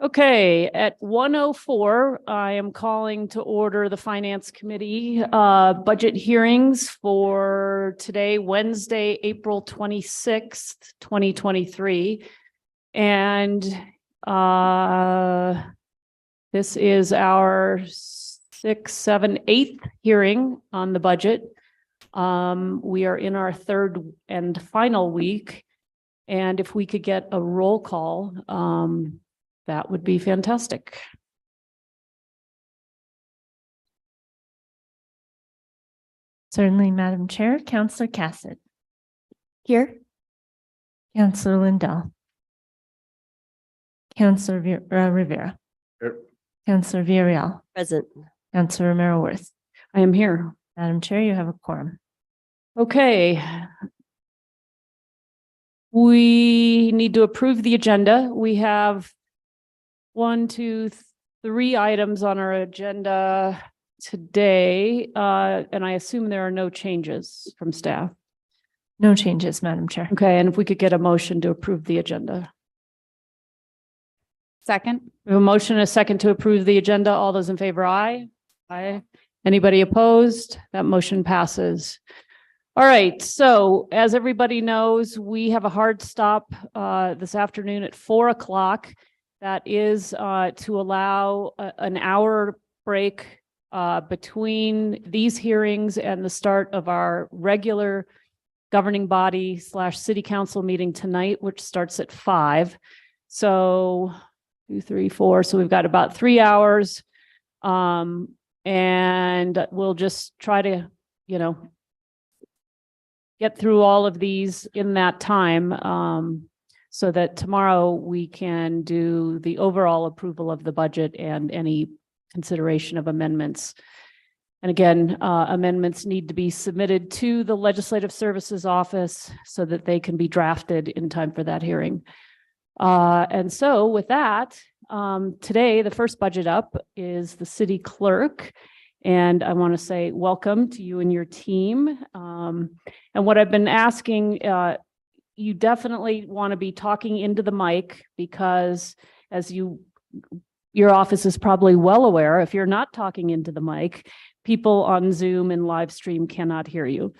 Okay, at 1:04, I am calling to order the Finance Committee budget hearings for today, Wednesday, April 26th, 2023. And this is our 6th, 7th, 8th hearing on the budget. We are in our third and final week. And if we could get a roll call, that would be fantastic. Certainly, Madam Chair. Councillor Cassett. Here. Councillor Lindell. Councillor Rivera. Here. Councillor Villarreal. Present. Councillor Romero-Worth. I am here. Madam Chair, you have a quorum. Okay. We need to approve the agenda. We have 1, 2, 3 items on our agenda today, and I assume there are no changes from staff. No changes, Madam Chair. Okay, and if we could get a motion to approve the agenda. Second. We have a motion and a second to approve the agenda. All those in favor, aye. Aye. Anybody opposed? That motion passes. All right, so as everybody knows, we have a hard stop this afternoon at 4 o'clock. That is to allow an hour break between these hearings and the start of our regular governing body / city council meeting tonight, which starts at 5. So 2, 3, 4. So we've got about 3 hours. And we'll just try to, get through all of these in that time. So that tomorrow we can do the overall approval of the budget and any consideration of amendments. And again, amendments need to be submitted to the Legislative Services Office so that they can be drafted in time for that hearing. And so with that, today, the first budget up is the city clerk. And I want to say welcome to you and your team. And what I've been asking, you definitely want to be talking into the mic because as your office is probably well aware, if you're not talking into the mic, people on Zoom and live stream cannot hear you.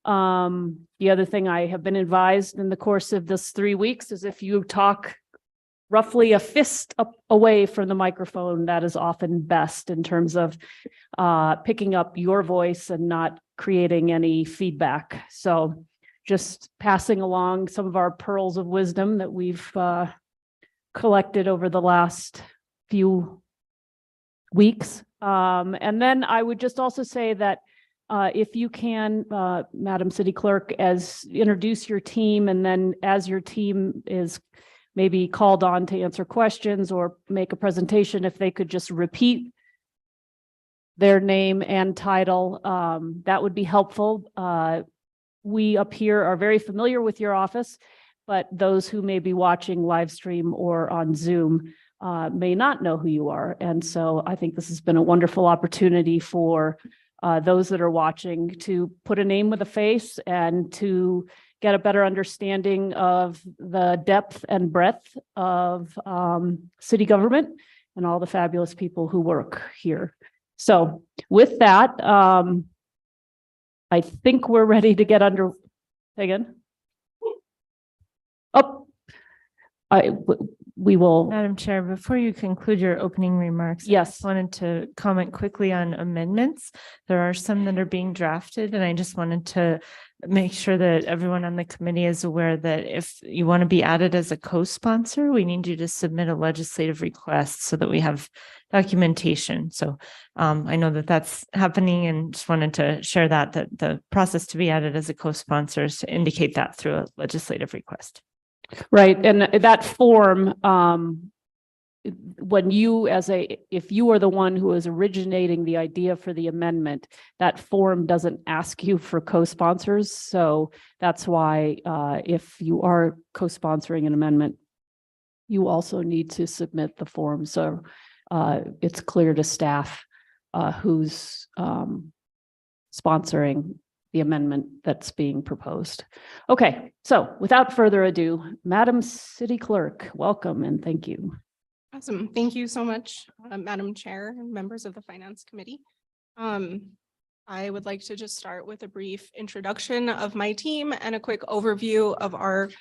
The other thing I have been advised in the course of this 3 weeks is if you talk roughly a fist away from the microphone, that is often best in terms of picking up your voice and not creating any feedback. So just passing along some of our pearls of wisdom that we've collected over the last few weeks. And then I would just also say that if you can, Madam City Clerk, introduce your team, and then as your team is maybe called on to answer questions or make a presentation, if they could just repeat their name and title, that would be helpful. We up here are very familiar with your office, but those who may be watching live stream or on Zoom may not know who you are. And so I think this has been a wonderful opportunity for those that are watching to put a name with a face and to get a better understanding of the depth and breadth of city government and all the fabulous people who work here. So with that, I think we're ready to get under. Again. Oh, we will. Madam Chair, before you conclude your opening remarks, Yes. I just wanted to comment quickly on amendments. There are some that are being drafted, and I just wanted to make sure that everyone on the committee is aware that if you want to be added as a co-sponsor, we need you to submit a legislative request so that we have documentation. So I know that that's happening, and just wanted to share that the process to be added as a co-sponsor is to indicate that through a legislative request. Right, and that form, when you if you are the one who is originating the idea for the amendment, that form doesn't ask you for co-sponsors. So that's why if you are co-sponsoring an amendment, you also need to submit the form. So it's clear to staff who's sponsoring the amendment that's being proposed. Okay, so without further ado, Madam City Clerk, welcome and thank you. Awesome. Thank you so much, Madam Chair and members of the Finance Committee. I would like to just start with a brief introduction of my team and a quick overview of our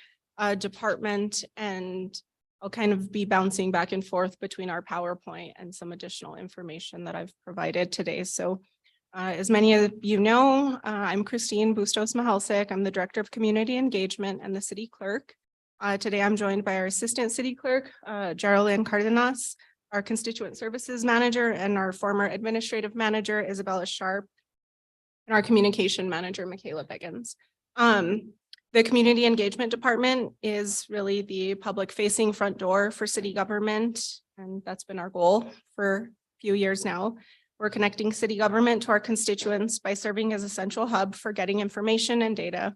department, and I'll kind of be bouncing back and forth between our PowerPoint and some additional information that I've provided today. So as many of you know, I'm Christine Bustos Mahalsik. I'm the Director of Community Engagement and the City Clerk. Today I'm joined by our Assistant City Clerk, Geraldine Cardenas, our Constituent Services Manager, and our former Administrative Manager, Isabella Sharp, and our Communication Manager, Michaela Biggins. The Community Engagement Department is really the public-facing front door for city government, and that's been our goal for a few years now. We're connecting city government to our constituents by serving as a central hub for getting information and data.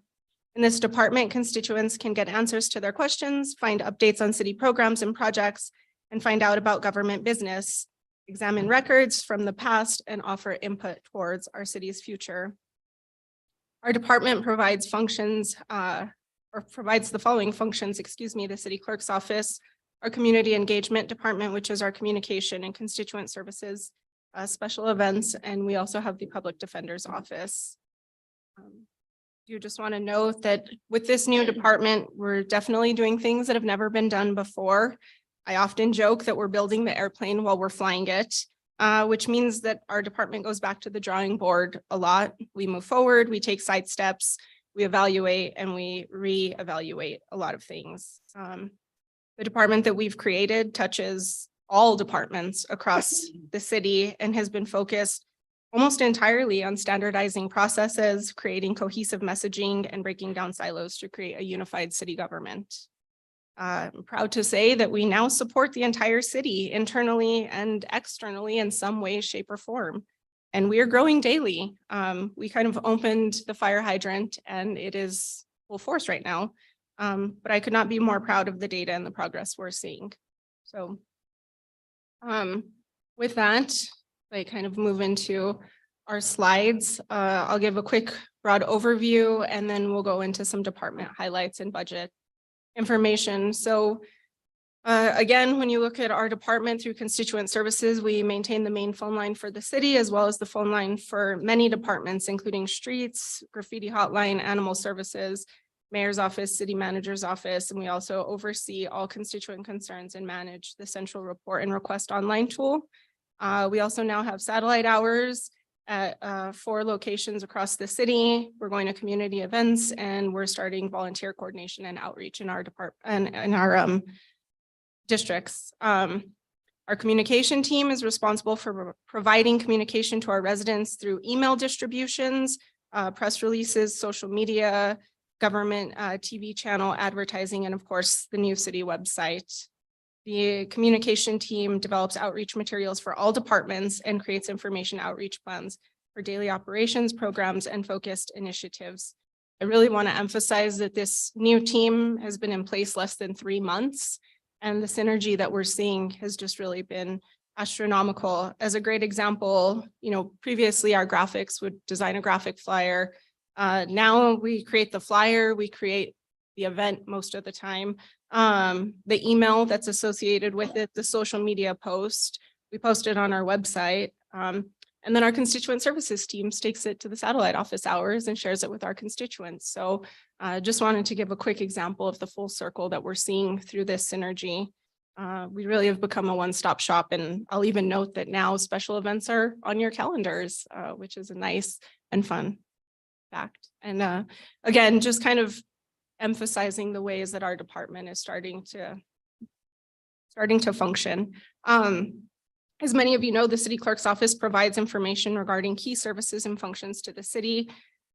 In this department, constituents can get answers to their questions, find updates on city programs and projects, and find out about government business, examine records from the past, and offer input towards our city's future. Our department provides functions, provides the following functions, the City Clerk's Office, our Community Engagement Department, which is our communication and constituent services, special events, and we also have the Public Defender's Office. You just want to note that with this new department, we're definitely doing things that have never been done before. I often joke that we're building the airplane while we're flying it, which means that our department goes back to the drawing board a lot. We move forward, we take side steps, we evaluate, and we re-evaluate a lot of things. The department that we've created touches all departments across the city and has been focused almost entirely on standardizing processes, creating cohesive messaging, and breaking down silos to create a unified city government. I'm proud to say that we now support the entire city internally and externally in some way, shape, or form. And we are growing daily. We kind of opened the fire hydrant and it is full force right now. But I could not be more proud of the data and the progress we're seeing. So with that, I kind of move into our slides. I'll give a quick broad overview and then we'll go into some department highlights and budget information. So again, when you look at our department through constituent services, we maintain the main phone line for the city as well as the phone line for many departments, including streets, graffiti hotline, animal services, mayor's office, city manager's office, and we also oversee all constituent concerns and manage the central report and request online tool. We also now have satellite hours at 4 locations across the city. We're going to community events and we're starting volunteer coordination and outreach in our department and in our districts. Our communication team is responsible for providing communication to our residents through email distributions, press releases, social media, government TV channel advertising, and of course, the new city website. The communication team develops outreach materials for all departments and creates information outreach plans for daily operations, programs, and focused initiatives. I really want to emphasize that this new team has been in place less than 3 months, and the synergy that we're seeing has just really been astronomical. As a great example, previously our graphics would design a graphic flyer. Now we create the flyer, we create the event most of the time. The email that's associated with it, the social media post, we post it on our website. And then our constituent services team takes it to the satellite office hours and shares it with our constituents. So just wanted to give a quick example of the full circle that we're seeing through this synergy. We really have become a one-stop shop, and I'll even note that now special events are on your calendars, which is a nice and fun fact. And again, just kind of emphasizing the ways that our department is starting to function. As many of you know, the city clerk's office provides information regarding key services and functions to the city.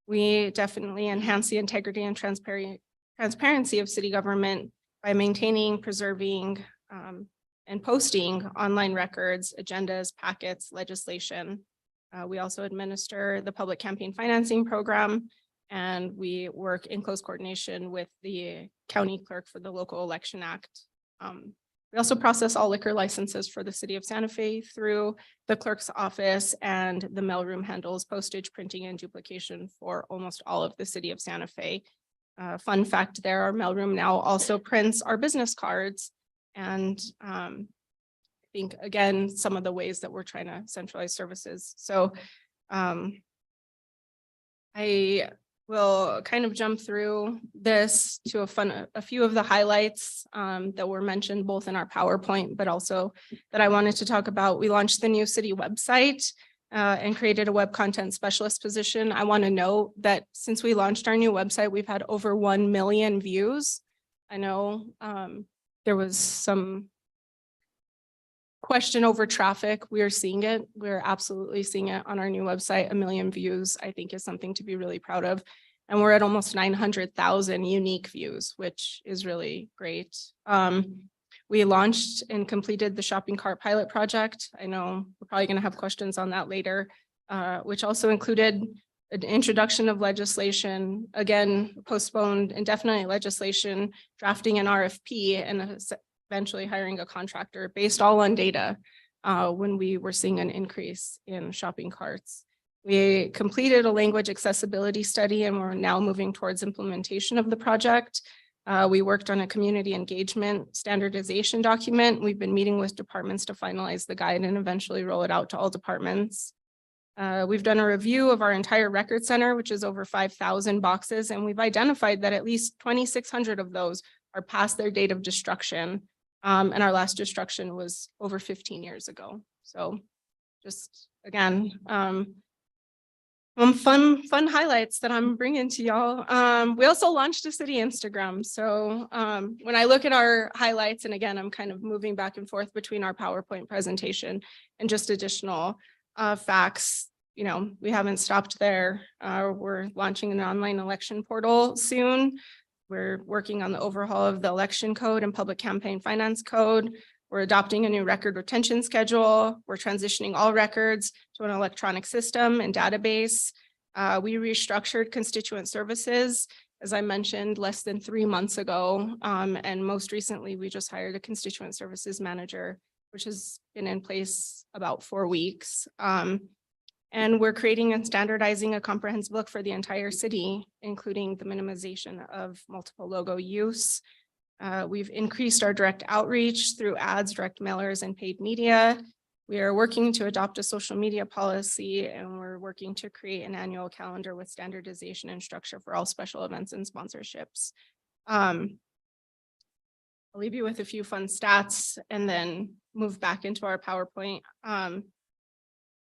We definitely enhance the integrity and transparency of city government by maintaining, preserving, and posting online records, agendas, packets, legislation. We also administer the public campaign financing program, and we work in close coordination with the county clerk for the local election act. We also process all liquor licenses for the city of Santa Fe through the clerk's office, and the mailroom handles postage, printing, and duplication for almost all of the city of Santa Fe. Fun fact there, our mailroom now also prints our business cards, and think, again, some of the ways that we're trying to centralize services. So I will kind of jump through this to a few of the highlights that were mentioned both in our PowerPoint, but also that I wanted to talk about. We launched the new city website and created a web content specialist position. I want to note that since we launched our new website, we've had over 1 million views. I know there was some question over traffic. We are seeing it. We're absolutely seeing it on our new website. 1 million views, I think, is something to be really proud of. And we're at almost 900,000 unique views, which is really great. We launched and completed the shopping cart pilot project. I know we're probably going to have questions on that later, which also included an introduction of legislation, again, postponed indefinite legislation, drafting an RFP, and eventually hiring a contractor based all on data when we were seeing an increase in shopping carts. We completed a language accessibility study and we're now moving towards implementation of the project. We worked on a community engagement standardization document. We've been meeting with departments to finalize the guide and eventually roll it out to all departments. We've done a review of our entire record center, which is over 5,000 boxes, and we've identified that at least 2,600 of those are past their date of destruction. And our last destruction was over 15 years ago. So just again, fun highlights that I'm bringing to y'all. We also launched a city Instagram. So when I look at our highlights, and again, I'm kind of moving back and forth between our PowerPoint presentation and just additional facts, you know, we haven't stopped there. We're launching an online election portal soon. We're working on the overhaul of the election code and public campaign finance code. We're adopting a new record retention schedule. We're transitioning all records to an electronic system and database. We restructured constituent services, as I mentioned, less than 3 months ago. And most recently, we just hired a constituent services manager, which has been in place about 4 weeks. And we're creating and standardizing a comprehensive look for the entire city, including the minimization of multiple logo use. We've increased our direct outreach through ads, direct mailers, and paid media. We are working to adopt a social media policy, and we're working to create an annual calendar with standardization and structure for all special events and sponsorships. I'll leave you with a few fun stats and then move back into our PowerPoint.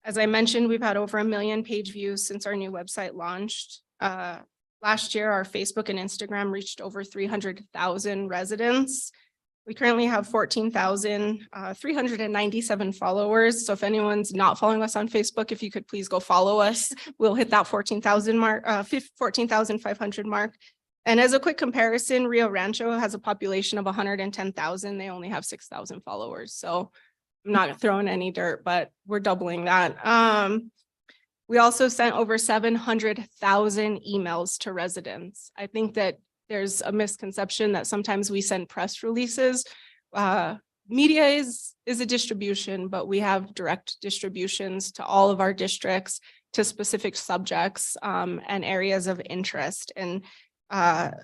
As I mentioned, we've had over 1 million page views since our new website launched. Last year, our Facebook and Instagram reached over 300,000 residents. We currently have 14,397 followers. So if anyone's not following us on Facebook, if you could please go follow us, we'll hit that 14,000 mark, 14,500 mark. And as a quick comparison, Rio Rancho has a population of 110,000. They only have 6,000 followers. So I'm not throwing any dirt, but we're doubling that. We also sent over 700,000 emails to residents. I think that there's a misconception that sometimes we send press releases. Media is a distribution, but we have direct distributions to all of our districts to specific subjects and areas of interest. And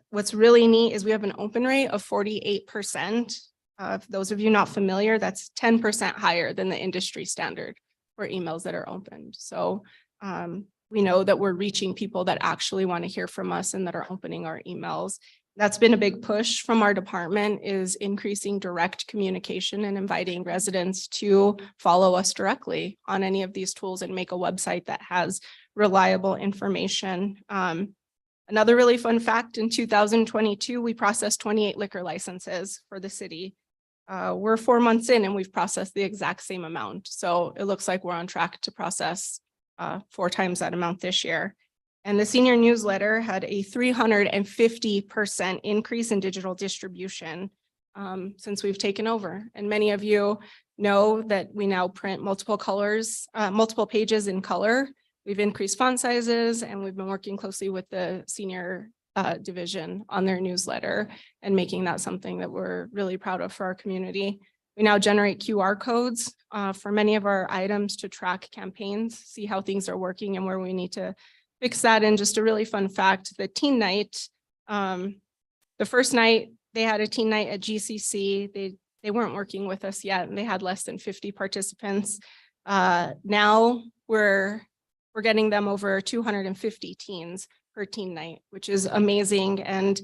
what's really neat is we have an open rate of 48%. For those of you not familiar, that's 10% higher than the industry standard for emails that are opened. So we know that we're reaching people that actually want to hear from us and that are opening our emails. That's been a big push from our department, is increasing direct communication and inviting residents to follow us directly on any of these tools and make a website that has reliable information. Another really fun fact, in 2022, we processed 28 liquor licenses for the city. We're 4 months in and we've processed the exact same amount. So it looks like we're on track to process 4 times that amount this year. And the senior newsletter had a 350% increase in digital distribution since we've taken over. And many of you know that we now print multiple colors, multiple pages in color. We've increased font sizes, and we've been working closely with the senior division on their newsletter and making that something that we're really proud of for our community. We now generate QR codes for many of our items to track campaigns, see how things are working and where we need to fix that. And just a really fun fact, the teen night, the first night they had a teen night at GCC. They they weren't working with us yet, and they had less than 50 participants. Now we're getting them over 250 teens per teen night, which is amazing. And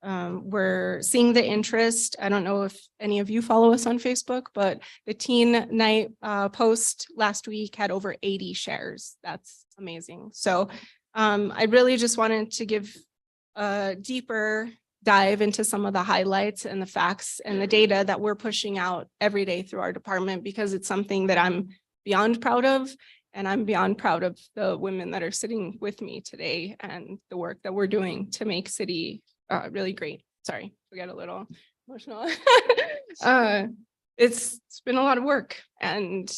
we're seeing the interest. I don't know if any of you follow us on Facebook, but the teen night post last week had over 80 shares. That's amazing. So I really just wanted to give a deeper dive into some of the highlights and the facts and the data that we're pushing out every day through our department, because it's something that I'm beyond proud of. And I'm beyond proud of the women that are sitting with me today and the work that we're doing to make city really great. Sorry, we got a little emotional. It's been a lot of work, and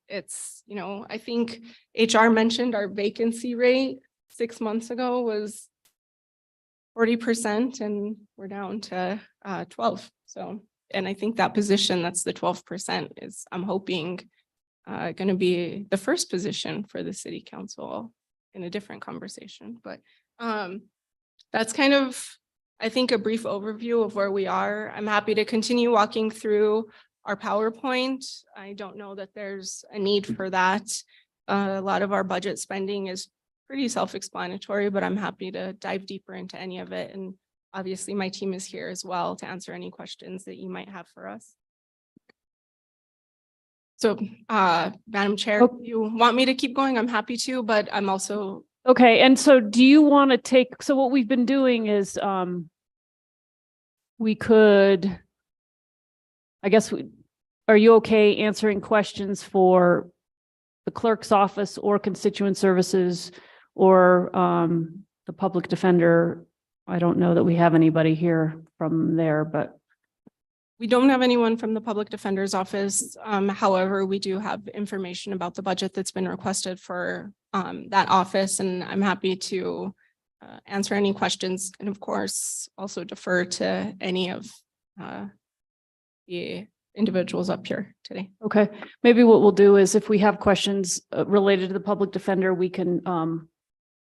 it's, you know, I think HR mentioned our vacancy rate 6 months ago was 40%, and we're down to 12. So, and I think that position, that's the 12%, is, I'm hoping, going to be the first position for the city council in a different conversation. But that's kind of, I think, a brief overview of where we are. I'm happy to continue walking through our PowerPoint. I don't know that there's a need for that. A lot of our budget spending is pretty self-explanatory, but I'm happy to dive deeper into any of it. And obviously my team is here as well to answer any questions that you might have for us. So, Madam Chair, if you want me to keep going, I'm happy to, but I'm also. Okay, and so do you want to take, so what we've been doing is we could, I guess, are you okay answering questions for the clerk's office or constituent services or the public defender? I don't know that we have anybody here from there, but. We don't have anyone from the public defender's office. However, we do have information about the budget that's been requested for that office, and I'm happy to answer any questions, and of course also defer to any of the individuals up here today. Okay, maybe what we'll do is if we have questions related to the public defender, we can,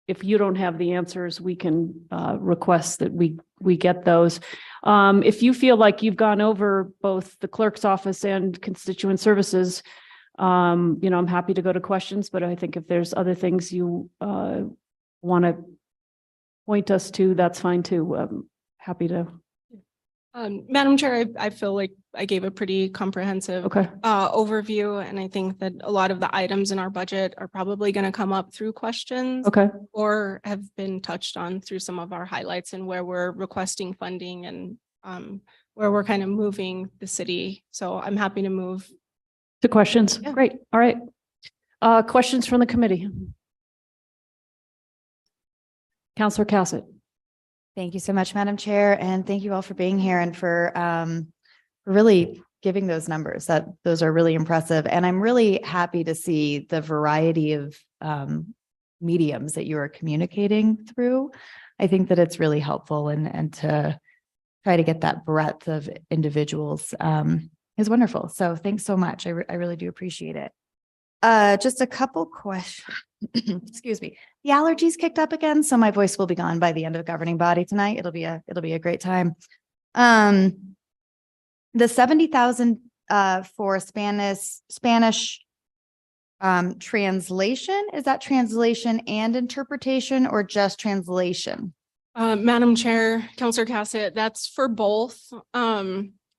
if you don't have the answers, we can request that we get those. If you feel like you've gone over both the clerk's office and constituent services, you know, I'm happy to go to questions, but I think if there's other things you want to point us to, that's fine too. I'm happy to. Madam Chair, I feel like I gave a pretty comprehensive Okay. Overview, and I think that a lot of the items in our budget are probably going to come up through questions. Okay. Or have been touched on through some of our highlights and where we're requesting funding and where we're kind of moving the city. So I'm happy to move To questions. Yeah. Great. All right. Questions from the committee. Councillor Cassett. Thank you so much, Madam Chair, and thank you all for being here and for really giving those numbers. Those are really impressive. And I'm really happy to see the variety of mediums that you are communicating through. I think that it's really helpful, and to try to get that breadth of individuals is wonderful. So thanks so much. I really do appreciate it. Just a couple questions. Excuse me. The allergies kicked up again, so my voice will be gone by the end of the governing body tonight. It'll be a great time. The 70,000 for Spanish translation, is that translation and interpretation or just translation? Madam Chair, Councillor Cassett, that's for both.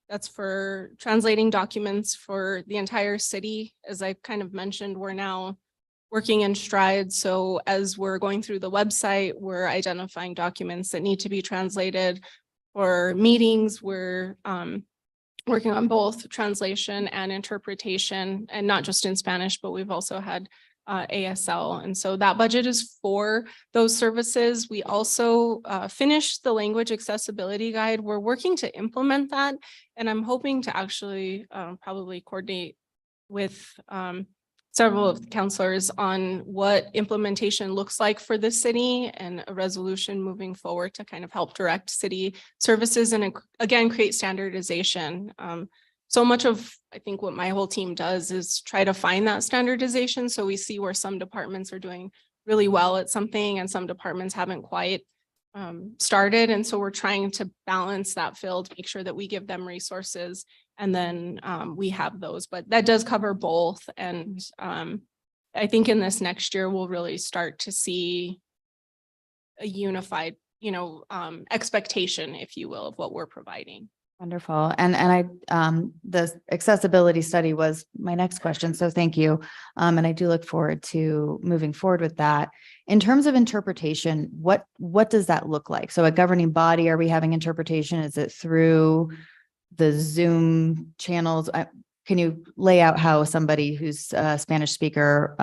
That's for translating documents for the entire city. As I kind of mentioned, we're now working in strides. So as we're going through the website, we're identifying documents that need to be translated. For meetings, we're working on both translation and interpretation, and not just in Spanish, but we've also had ASL. And so that budget is for those services. We also finished the language accessibility guide. We're working to implement that, and I'm hoping to actually probably coordinate with several of the counselors on what implementation looks like for the city and a resolution moving forward to kind of help direct city services and again, create standardization. So much of, I think, what my whole team does is try to find that standardization. So we see where some departments are doing really well at something and some departments haven't quite started. And so we're trying to balance that field, make sure that we give them resources and then we have those, but that does cover both. And I think in this next year, we'll really start to see a unified, expectation, if you will, of what we're providing. Wonderful. The accessibility study was my next question. So thank you. And I do look forward to moving forward with that. In terms of interpretation, what does that look like? So a governing body, are we having interpretation? Is it through the Zoom channels? Can you lay out how somebody who's a Spanish speaker,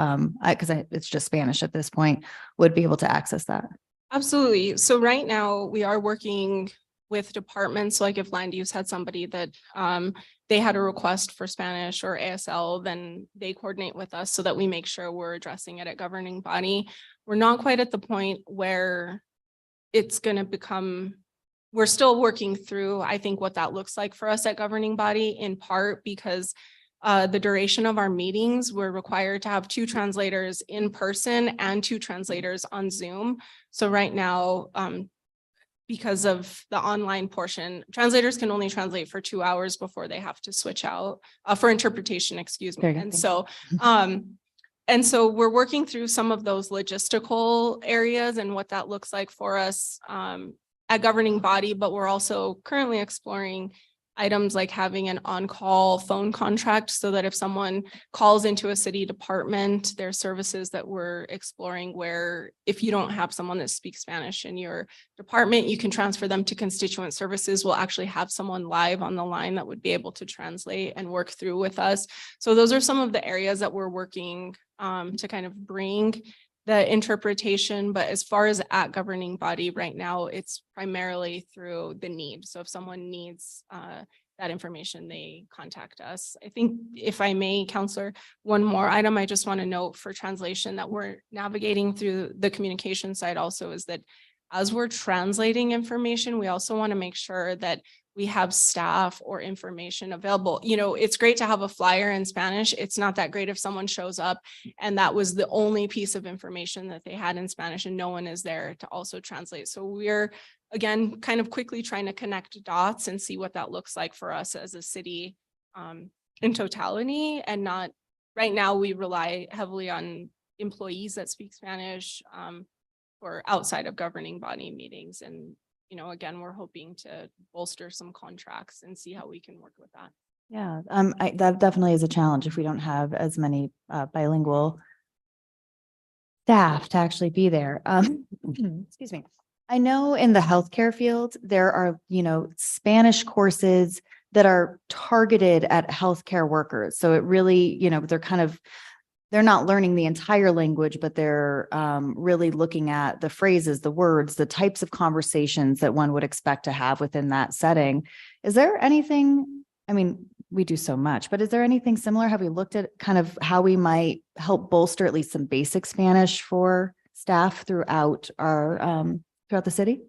because it's just Spanish at this point, would be able to access that? Absolutely. So right now we are working with departments. Like if land use had somebody that they had a request for Spanish or ASL, then they coordinate with us so that we make sure we're addressing it at governing body. We're not quite at the point where it's going to become, we're still working through, I think, what that looks like for us at governing body, in part because the duration of our meetings, we're required to have 2 translators in person and 2 translators on Zoom. So right now, because of the online portion, translators can only translate for 2 hours before they have to switch out for interpretation, excuse me. Very good, And thank so, so we're working through some of those logistical areas and what that looks like for us at governing body, but we're also currently exploring items like having an on-call phone contract so that if someone calls into a city department, there are services that we're exploring where if you don't have someone that speaks Spanish in your department, you can transfer them to constituent services. We'll actually have someone live on the line that would be able to translate and work through with us. So those are some of the areas that we're working to kind of bring the interpretation, but as far as at governing body right now, it's primarily through the need. So if someone needs that information, they contact us. I think if I may, Counselor, one more item I just want to note for translation that we're navigating through the communication side also is that as we're translating information, we also want to make sure that we have staff or information available. It's great to have a flyer in Spanish. It's not that great if someone shows up and that was the only piece of information that they had in Spanish and no one is there to also translate. So we're, again, kind of quickly trying to connect dots and see what that looks like for us as a city in totality. And not, right now we rely heavily on employees that speak Spanish for outside of governing body meetings. And again, we're hoping to bolster some contracts and see how we can work with that. Yeah, that definitely is a challenge if we don't have as many bilingual staff to actually be there. Excuse me. I know in the healthcare field, there are, Spanish courses that are targeted at healthcare workers. So it really, they're not learning the entire language, but they're really looking at the phrases, the words, the types of conversations that one would expect to have within that setting. Is there anything, we do so much, but is there anything similar? Have we looked at kind of how we might help bolster at least some basic Spanish for staff throughout the city?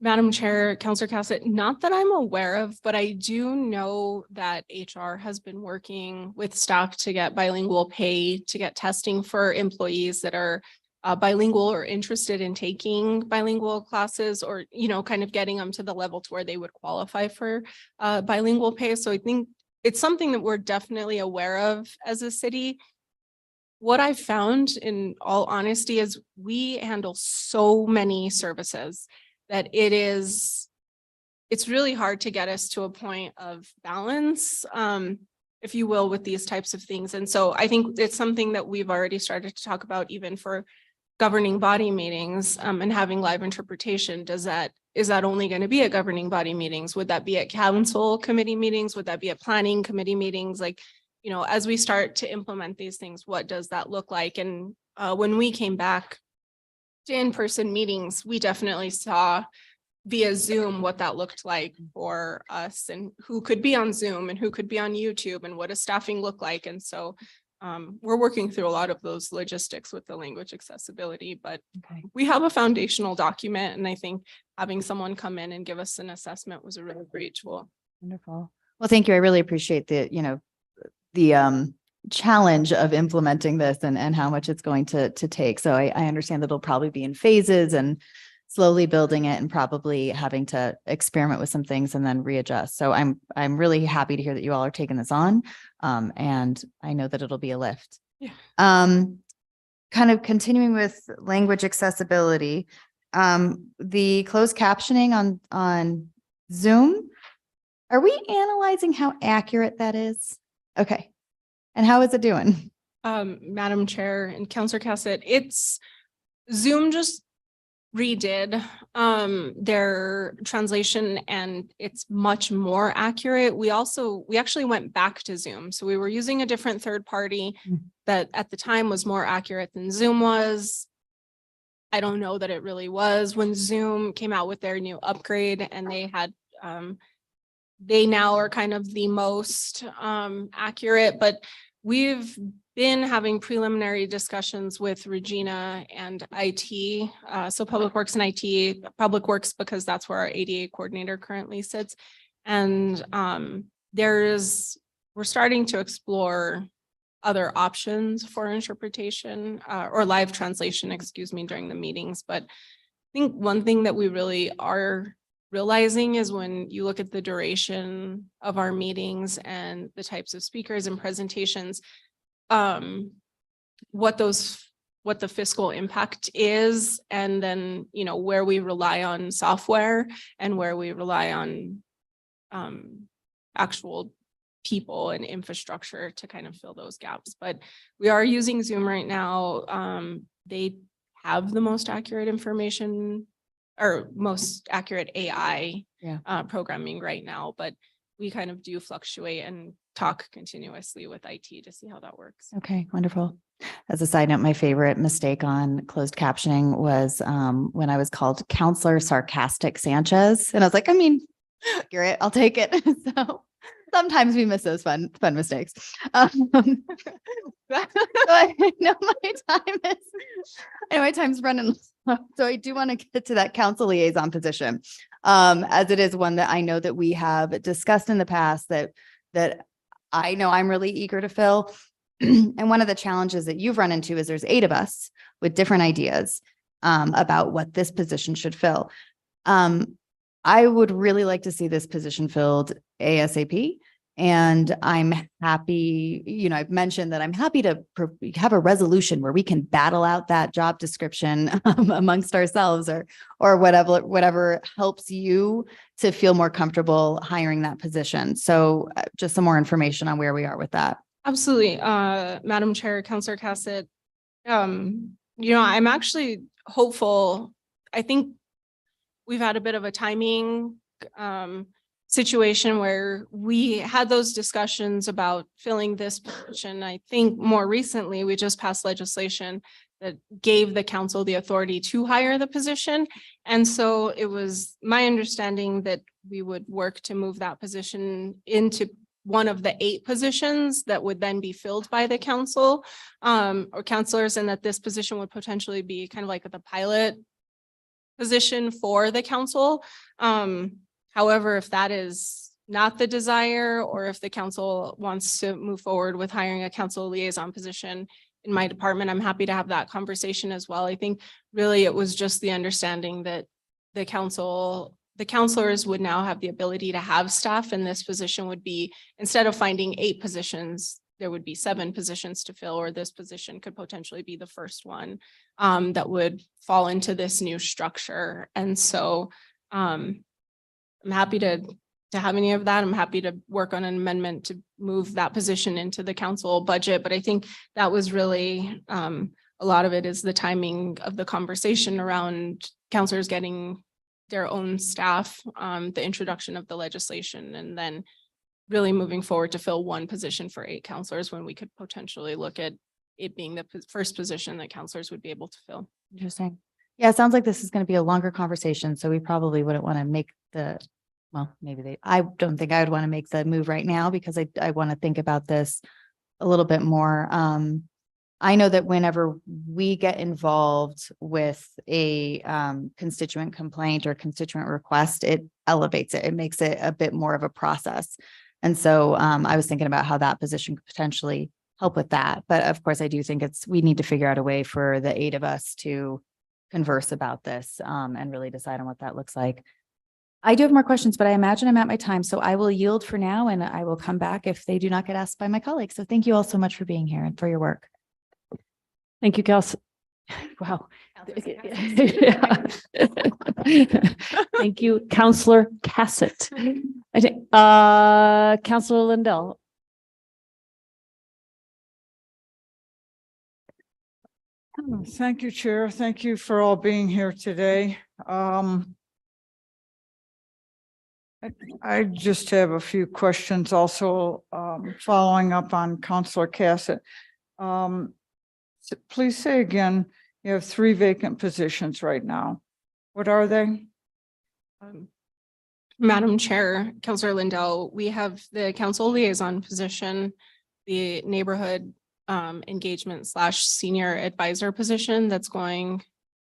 Madam Chair, Councilor Cassett, not that I'm aware of, but I do know that HR has been working with staff to get bilingual pay, to get testing for employees that are bilingual or interested in taking bilingual classes or, kind of getting them to the level to where they would qualify for bilingual pay. So I think it's something that we're definitely aware of as a city. What I've found, in all honesty, is we handle so many services that it's really hard to get us to a point of balance, if you will, with these types of things. And so I think it's something that we've already started to talk about even for governing body meetings and having live interpretation. Is that only going to be at governing body meetings? Would that be at council committee meetings? Would that be at planning committee meetings? Like, as we start to implement these things, what does that look like? And when we came back to in-person meetings, we definitely saw via Zoom what that looked like for us and who could be on Zoom and who could be on YouTube and what does staffing look like. And so we're working through a lot of those logistics with the language accessibility, but we have a foundational document. And I think having someone come in and give us an assessment was a really great tool. Wonderful. Well, thank you. I really appreciate the challenge of implementing this and how much it's going to take. So I understand that it'll probably be in phases and slowly building it and probably having to experiment with some things and then readjust. So I'm really happy to hear that you all are taking this on. And I know that it'll be a lift. Yeah. Kind of continuing with language accessibility, the closed captioning on Zoom. Are we analyzing how accurate that is? Okay. And how is it doing? Madam Chair and Counselor Cassett, it's Zoom just redid their translation and it's much more accurate. We actually went back to Zoom. So we were using a different third party that at the time was more accurate than Zoom was. I don't know that it really was when Zoom came out with their new upgrade and they had they now are kind of the most accurate, but we've been having preliminary discussions with Regina and IT. So Public Works and IT, Public Works, because that's where our ADA coordinator currently sits. And we're starting to explore other options for interpretation or live translation, excuse me, during the meetings. But I think one thing that we really are realizing is when you look at the duration of our meetings and the types of speakers and presentations, what the fiscal impact is, and then, you know, where we rely on software and where we rely on actual people and infrastructure to kind of fill those gaps. But we are using Zoom right now. They have the most accurate information or most accurate AI programming right now, but we kind of do fluctuate and talk continuously with IT to see how that works. Okay, wonderful. As a side note, my favorite mistake on closed captioning was when I was called Counselor Sarcastic Sanchez. And I was like, I mean, accurate, I'll take it. So sometimes we miss those fun mistakes. So I know my time's running low. So I do want to get to that council liaison position. As it is one that I know that we have discussed in the past that I know I'm really eager to fill. And one of the challenges that you've run into is there's 8 of us with different ideas about what this position should fill. I would really like to see this position filled ASAP. And I'm happy, you know, I've mentioned that I'm happy to have a resolution where we can battle out that job description amongst ourselves or whatever helps you to feel more comfortable hiring that position. So just some more information on where we are with that. Absolutely. Madam Chair, Counselor Cassett, you know, I'm actually hopeful. I think we've had a bit of a timing situation where we had those discussions about filling this position. I think more recently, we just passed legislation that gave the council the authority to hire the position. And so it was my understanding that we would work to move that position into one of the 8 positions that would then be filled by the council or counselors, and that this position would potentially be kind of like the pilot position for the council. However, if that is not the desire, or if the council wants to move forward with hiring a council liaison position in my department, I'm happy to have that conversation as well. I think really it was just the understanding that the counselors would now have the ability to have staff, and this position would be, instead of finding 8 positions, there would be 7 positions to fill, or this position could potentially be the first one that would fall into this new structure. And so I'm happy to have any of that. I'm happy to work on an amendment to move that position into the council budget. But I think that was really a lot of it is the timing of the conversation around counselors getting their own staff, the introduction of the legislation, and then really moving forward to fill one position for 8 counselors when we could potentially look at it being the first position that counselors would be able to fill. Interesting. Yeah, it sounds like this is going to be a longer conversation, so we probably wouldn't want to make I don't think I would want to make the move right now because I want to think about this a little bit more. I know that whenever we get involved with a constituent complaint or constituent request, it elevates it. It makes it a bit more of a process. And so I was thinking about how that position could potentially help with that. But of course, I do think we need to figure out a way for the 8 of us to converse about this and really decide on what that looks like. I do have more questions, but I imagine I'm at my time, so I will yield for now and I will come back if they do not get asked by my colleagues. So thank you all so much for being here and for your work. Thank you, Kels. Wow. Thank you, Counselor Cassett. I think, Counselor Lindell. Thank you, Chair. Thank you for all being here today. I just have a few questions also, following up on Counselor Cassett. Please say again, you have 3 vacant positions right now. What are they? Madam Chair, Counselor Lindell, we have the council liaison position, the neighborhood engagement / senior advisor position that's going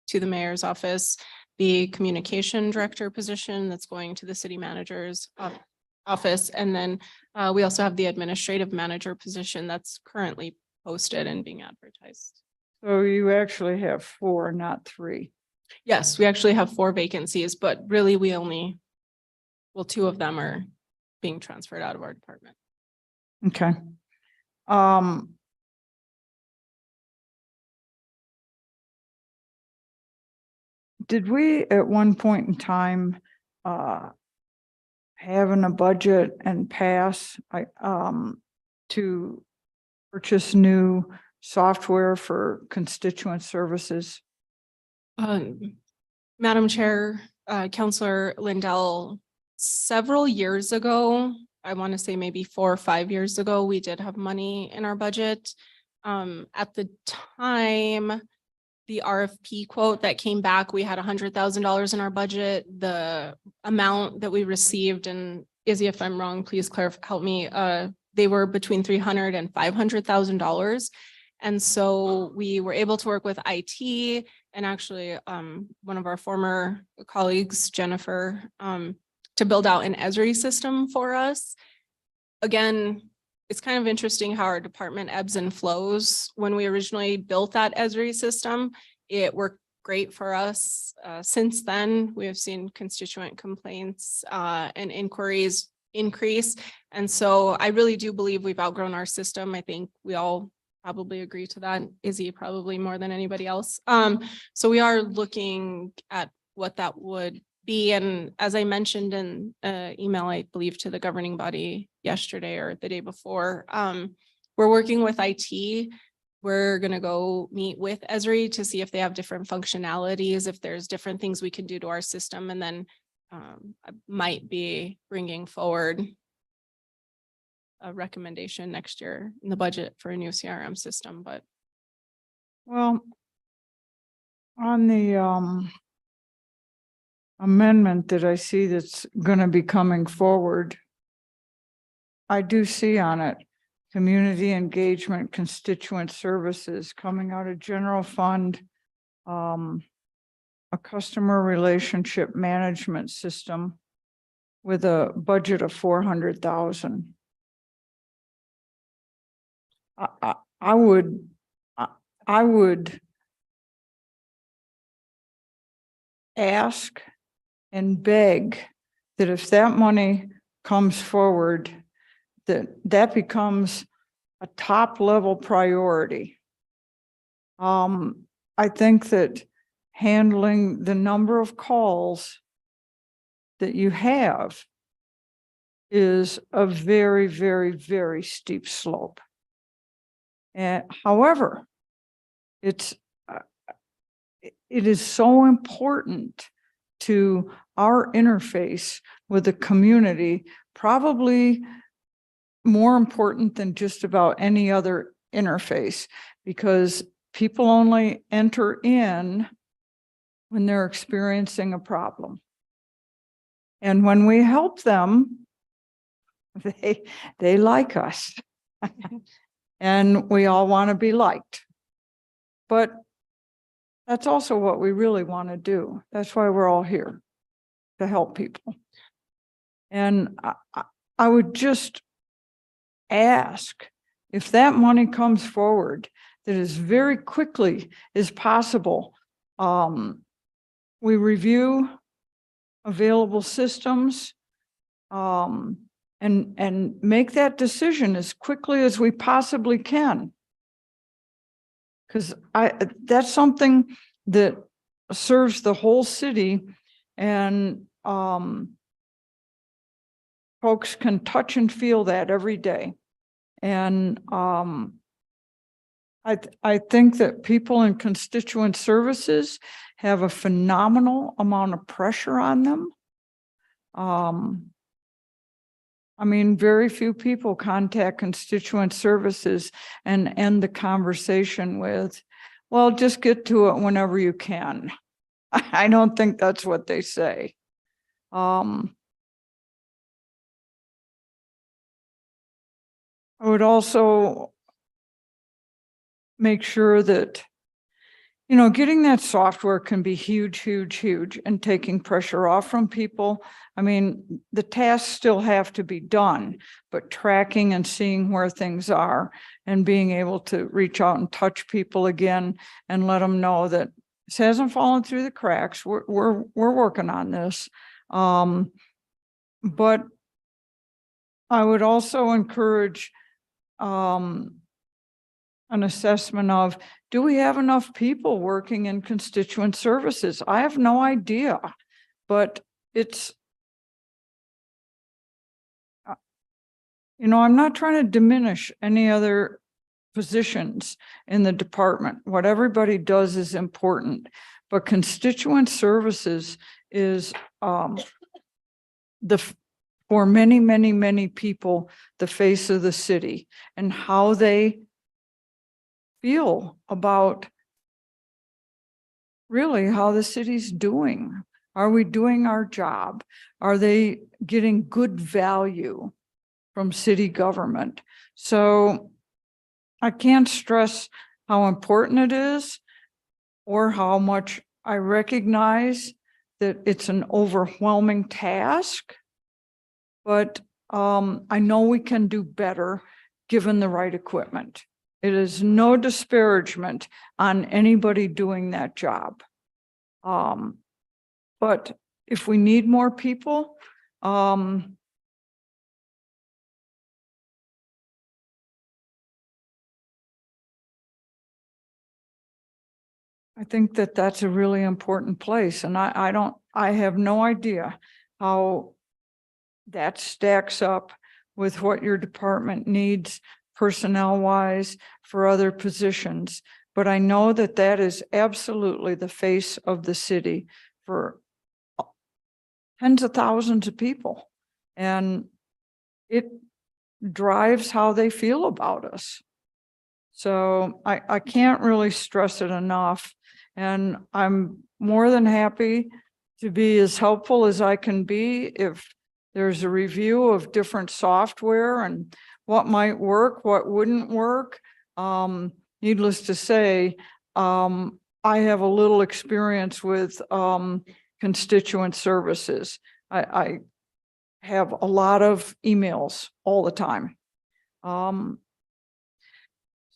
to the mayor's office, the communication director position that's going to the city manager's office, and then we also have the administrative manager position that's currently posted and being advertised. So you actually have 4, not 3. Yes, we actually have 4 vacancies, but really we only, well, 2 of them are being transferred out of our department. Okay. Did we at one point in time having a budget and pass to purchase new software for constituent services? Madam Chair, Counselor Lindell, several years ago, I want to say maybe 4 or 5 years ago, we did have money in our budget. At the time, the RFP quote that came back, we had $100,000 in our budget. The amount that we received, and Izzy, if I'm wrong, please help me. They were between $300,000 and $500,000. And so we were able to work with IT and actually one of our former colleagues, Jennifer, to build out an Esri system for us. Again, it's kind of interesting how our department ebbs and flows. When we originally built that Esri system, it worked great for us. Since then, we have seen constituent complaints and inquiries increase. And so I really do believe we've outgrown our system. I think we all probably agree to that. Izzy probably more than anybody else. So we are looking at what that would be. And as I mentioned in email, I believe to the governing body yesterday or the day before, we're working with IT. We're going to go meet with Esri to see if they have different functionalities, if there's different things we can do to our system. And then I might be bringing forward a recommendation next year in the budget for a new CRM system, but. Well, on the amendment that I see that's going to be coming forward, I do see on it community engagement, constituent services coming out of general fund, a customer relationship management system with a budget of 400,000. I would ask and beg that if that money comes forward, that becomes a top level priority. I think that handling the number of calls that you have is a very, very, very steep slope. And however, it is so important to our interface with the community, probably more important than just about any other interface, because people only enter in when they're experiencing a problem. And when we help them, they like us. And we all want to be liked. But that's also what we really want to do. That's why we're all here, to help people. And I would just ask, if that money comes forward, that as very quickly as possible, we review available systems, and make that decision as quickly as we possibly can. Because that's something that serves the whole city, and folks can touch and feel that every day. And I think that people in constituent services have a phenomenal amount of pressure on them. I mean, very few people contact constituent services and end the conversation with, well, just get to it whenever you can. I don't think that's what they say. I would also make sure that, you know, getting that software can be huge, and taking pressure off from people. I mean, the tasks still have to be done, but tracking and seeing where things are and being able to reach out and touch people again and let them know that this hasn't fallen through the cracks. We're working on this. But I would also encourage an assessment of, do we have enough people working in constituent services? I have no idea, but it's, you know, I'm not trying to diminish any other positions in the department. What everybody does is important, but constituent services is for many people, the face of the city, and how they feel about really how the city's doing. Are we doing our job? Are they getting good value from city government? So I can't stress how important it is or how much I recognize that it's an overwhelming task, but I know we can do better given the right equipment. It is no disparagement on anybody doing that job. But if we need more people, I think that that's a really important place. And I have no idea how that stacks up with what your department needs personnel wise for other positions. But I know that that is absolutely the face of the city for tens of thousands of people. And it drives how they feel about us. So I can't really stress it enough. And I'm more than happy to be as helpful as I can be if there's a review of different software and what might work, what wouldn't work. Needless to say, I have a little experience with constituent services. I have a lot of emails all the time.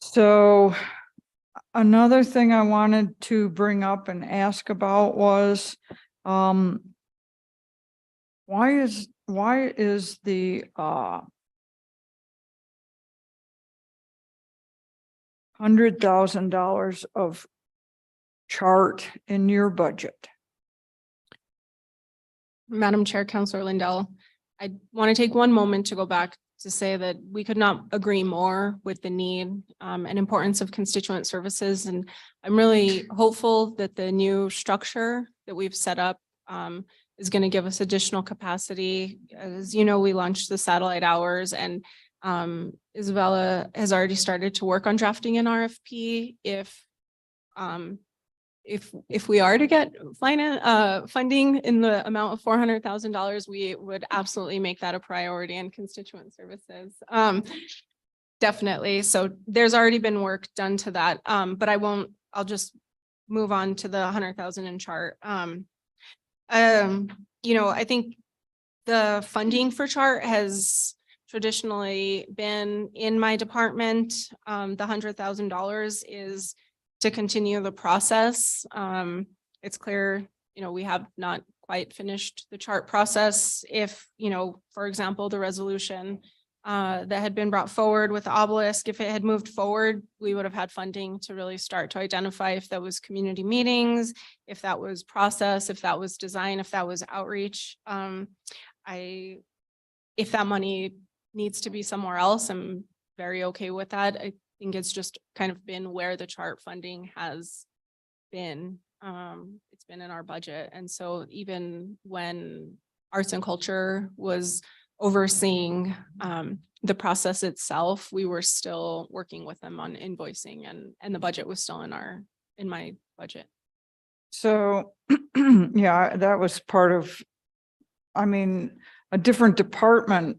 So another thing I wanted to bring up and ask about was why is the $100,000 of chart in your budget? Madam Chair, Councilor Lindell, I want to take one moment to go back to say that we could not agree more with the need and importance of constituent services. And I'm really hopeful that the new structure that we've set up is going to give us additional capacity. As you know, we launched the satellite hours, and Isabella has already started to work on drafting an RFP. If we are to get funding in the amount of $400,000, we would absolutely make that a priority in constituent services. Definitely. So there's already been work done to that. But I'll just move on to the 100,000 in chart. You know, I think the funding for chart has traditionally been in my department. The $100,000 is to continue the process. It's clear we have not quite finished the chart process. If, for example, the resolution that had been brought forward with the obelisk, if it had moved forward, we would have had funding to really start to identify if that was community meetings, if that was process, if that was design, if that was outreach. If that money needs to be somewhere else, I'm very okay with that. I think it's just kind of been where the chart funding has been. It's been in our budget. And so even when arts and culture was overseeing the process itself, we were still working with them on invoicing, and the budget was still in my budget. So, yeah, that was part of, a different department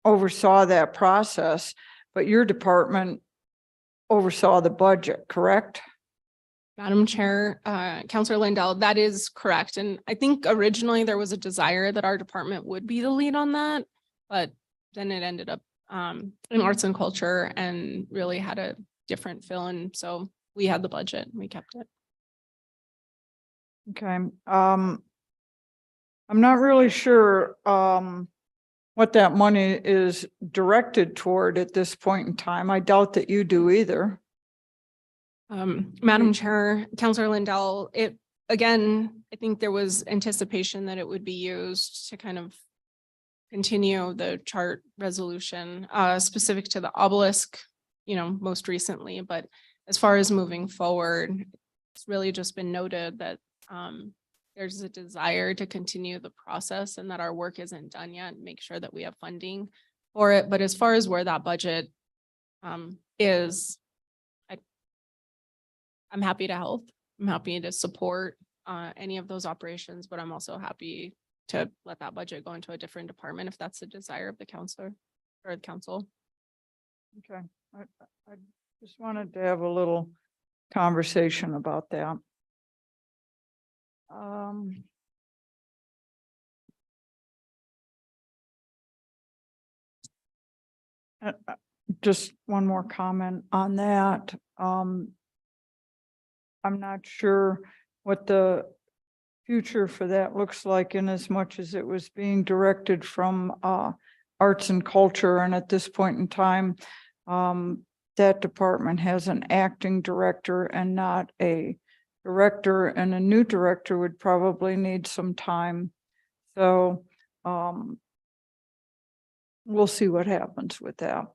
oversaw that process, but your department oversaw the budget, correct? Madam Chair, Councilor Lindell, that is correct. And I think originally there was a desire that our department would be the lead on that, but then it ended up in arts and culture and really had a different feel. And so we had the budget, and we kept it. Okay. I'm not really sure what that money is directed toward at this point in time. I doubt that you do either. Madam Chair, Councilor Lindell, again, I think there was anticipation that it would be used to kind of continue the chart resolution, specific to the obelisk, most recently. But as far as moving forward, it's really just been noted that there's a desire to continue the process and that our work isn't done yet, and make sure that we have funding for it. But as far as where that budget is, I'm happy to help. I'm happy to support any of those operations, but I'm also happy to let that budget go into a different department if that's the desire of the counselor or the council. Okay. I just wanted to have a little conversation about that. Just one more comment on that. I'm not sure what the future for that looks like, in as much as it was being directed from arts and culture. And at this point in time, that department has an acting director and not a director, and a new director would probably need some time. So we'll see what happens with that.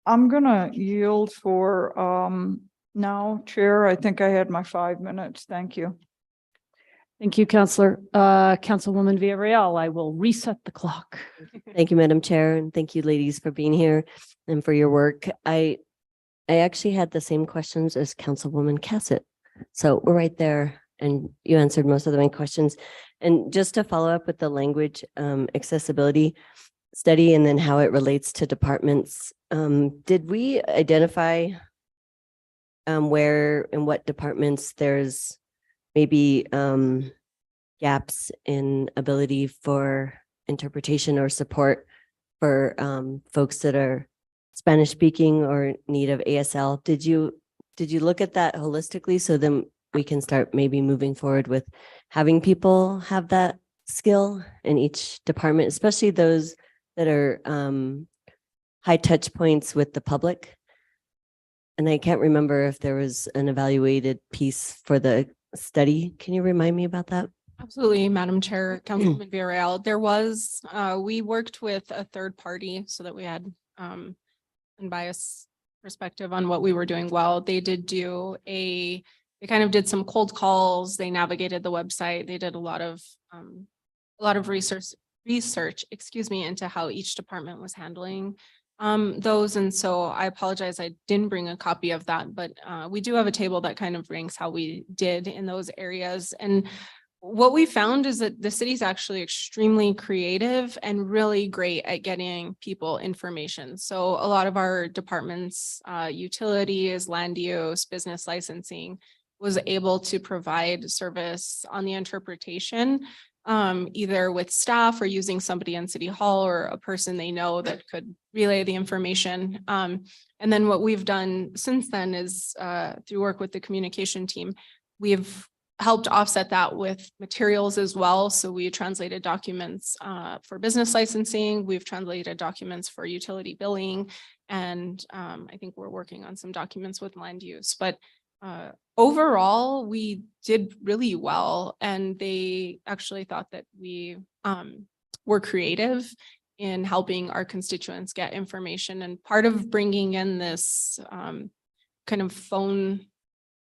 I'm gonna yield for now, Chair. I think I had my 5 minutes. Thank you. Thank you, Counselor. Councilwoman Villarreal, I will reset the clock. Thank you, Madam Chair, and thank you, ladies, for being here and for your work. I actually had the same questions as Councilwoman Cassett. So we're right there, and you answered most of my questions. And just to follow up with the language accessibility study and then how it relates to departments, did we identify where and what departments there's maybe gaps in ability for interpretation or support for folks that are Spanish speaking or need of ASL? Did you look at that holistically, so then we can start maybe moving forward with having people have that skill in each department, especially those that are high touch points with the public? And I can't remember if there was an evaluated piece for the study. Can you remind me about that? Absolutely, Madam Chair, Councilwoman Villarreal. There was, we worked with a third party so that we had unbiased perspective on what we were doing well. They kind of did some cold calls. They navigated the website. They did a lot of research, into how each department was handling those. And so I apologize, I didn't bring a copy of that, but we do have a table that kind of ranks how we did in those areas. And what we found is that the city's actually extremely creative and really great at getting people information. So a lot of our departments, utilities, land use, business licensing, was able to provide service on the interpretation either with staff or using somebody in City Hall or a person they know that could relay the information. And then what we've done since then is through work with the communication team, we've helped offset that with materials as well. So we translated documents for business licensing. We've translated documents for utility billing. And I think we're working on some documents with land use. But overall, we did really well. And they actually thought that we were creative in helping our constituents get information. And part of bringing in this kind of phone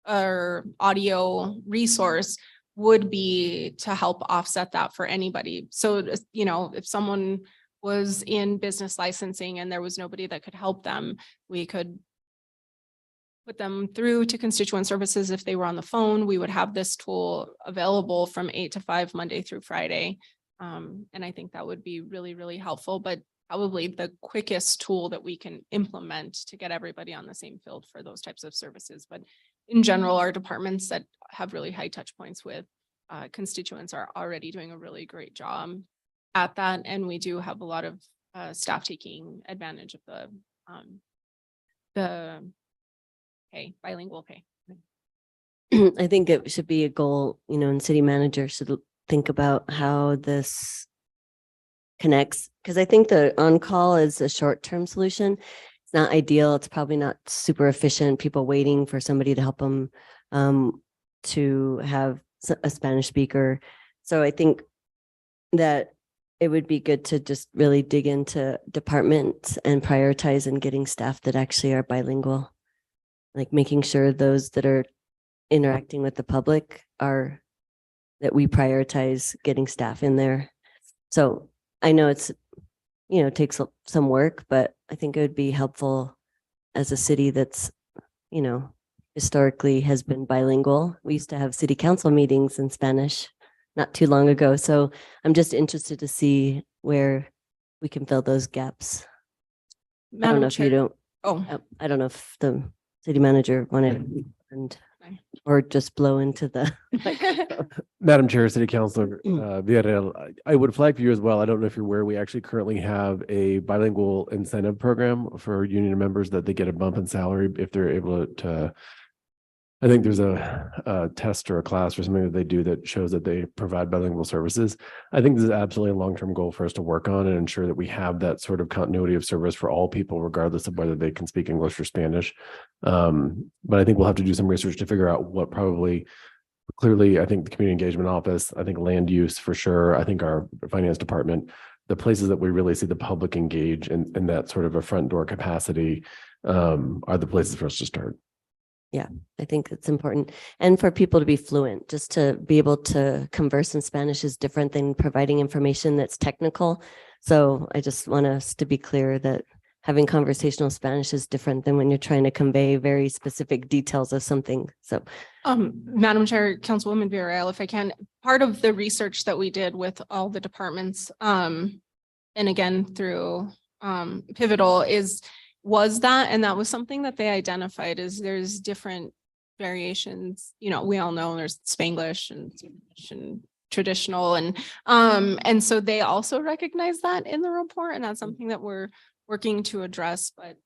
or audio resource would be to help offset that for anybody. So, you know, if someone was in business licensing and there was nobody that could help them, we could put them through to constituent services. If they were on the phone, we would have this tool available from 8 to 5, Monday through Friday. And I think that would be really, really helpful, but probably the quickest tool that we can implement to get everybody on the same field for those types of services. But in general, our departments that have really high touch points with constituents are already doing a really great job at that. And we do have a lot of staff taking advantage of the bilingual pay. I think it should be a goal, you know, and city manager should think about how this connects, because I think the on-call is a short-term solution. It's not ideal. It's probably not super efficient. People waiting for somebody to help them to have a Spanish speaker. So I think that it would be good to just really dig into departments and prioritize and getting staff that actually are bilingual, like making sure those that are interacting with the public are, that we prioritize getting staff in there. So I know it's, you know, takes some work, but I think it would be helpful as a city that's, you know, historically has been bilingual. We used to have city council meetings in Spanish not too long ago. So I'm just interested to see where we can fill those gaps. I don't Madam know if you Chair. don't, Oh, I don't know if the city manager wanted and or just blow into the Madam Chair, City Councilor Villarreal, I would flag for you as well. I don't know if you're aware, we actually currently have a bilingual incentive program for union members that they get a bump in salary if they're able to. I think there's a test or a class or something that they do that shows that they provide bilingual services. I think this is absolutely a long-term goal for us to work on and ensure that we have that sort of continuity of service for all people, regardless of whether they can speak English or Spanish. But I think we'll have to do some research to figure out what probably, clearly, I think the community engagement office, I think land use for sure. I think our finance department, the places that we really see the public engage in that sort of a front door capacity are the places for us to start. Yeah, I think it's important. And for people to be fluent, just to be able to converse in Spanish is different than providing information that's technical. So I just want us to be clear that having conversational Spanish is different than when you're trying to convey very specific details of something. So Madam Chair, Councilwoman Villarreal, if I can, part of the research that we did with all the departments, and again through Pivotal was that, and that was something that they identified is there's different variations. You know, we all know there's Spanglish and traditional, and so they also recognize that in the report, and that's something that we're working to address. But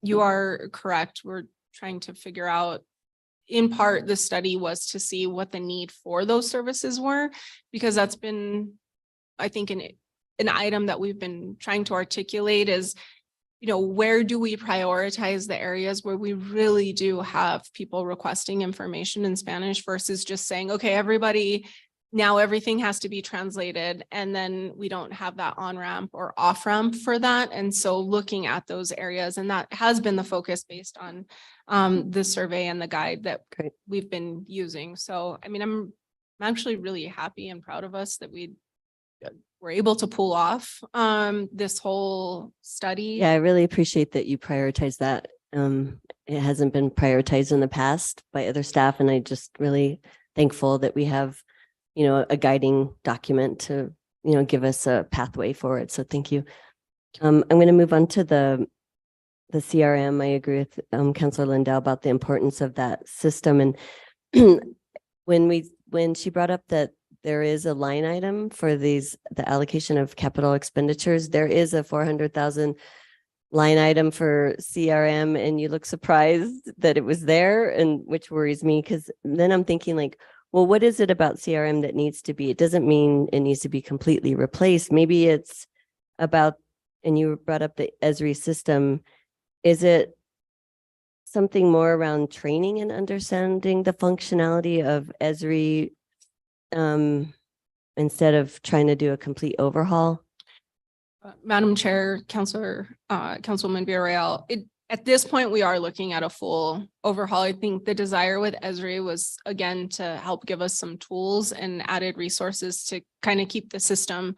you are correct. We're trying to figure out, in part, the study was to see what the need for those services were, because that's been, I think, an item that we've been trying to articulate is, you know, where do we prioritize the areas where we really do have people requesting information in Spanish versus just saying, okay, everybody, now everything has to be translated, and then we don't have that on-ramp or off-ramp for that. And so looking at those areas, and that has been the focus based on the survey and the guide that we've been using. So, I mean, I'm actually really happy and proud of us that we were able to pull off this whole study. yeah, I really appreciate that you prioritize that. It hasn't been prioritized in the past by other staff, and I just really thankful that we have, you know, a guiding document to, you know, give us a pathway forward. So thank you. I'm going to move on to the CRM. I agree with Councilor Lindell about the importance of that system. And when she brought up that there is a line item for the allocation of capital expenditures. There is a 400,000 line item for CRM, and you look surprised that it was there, and which worries me, because then I'm thinking like, well, what is it about CRM that needs to be? It doesn't mean it needs to be completely replaced. Maybe it's about, and you brought up the Esri system. Is it something more around training and understanding the functionality of Esri instead of trying to do a complete overhaul? Madam Chair, Councilwoman Villarreal, at this point, we are looking at a full overhaul. I think the desire with Esri was, again, to help give us some tools and added resources to kind of keep the system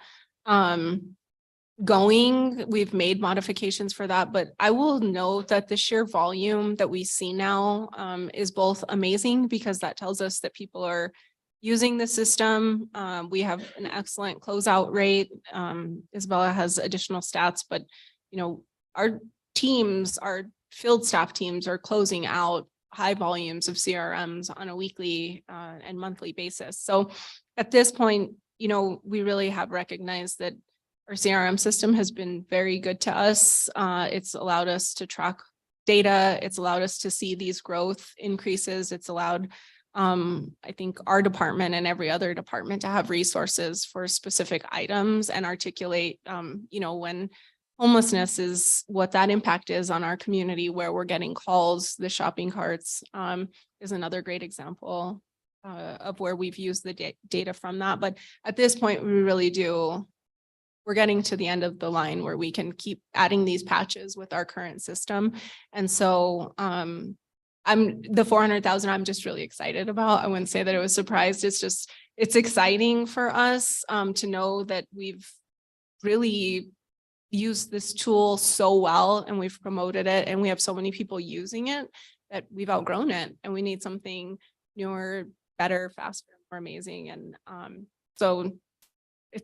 going. We've made modifications for that, but I will note that the sheer volume that we see now is both amazing, because that tells us that people are using the system. We have an excellent closeout rate. Isabella has additional stats, but our teams, our field staff teams are closing out high volumes of CRMs on a weekly and monthly basis. So at this point, we really have recognized that our CRM system has been very good to us. It's allowed us to track data. It's allowed us to see these growth increases. It's allowed I think our department and every other department to have resources for specific items and articulate, when homelessness is what that impact is on our community, where we're getting calls. The shopping carts is another great example of where we've used the data from that. But at this point, we're getting to the end of the line where we can keep adding these patches with our current system. And so the 400,000 I'm just really excited about. I wouldn't say that it was surprised. It's exciting for us to know that we've really used this tool so well, and we've promoted it, and we have so many people using it that we've outgrown it, and we need something newer, better, faster, more amazing. And so I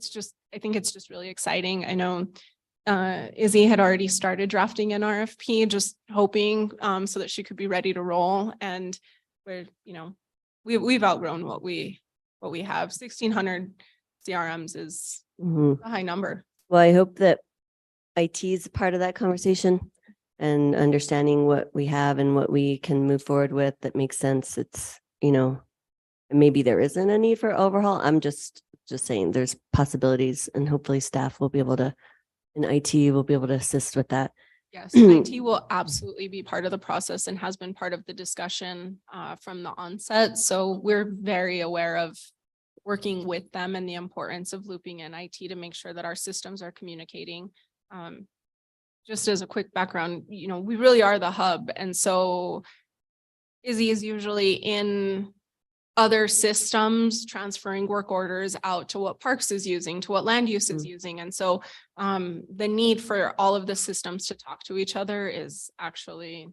think it's just really exciting. I know Izzy had already started drafting an RFP, just hoping so that she could be ready to roll. And we've outgrown what we have. 1,600 CRMs is a high number. Well, I hope that IT is part of that conversation and understanding what we have and what we can move forward with that makes sense. It's, maybe there isn't a need for overhaul. I'm just saying there's possibilities, and hopefully staff will be able to, and IT will be able to assist with that. Yes, IT will absolutely be part of the process and has been part of the discussion from the onset. So we're very aware of working with them and the importance of looping in IT to make sure that our systems are communicating. Just as a quick background, we really are the hub. And so Izzy is usually in other systems, transferring work orders out to what Parks is using, to what land use is using. And so the need for all of the systems to talk to each other is actually,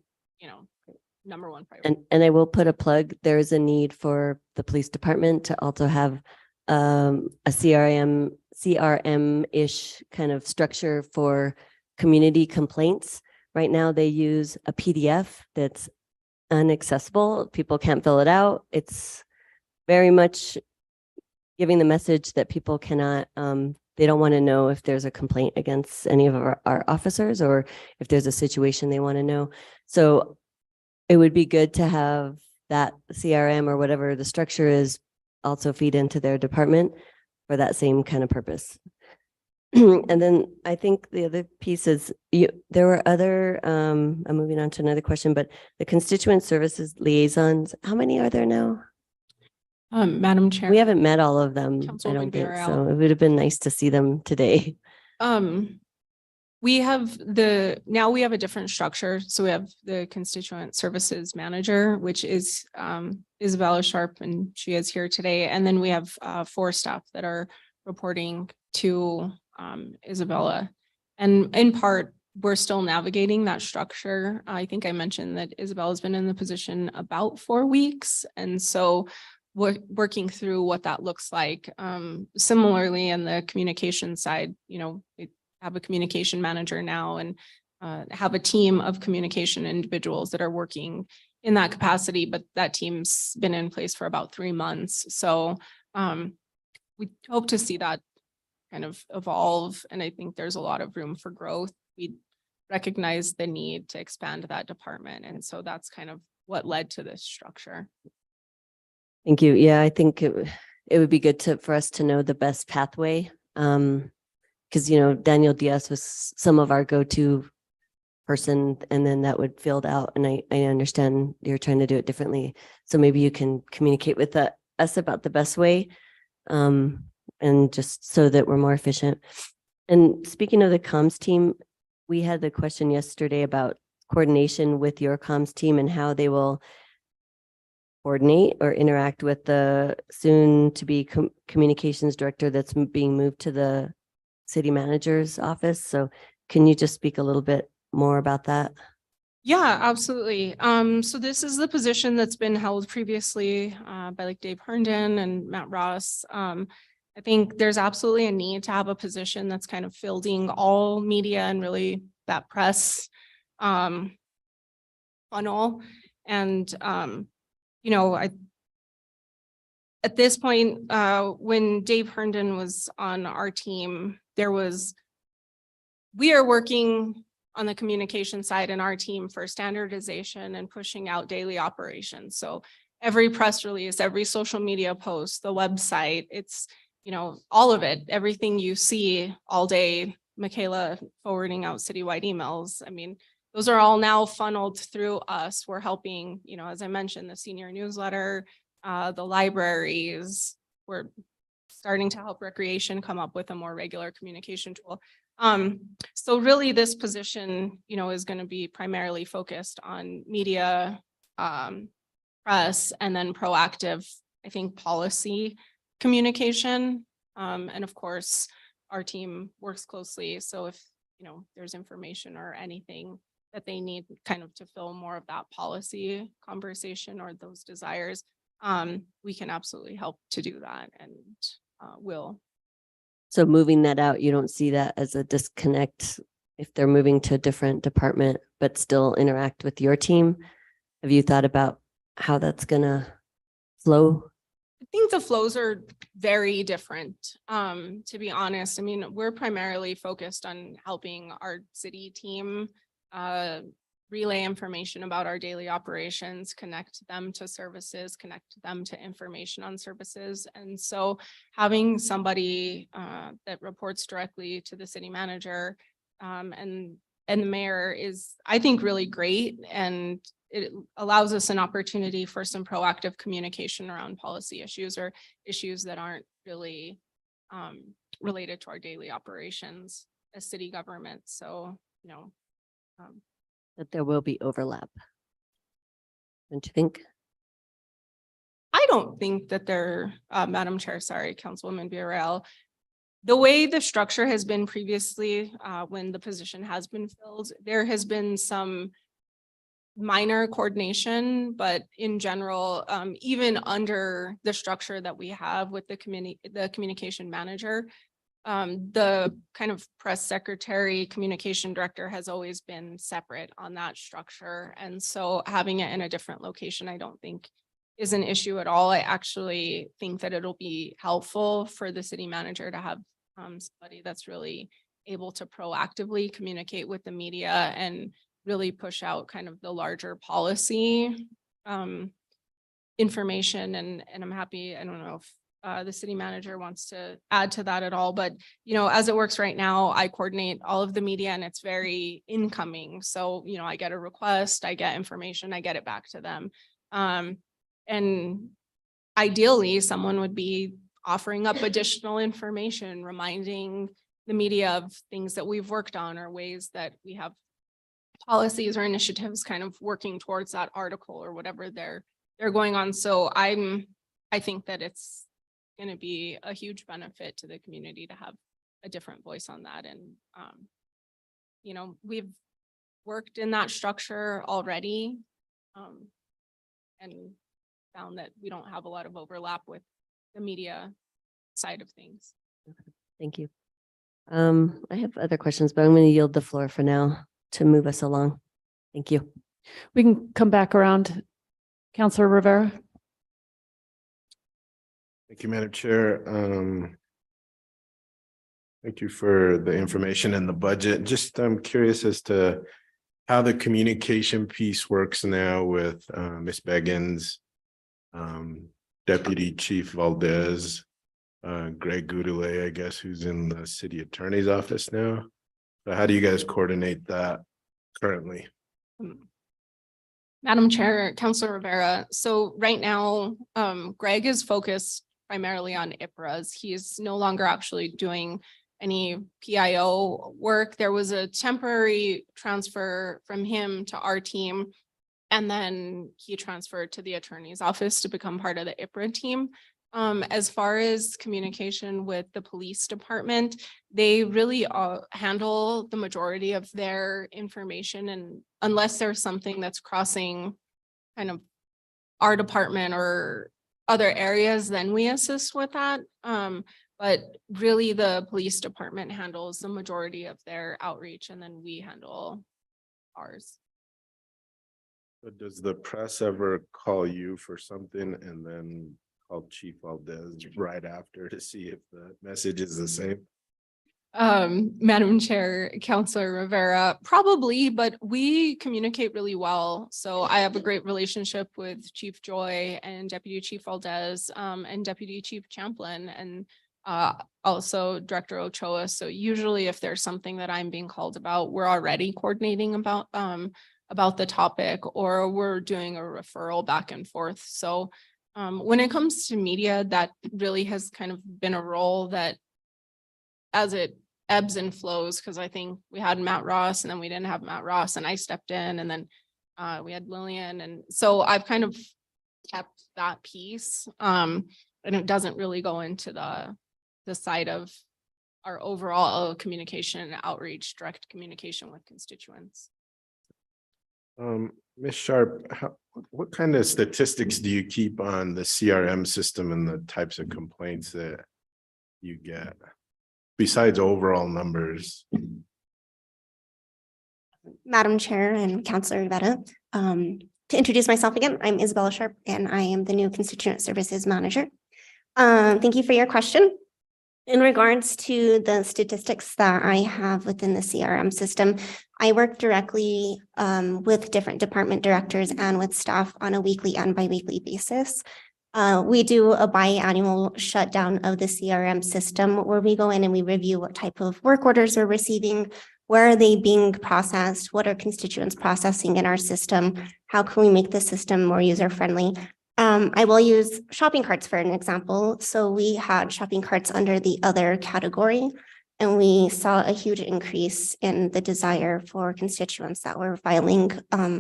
number one priority. And I will put a plug. There is a need for the police department to also have a CRM-ish kind of structure for community complaints. Right now, they use a PDF that's inaccessible. People can't fill it out. It's very much giving the message that people cannot, they don't want to know if there's a complaint against any of our officers, or if there's a situation they want to know. So it would be good to have that CRM or whatever the structure is also feed into their department for that same kind of purpose. And then I think the other piece is there were other, I'm moving on to another question, but the constituent services liaisons, how many are there now? Madam Chair. We haven't met all of them, I Councilwoman don't think, Villarreal. so it would have been nice to see them today. We have now we have a different structure. So we have the constituent services manager, which is Isabella Sharp, and she is here today. And then we have 4 staff that are reporting to Isabella. And in part, we're still navigating that structure. I think I mentioned that Isabella's been in the position about 4 weeks. And so we're working through what that looks like. Similarly, in the communication side, we have a communication manager now, and have a team of communication individuals that are working in that capacity, but that team's been in place for about 3 months. So we hope to see that kind of evolve. And I think there's a lot of room for growth. We recognize the need to expand that department. And so that's kind of what led to this structure. Thank you. Yeah, I think it would be good for us to know the best pathway. Because, Daniel Diaz was some of our go-to person, and then that would filled out. And I understand you're trying to do it differently. So maybe you can communicate with us about the best way, and just so that we're more efficient. And speaking of the comms team, we had the question yesterday about coordination with your comms team and how they will coordinate or interact with the soon-to-be communications director that's being moved to the city manager's office. So can you just speak a little bit more about that? Yeah, absolutely. So this is the position that's been held previously by like Dave Herndon and Matt Ross. I think there's absolutely a need to have a position that's kind of fielding all media and really that press funnel. And at this point, when Dave Herndon was on our team, we are working on the communication side in our team for standardization and pushing out daily operations. So every press release, every social media post, the website, it's, all of it, everything you see all day, Michaela forwarding out citywide emails. I mean, those are all now funneled through us. We're helping, as I mentioned, the senior newsletter, the libraries. We're starting to help recreation come up with a more regular communication tool. So really this position, is going to be primarily focused on media, press, and then proactive, I think, policy communication. And of course, our team works closely. So if, there's information or anything that they need kind of to fill more of that policy conversation or those desires, we can absolutely help to do that, and will. So moving that out, you don't see that as a disconnect if they're moving to a different department, but still interact with your team? Have you thought about how that's gonna flow? I think the flows are very different, to be honest. I mean, we're primarily focused on helping our city team relay information about our daily operations, connect them to services, connect them to information on services. And so having somebody that reports directly to the city manager and the mayor is, I think, really great. And it allows us an opportunity for some proactive communication around policy issues or issues that aren't really related to our daily operations as city government. So, That there will be overlap. Don't you think? I don't think that there, Madam Chair, sorry, Councilwoman Villarreal, the way the structure has been previously, when the position has been filled, there has been some minor coordination, but in general, even under the structure that we have with the communication manager, the kind of press secretary, communication director has always been separate on that structure. And so having it in a different location, I don't think is an issue at all. I actually think that it'll be helpful for the city manager to have somebody that's really able to proactively communicate with the media and really push out kind of the larger policy information. And I'm happy, I don't know if the city manager wants to add to that at all, but as it works right now, I coordinate all of the media and it's very incoming. So, I get a request, I get information, I get it back to them. And ideally someone would be offering up additional information, reminding the media of things that we've worked on or ways that we have policies or initiatives kind of working towards that article or whatever they're going on. So I think that it's going to be a huge benefit to the community to have a different voice on that. And, we've worked in that structure already and found that we don't have a lot of overlap with the media side of things. Thank you. I have other questions, but I'm going to yield the floor for now to move us along. Thank you. We can come back around. Councilor Rivera. Thank you, Madam Chair. Thank you for the information and the budget. Just I'm curious as to how the communication piece works now with Ms. Beggins, Deputy Chief Valdez, Greg Goudelet, I guess, who's in the city attorney's office now. So how do you guys coordinate that currently? Madam Chair, Councilor Rivera. So right now, Greg is focused primarily on IPRAs. He's no longer actually doing any PIO work. There was a temporary transfer from him to our team. And then he transferred to the attorney's office to become part of the IPRA team. As far as communication with the police department, they really handle the majority of their information, and unless there's something that's crossing kind of our department or other areas, then we assist with that. But really the police department handles the majority of their outreach, and then we handle ours. But does the press ever call you for something and then call Chief Valdez right after to see if the message is the same? Madam Chair, Councilor Rivera, probably, but we communicate really well. So I have a great relationship with Chief Joy and Deputy Chief Valdez, and Deputy Chief Champlin, and also Director Ochoa. So usually if there's something that I'm being called about, we're already coordinating about the topic, or we're doing a referral back and forth. So when it comes to media, that really has kind of been a role that, as it ebbs and flows, because I think we had Matt Ross and then we didn't have Matt Ross, and I stepped in, and then we had Lillian. And so I've kind of kept that piece, and it doesn't really go into the side of our overall communication, outreach, direct communication with constituents. Ms. Sharp, what kind of statistics do you keep on the CRM system and the types of complaints that you get besides overall numbers? Madam Chair and Councilor Rivera, to introduce myself again, I'm Isabella Sharp and I am the new Constituent Services Manager. Thank you for your question. In regards to the statistics that I have within the CRM system, I work directly with different department directors and with staff on a weekly and bi-weekly basis. We do a biannual shutdown of the CRM system where we go in and we review what type of work orders we're receiving, where are they being processed, what are constituents processing in our system, how can we make the system more user-friendly. I will use shopping carts for an example. So we had shopping carts under the other category, and we saw a huge increase in the desire for constituents that were filing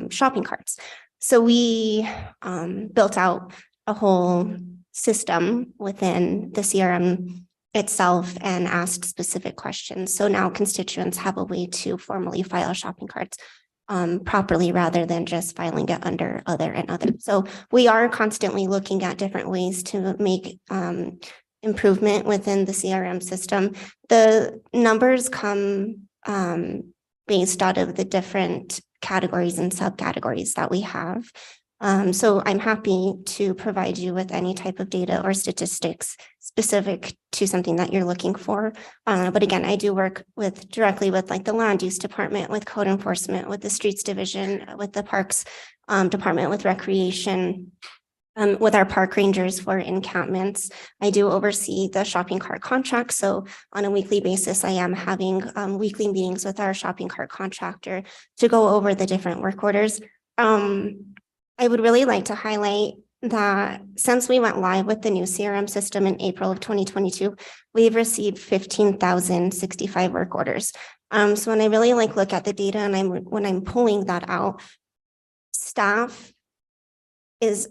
shopping carts. So we built out a whole system within the CRM itself and asked specific questions. So now constituents have a way to formally file shopping carts properly, rather than just filing it under other and other. So we are constantly looking at different ways to make improvement within the CRM system. The numbers come based out of the different categories and subcategories that we have. So I'm happy to provide you with any type of data or statistics specific to something that you're looking for. But again, I do work directly with like the land use department, with code enforcement, with the streets division, with the parks department, with recreation, with our park rangers for encampments. I do oversee the shopping cart contract. So on a weekly basis, I am having weekly meetings with our shopping cart contractor to go over the different work orders. I would really like to highlight that since we went live with the new CRM system in April of 2022, we've received 15,065 work orders. So when I really look at the data and when I'm pulling that out, staff is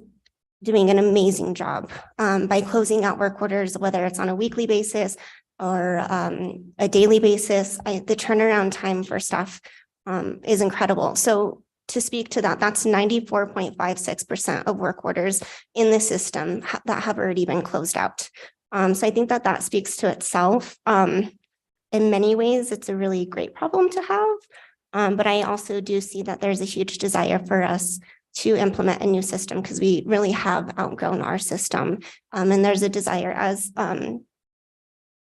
doing an amazing job by closing out work orders, whether it's on a weekly basis or a daily basis. The turnaround time for staff is incredible. So to speak to that, that's 94.56% of work orders in the system that have already been closed out. So I think that speaks to itself. In many ways, it's a really great problem to have. But I also do see that there's a huge desire for us to implement a new system because we really have outgrown our system. And there's a desire, as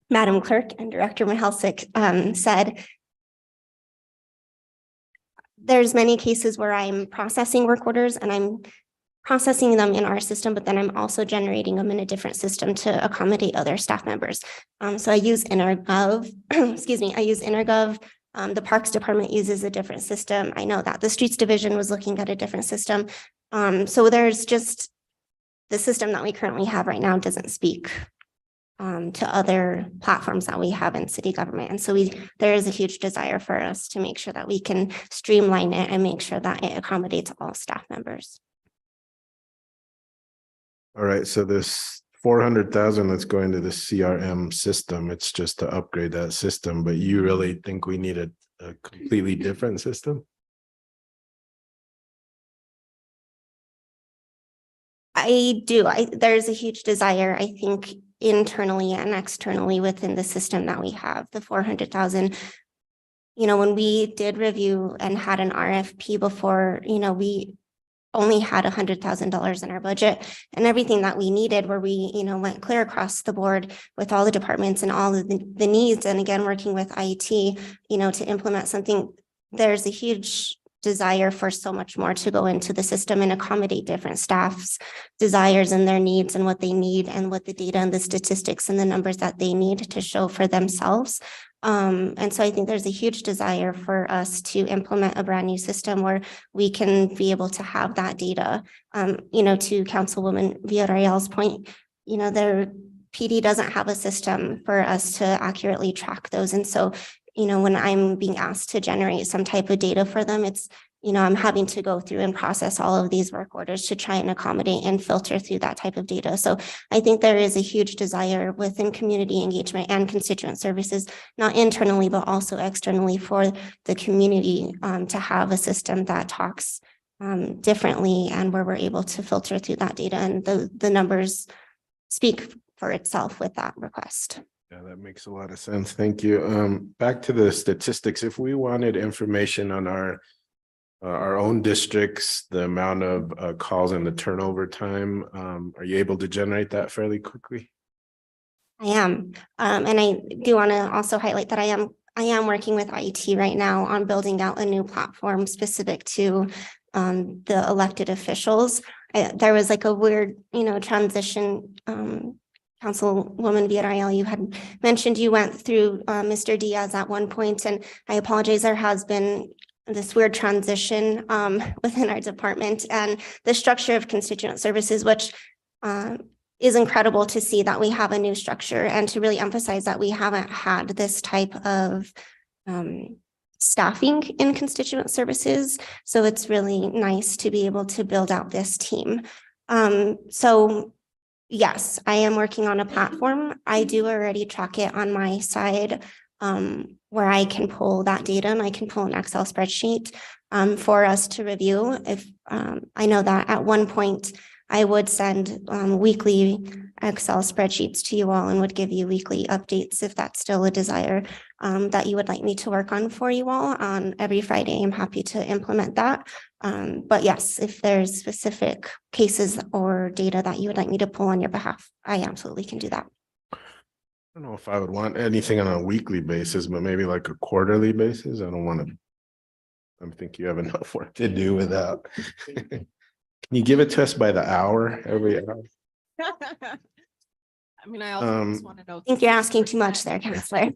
Madam Clerk and Director Mihalcik said, there's many cases where I'm processing work orders and I'm processing them in our system, but then I'm also generating them in a different system to accommodate other staff members. So I use InterGov, excuse me, I use InterGov. The Parks Department uses a different system. I know that the Streets Division was looking at a different system. So there's just the system that we currently have right now doesn't speak to other platforms that we have in city government. And so there is a huge desire for us to make sure that we can streamline it and make sure that it accommodates all staff members. All right, so this 400,000 that's going to the CRM system, it's just to upgrade that system, but you really think we need a completely different system? I do. There's a huge desire, I think, internally and externally within the system that we have, the 400,000. When we did review and had an RFP before, we only had $100,000 in our budget, and everything that we needed where we, went clear across the board with all the departments and all of the needs. And again, working with IT, to implement something, there's a huge desire for so much more to go into the system and accommodate different staff's desires and their needs and what they need and what the data and the statistics and the numbers that they need to show for themselves. And so I think there's a huge desire for us to implement a brand new system where we can be able to have that data. To Councilwoman Villarreal's point, their PD doesn't have a system for us to accurately track those. And so, when I'm being asked to generate some type of data for them, it's, I'm having to go through and process all of these work orders to try and accommodate and filter through that type of data. So I think there is a huge desire within community engagement and constituent services, not internally, but also externally for the community to have a system that talks differently and where we're able to filter through that data. And the numbers speak for itself with that request. Yeah, that makes a lot of sense. Thank you. Back to the statistics. If we wanted information on our own districts, the amount of calls and the turnover time, are you able to generate that fairly quickly? I am. And I do want to also highlight that I am working with IT right now on building out a new platform specific to the elected officials. There was like a weird, transition. Councilwoman Villarreal, you had mentioned you went through Mr. Diaz at one point, and I apologize. There has been this weird transition within our department and the structure of constituent services, which is incredible to see that we have a new structure and to really emphasize that we haven't had this type of staffing in constituent services. So it's really nice to be able to build out this team. So yes, I am working on a platform. I do already track it on my side where I can pull that data and I can pull an Excel spreadsheet for us to review. If I know that at one point I would send weekly Excel spreadsheets to you all and would give you weekly updates if that's still a desire that you would like me to work on for you all on every Friday. I'm happy to implement that. But yes, if there's specific cases or data that you would like me to pull on your behalf, I absolutely can do that. I don't know if I would want anything on a weekly basis, but maybe like a quarterly basis. I don't want to. I think you have enough work to do without. Can you give it to us by the hour, every hour? I mean, I also just want to know. I think you're asking too much there, Counselor.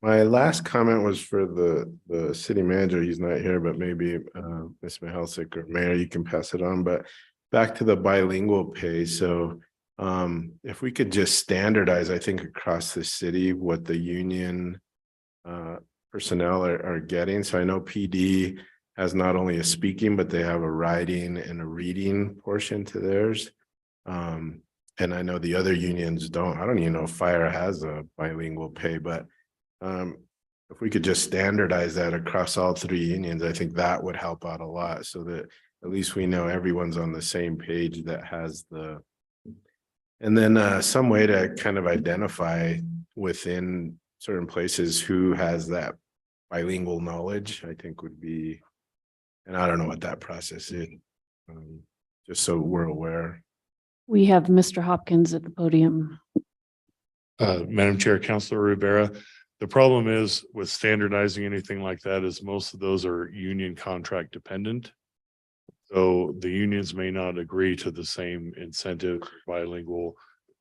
My last comment was for the city manager. He's not here, but maybe Ms. Mihalcik or Mayor, you can pass it on. But back to the bilingual pay. So if we could just standardize, I think, across the city what the union personnel are getting. So I know PD has not only a speaking, but they have a writing and a reading portion to theirs. And I know the other unions don't. I don't even know if fire has a bilingual pay, but if we could just standardize that across all three unions, I think that would help out a lot so that at least we know everyone's on the same page that has the, and then some way to kind of identify within certain places who has that bilingual knowledge, I think would be, And I don't know what that process is. Just so we're aware. We have Mr. Hopkins at the podium. Madam Chair, Councilor Rivera, the problem is with standardizing anything like that is most of those are union contract dependent. So the unions may not agree to the same incentive bilingual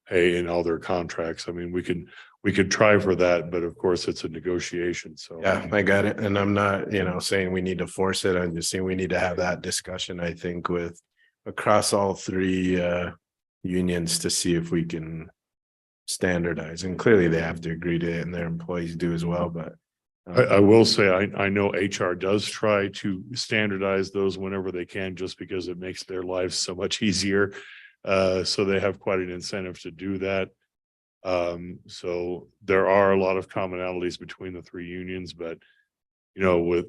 pay in all their contracts. I mean, we could try for that, but of course it's a negotiation. So Yeah, I got it. And I'm not, saying we need to force it. I'm just saying we need to have that discussion, I think, with across all three unions to see if we can standardize. And clearly they have to agree to it and their employees do as well, but I will say, I know HR does try to standardize those whenever they can, just because it makes their lives so much easier. So they have quite an incentive to do that. So there are a lot of commonalities between the three unions, but with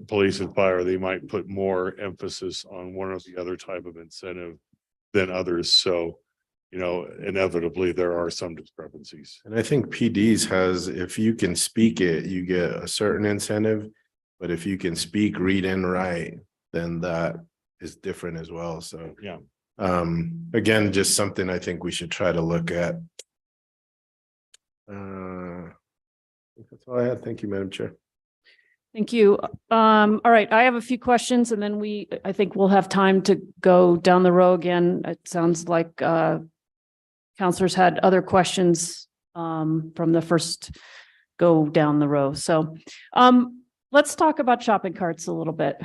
police and fire, they might put more emphasis on one or the other type of incentive than others. So inevitably there are some discrepancies. and I think PDs has, if you can speak it, you get a certain incentive. But if you can speak, read and write, then that is different as well. So Yeah. again, just something I think we should try to look at. That's all I had. Thank you, Madam Chair. Thank you. All right, I have a few questions and then I think we'll have time to go down the row again. It sounds like counselors had other questions from the first go down the row. So let's talk about shopping carts a little bit.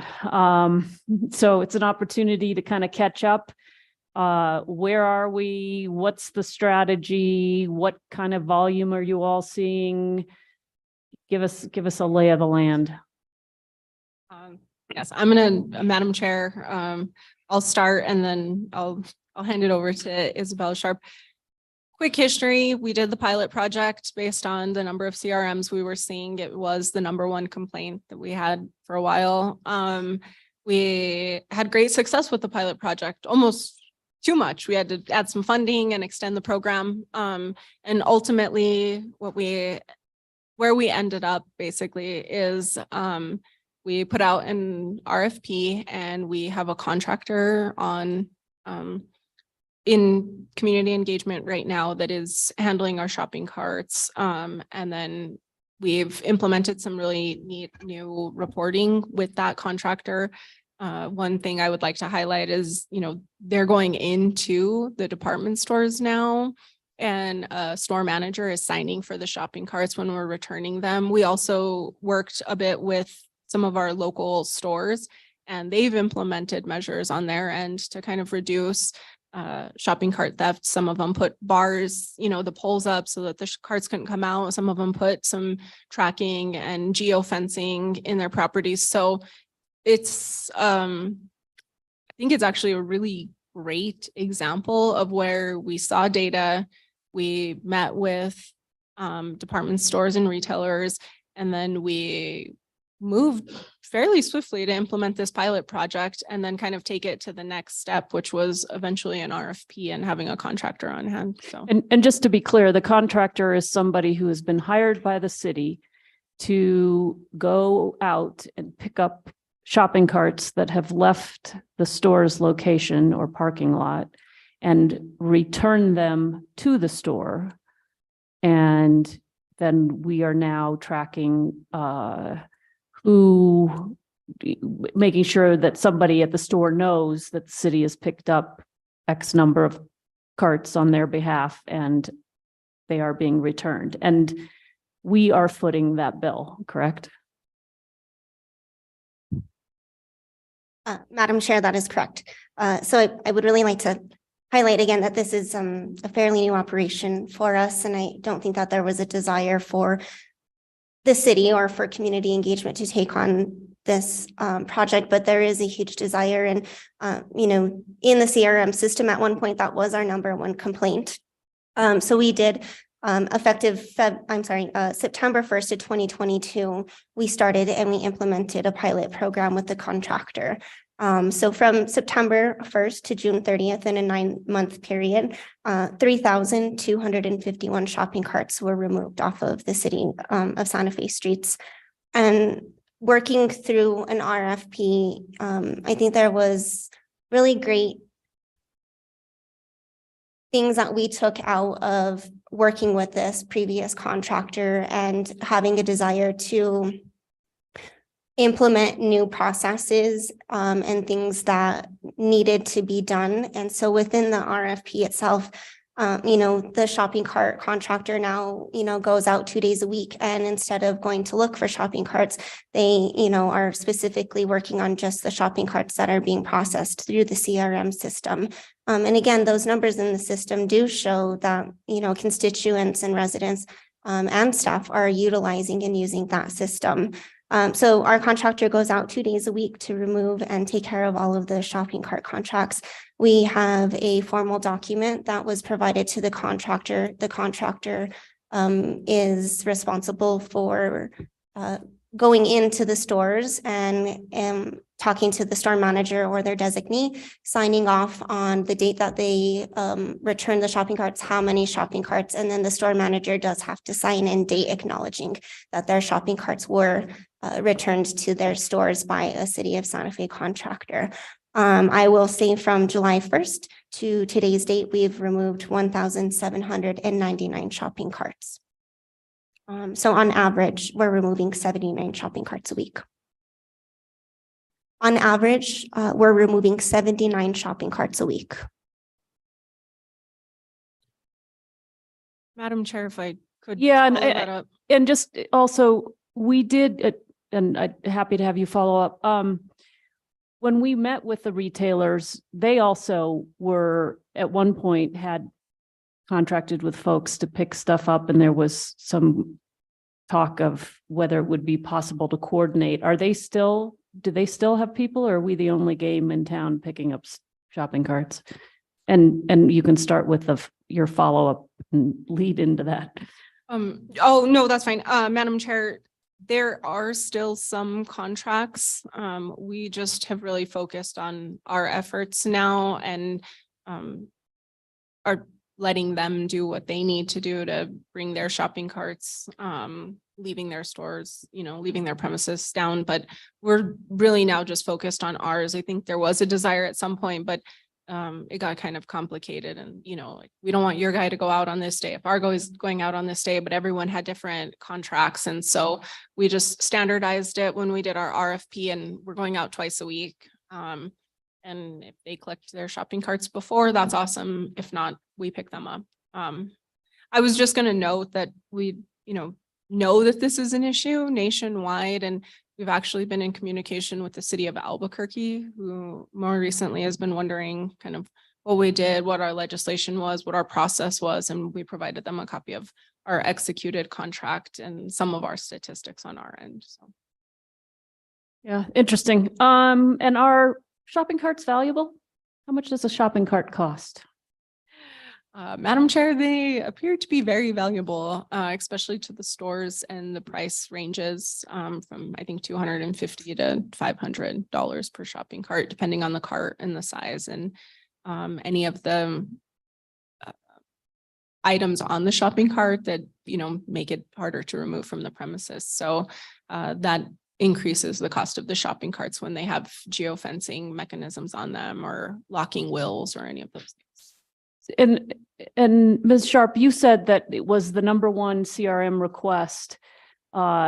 So it's an opportunity to kind of catch up. Where are we? What's the strategy? What kind of volume are you all seeing? Give us a lay of the land. Yes, Madam Chair, I'll start and then I'll hand it over to Isabella Sharp. Quick history, we did the pilot project based on the number of CRMs we were seeing. It was the #1 complaint that we had for a while. We had great success with the pilot project, almost too much. We had to add some funding and extend the program. And ultimately where we ended up basically is we put out an RFP and we have a contractor on in community engagement right now that is handling our shopping carts. And then we've implemented some really neat new reporting with that contractor. One thing I would like to highlight is, they're going into the department stores now and a store manager is signing for the shopping carts when we're returning them. We also worked a bit with some of our local stores and they've implemented measures on their end to kind of reduce shopping cart theft. Some of them put bars, the poles up so that the carts couldn't come out. Some of them put some tracking and geofencing in their properties. So it's, I think it's actually a really great example of where we saw data. We met with department stores and retailers, and then we moved fairly swiftly to implement this pilot project and then kind of take it to the next step, which was eventually an RFP and having a contractor on hand. So, and just to be clear, the contractor is somebody who has been hired by the city to go out and pick up shopping carts that have left the store's location or parking lot and return them to the store. And then we are now tracking making sure that somebody at the store knows that the city has picked up X number of carts on their behalf and they are being returned. And we are footing that bill, correct? Madam Chair, that is correct. So I would really like to highlight again that this is a fairly new operation for us. And I don't think that there was a desire for the city or for community engagement to take on this project, but there is a huge desire. And, in the CRM system at one point, that was our #1 complaint. So we did effective September 1st of 2022, we started and we implemented a pilot program with the contractor. So from September 1st to June 30th in a 9-month period, 3,251 shopping carts were removed off of the city of Santa Fe streets. And working through an RFP, I think there was really great things that we took out of working with this previous contractor and having a desire to implement new processes and things that needed to be done. And so within the RFP itself, the shopping cart contractor now, goes out 2 days a week. And instead of going to look for shopping carts, they, are specifically working on just the shopping carts that are being processed through the CRM system. And again, those numbers in the system do show that, constituents and residents and staff are utilizing and using that system. So our contractor goes out 2 days a week to remove and take care of all of the shopping cart contracts. We have a formal document that was provided to the contractor. The contractor is responsible for going into the stores and talking to the store manager or their designee, signing off on the date that they return the shopping carts, how many shopping carts, and then the store manager does have to sign in date acknowledging that their shopping carts were returned to their stores by a City of Santa Fe contractor. I will say from July 1st to today's date, we've removed 1,799 shopping carts. So on average, we're removing 79 shopping carts a week. On average, we're removing 79 shopping carts a week. Madam Chair, if I could. Yeah, follow that up. and just also, we did, and I'm happy to have you follow up. When we met with the retailers, they also were, at one point, had contracted with folks to pick stuff up, and there was some talk of whether it would be possible to coordinate. Do they still have people, or are we the only game in town picking up shopping carts? And you can start with your follow-up and lead into that. Oh, no, that's fine. Madam Chair, there are still some contracts. We just have really focused on our efforts now and are letting them do what they need to do to bring their shopping carts, leaving their stores, leaving their premises down. But we're really now just focused on ours. I think there was a desire at some point, but it got kind of complicated, and like, we don't want your guy to go out on this day if Argo is going out on this day, but everyone had different contracts. And so we just standardized it when we did our RFP, and we're going out twice a week. And if they collect their shopping carts before, that's awesome. If not, we pick them up. I was just going to note that we, know that this is an issue nationwide, and we've actually been in communication with the city of Albuquerque, who more recently has been wondering kind of what we did, what our legislation was, what our process was, and we provided them a copy of our executed contract and some of our statistics on our end. So, Yeah, interesting. And are shopping carts valuable? How much does a shopping cart cost? Madam Chair, they appear to be very valuable, especially to the stores, and the price ranges from, I think, $250 to $500 per shopping cart, depending on the cart and the size, and any of the items on the shopping cart that, make it harder to remove from the premises. So that increases the cost of the shopping carts when they have geofencing mechanisms on them or locking wheels or any of those things. And Ms. Sharp, you said that it was the #1 CRM request,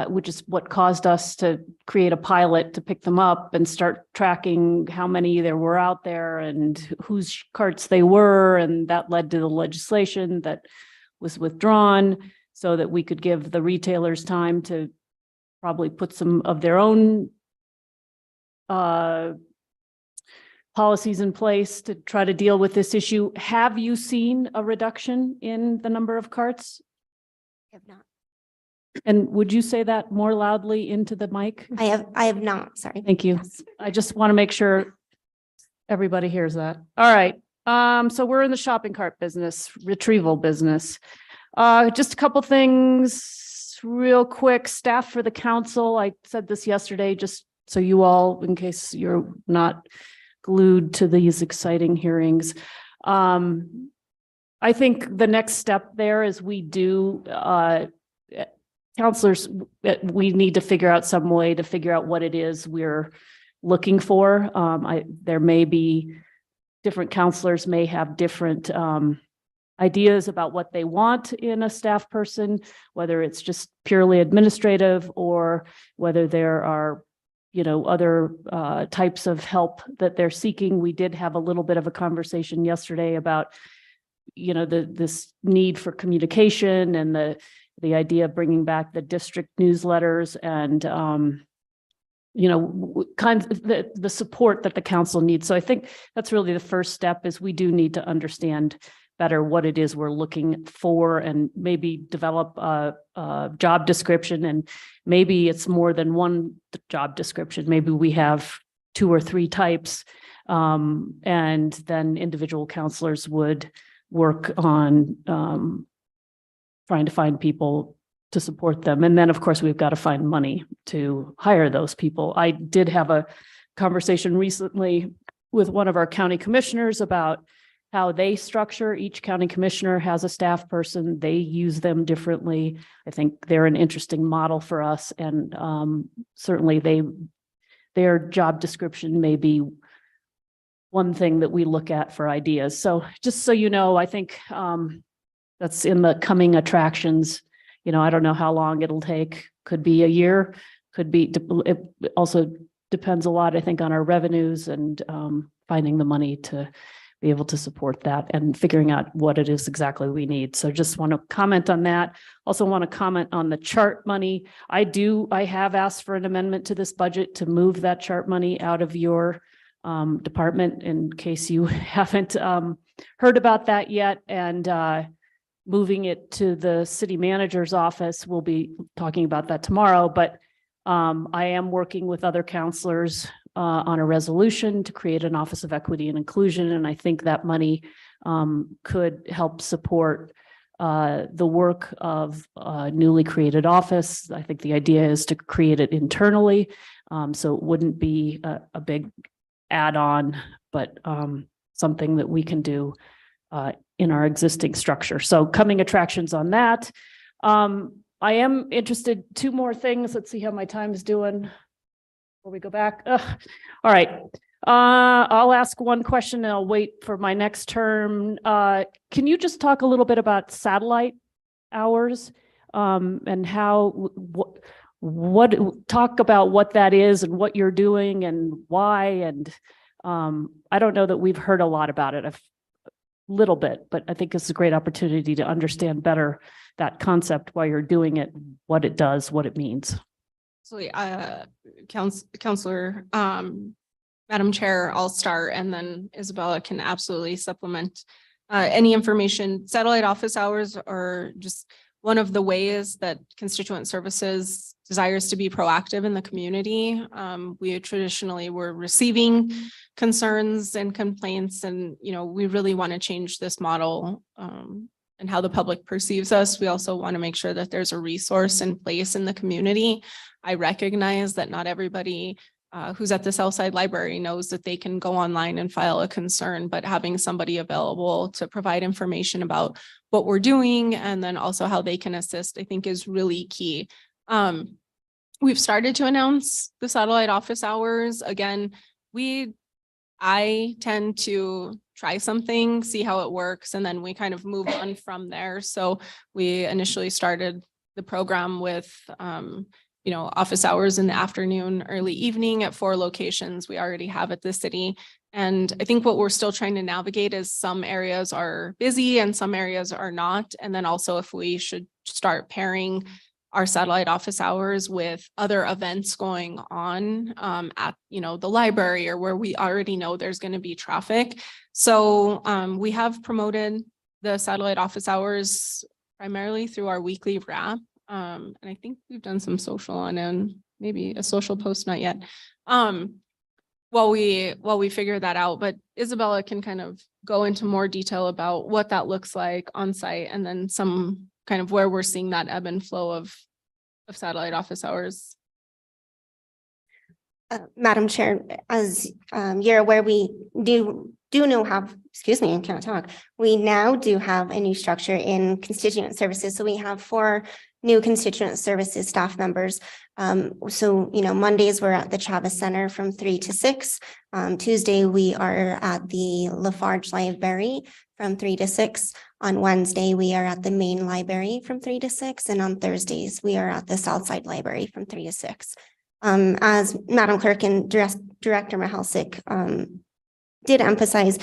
which is what caused us to create a pilot to pick them up and start tracking how many there were out there and whose carts they were. And that led to the legislation that was withdrawn so that we could give the retailers time to probably put some of their own policies in place to try to deal with this issue. Have you seen a reduction in the number of carts? I have not. And would you say that more loudly into the mic? I have not, sorry. Thank you. Yes. I just want to make sure everybody hears that. All right. So we're in the shopping cart business, retrieval business. Just a couple things real quick. Staff for the council. I said this yesterday, just so you all, in case you're not glued to these exciting hearings. I think the next step there is we do counselors, we need to figure out some way to figure out what it is we're looking for. There may be different counselors may have different ideas about what they want in a staff person, whether it's just purely administrative or whether there are, other types of help that they're seeking. We did have a little bit of a conversation yesterday about, this need for communication and the idea of bringing back the district newsletters and, kinds of the support that the council needs. So I think that's really the first step is we do need to understand better what it is we're looking for and maybe develop a job description. And maybe it's more than one job description. Maybe we have 2 or 3 types. And then individual counselors would work on trying to find people to support them. And then, of course, we've got to find money to hire those people. I did have a conversation recently with one of our county commissioners about how they structure. Each county commissioner has a staff person. They use them differently. I think they're an interesting model for us. And certainly their job description may be one thing that we look at for ideas. So just so you know, I think that's in the coming attractions. I don't know how long it'll take. Could be a year, could be, it also depends a lot, I think, on our revenues and finding the money to be able to support that and figuring out what it is exactly we need. So just want to comment on that. Also want to comment on the chart money. I have asked for an amendment to this budget to move that chart money out of your department in case you haven't heard about that yet. And moving it to the city manager's office. We'll be talking about that tomorrow, but I am working with other counselors on a resolution to create an Office of Equity and Inclusion. And I think that money could help support the work of a newly created office. I think the idea is to create it internally. So it wouldn't be a big add-on, but something that we can do in our existing structure. So coming attractions on that. I am interested, 2 more things. Let's see how my time is doing before we go back. All right. I'll ask one question and I'll wait for my next term. Can you just talk a little bit about satellite hours and how, talk about what that is and what you're doing and why? And I don't know that we've heard a lot about it. Little bit, but I think it's a great opportunity to understand better that concept, why you're doing it, what it does, what it means. So, Counselor, Madam Chair, I'll start and then Isabella can absolutely supplement any information. Satellite office hours are just one of the ways that Constituent Services desires to be proactive in the community. We traditionally were receiving concerns and complaints, and we really want to change this model and how the public perceives us. We also want to make sure that there's a resource in place in the community. I recognize that not everybody who's at the Southside Library knows that they can go online and file a concern, but having somebody available to provide information about what we're doing and then also how they can assist, I think is really key. We've started to announce the satellite office hours. Again, I tend to try something, see how it works, and then we kind of move on from there. So we initially started the program with office hours in the afternoon, early evening at 4 locations we already have at the city. And I think what we're still trying to navigate is some areas are busy and some areas are not. And then also if we should start pairing our satellite office hours with other events going on at the library or where we already know there's going to be traffic. So we have promoted the satellite office hours primarily through our weekly wrap. And I think we've done some social on and maybe a social post, not yet. While we figure that out, but Isabella can kind of go into more detail about what that looks like on site and then some kind of where we're seeing that ebb and flow of satellite office hours. Madam Chair, as you're aware, we do now have, I can't talk. We now do have a new structure in Constituent Services. So we have 4 new constituent services staff members. So, Mondays we're at the Chavez Center from 3 to 6. Tuesday, we are at the Lafarge Library from 3 to 6. On Wednesday, we are at the main library from 3 to 6. And on Thursdays, we are at the Southside Library from 3 to 6. As Madam Clerk and Director Mihalcik did emphasize,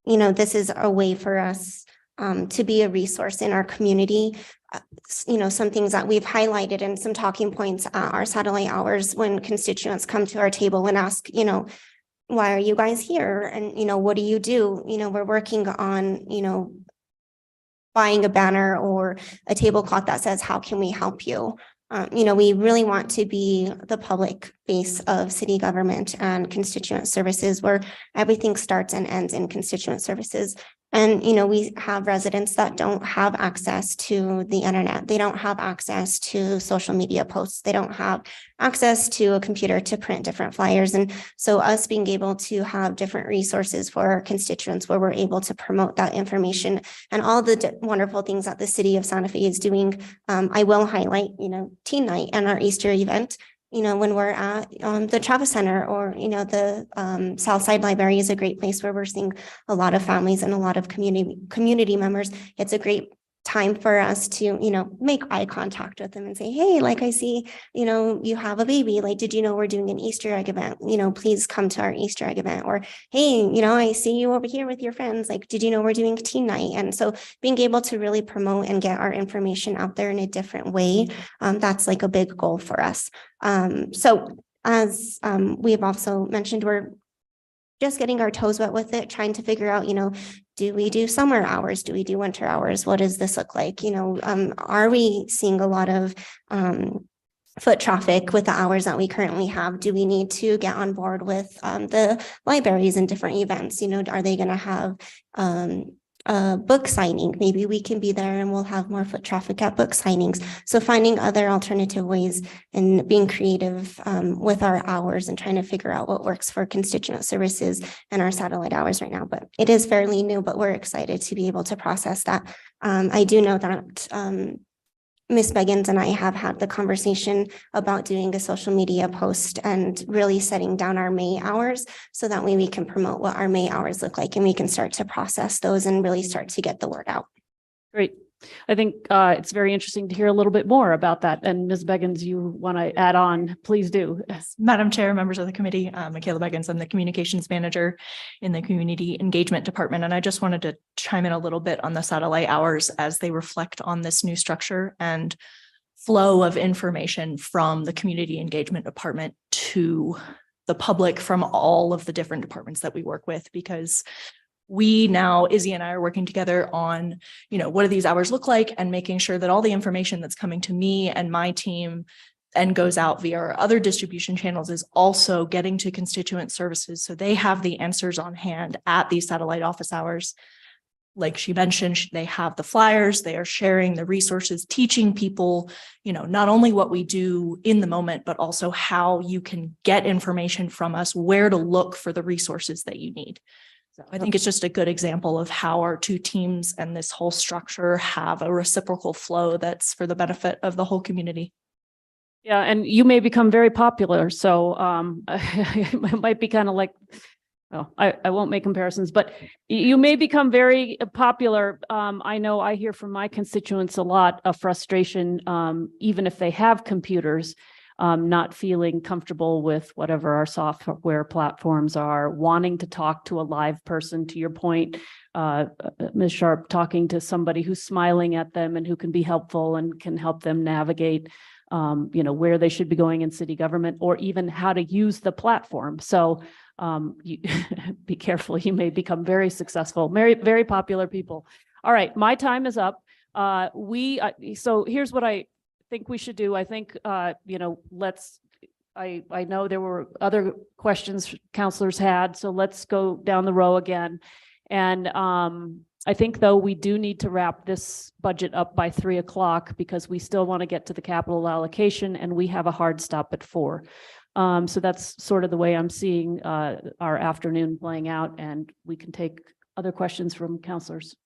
this is a way for us to be a resource in our community. Some things that we've highlighted and some talking points at our satellite hours when constituents come to our table and ask, why are you guys here? And, what do you do? We're working on, buying a banner or a tablecloth that says, how can we help you? We really want to be the public face of city government and constituent services where everything starts and ends in constituent services. And, we have residents that don't have access to the internet. They don't have access to social media posts. They don't have access to a computer to print different flyers. And so us being able to have different resources for our constituents where we're able to promote that information and all the wonderful things that the city of Santa Fe is doing. I will highlight, Teen Night and our Easter event. When we're at the Chavez Center or, the Southside Library is a great place where we're seeing a lot of families and a lot of community members. It's a great time for us to, make eye contact with them and say, hey, like I see, you have a baby. Like, did you know we're doing an Easter egg event? Please come to our Easter egg event. Or, hey, I see you over here with your friends. Like, did you know we're doing Teen Night? And so being able to really promote and get our information out there in a different way, that's like a big goal for us. So as we have also mentioned, we're just getting our toes wet with it, trying to figure out, do we do summer hours? Do we do winter hours? What does this look like? Are we seeing a lot of foot traffic with the hours that we currently have? Do we need to get on board with the libraries and different events? Are they going to have a book signing? Maybe we can be there and we'll have more foot traffic at book signings. So finding other alternative ways and being creative with our hours and trying to figure out what works for constituent services and our satellite hours right now. But it is fairly new, but we're excited to be able to process that. I do know that Ms. Beggins and I have had the conversation about doing a social media post and really setting down our May hours so that way we can promote what our May hours look like and we can start to process those and really start to get the word out. Great. I think it's very interesting to hear a little bit more about that. And Ms. Beggins, you want to add on, please do. Madam Chair, members of the committee, Michaela Beggins, I'm the communications manager in the community engagement department. And I just wanted to chime in a little bit on the satellite hours as they reflect on this new structure and flow of information from the community engagement department to the public from all of the different departments that we work with, because we now, Izzy and I are working together on, what do these hours look like and making sure that all the information that's coming to me and my team and goes out via our other distribution channels is also getting to constituent services. So they have the answers on hand at these satellite office hours. Like she mentioned, they have the flyers, they are sharing the resources, teaching people, not only what we do in the moment, but also how you can get information from us, where to look for the resources that you need. I think it's just a good example of how our two teams and this whole structure have a reciprocal flow that's for the benefit of the whole community. Yeah, and you may become very popular. So it might be kind of like, well, I won't make comparisons, but you may become very popular. I know I hear from my constituents a lot of frustration, even if they have computers. Not feeling comfortable with whatever our software platforms are, wanting to talk to a live person, to your point, Ms. Sharp, talking to somebody who's smiling at them and who can be helpful and can help them navigate, where they should be going in city government or even how to use the platform. So you be careful, you may become very successful, very, very popular people. All right, my time is up. So here's what I think we should do. I think, I know there were other questions counselors had, so let's go down the row again. And I think, though, we do need to wrap this budget up by 3 o'clock because we still want to get to the capital allocation and we have a hard stop at 4. So that's sort of the way I'm seeing our afternoon playing out, and we can take other questions from counselors.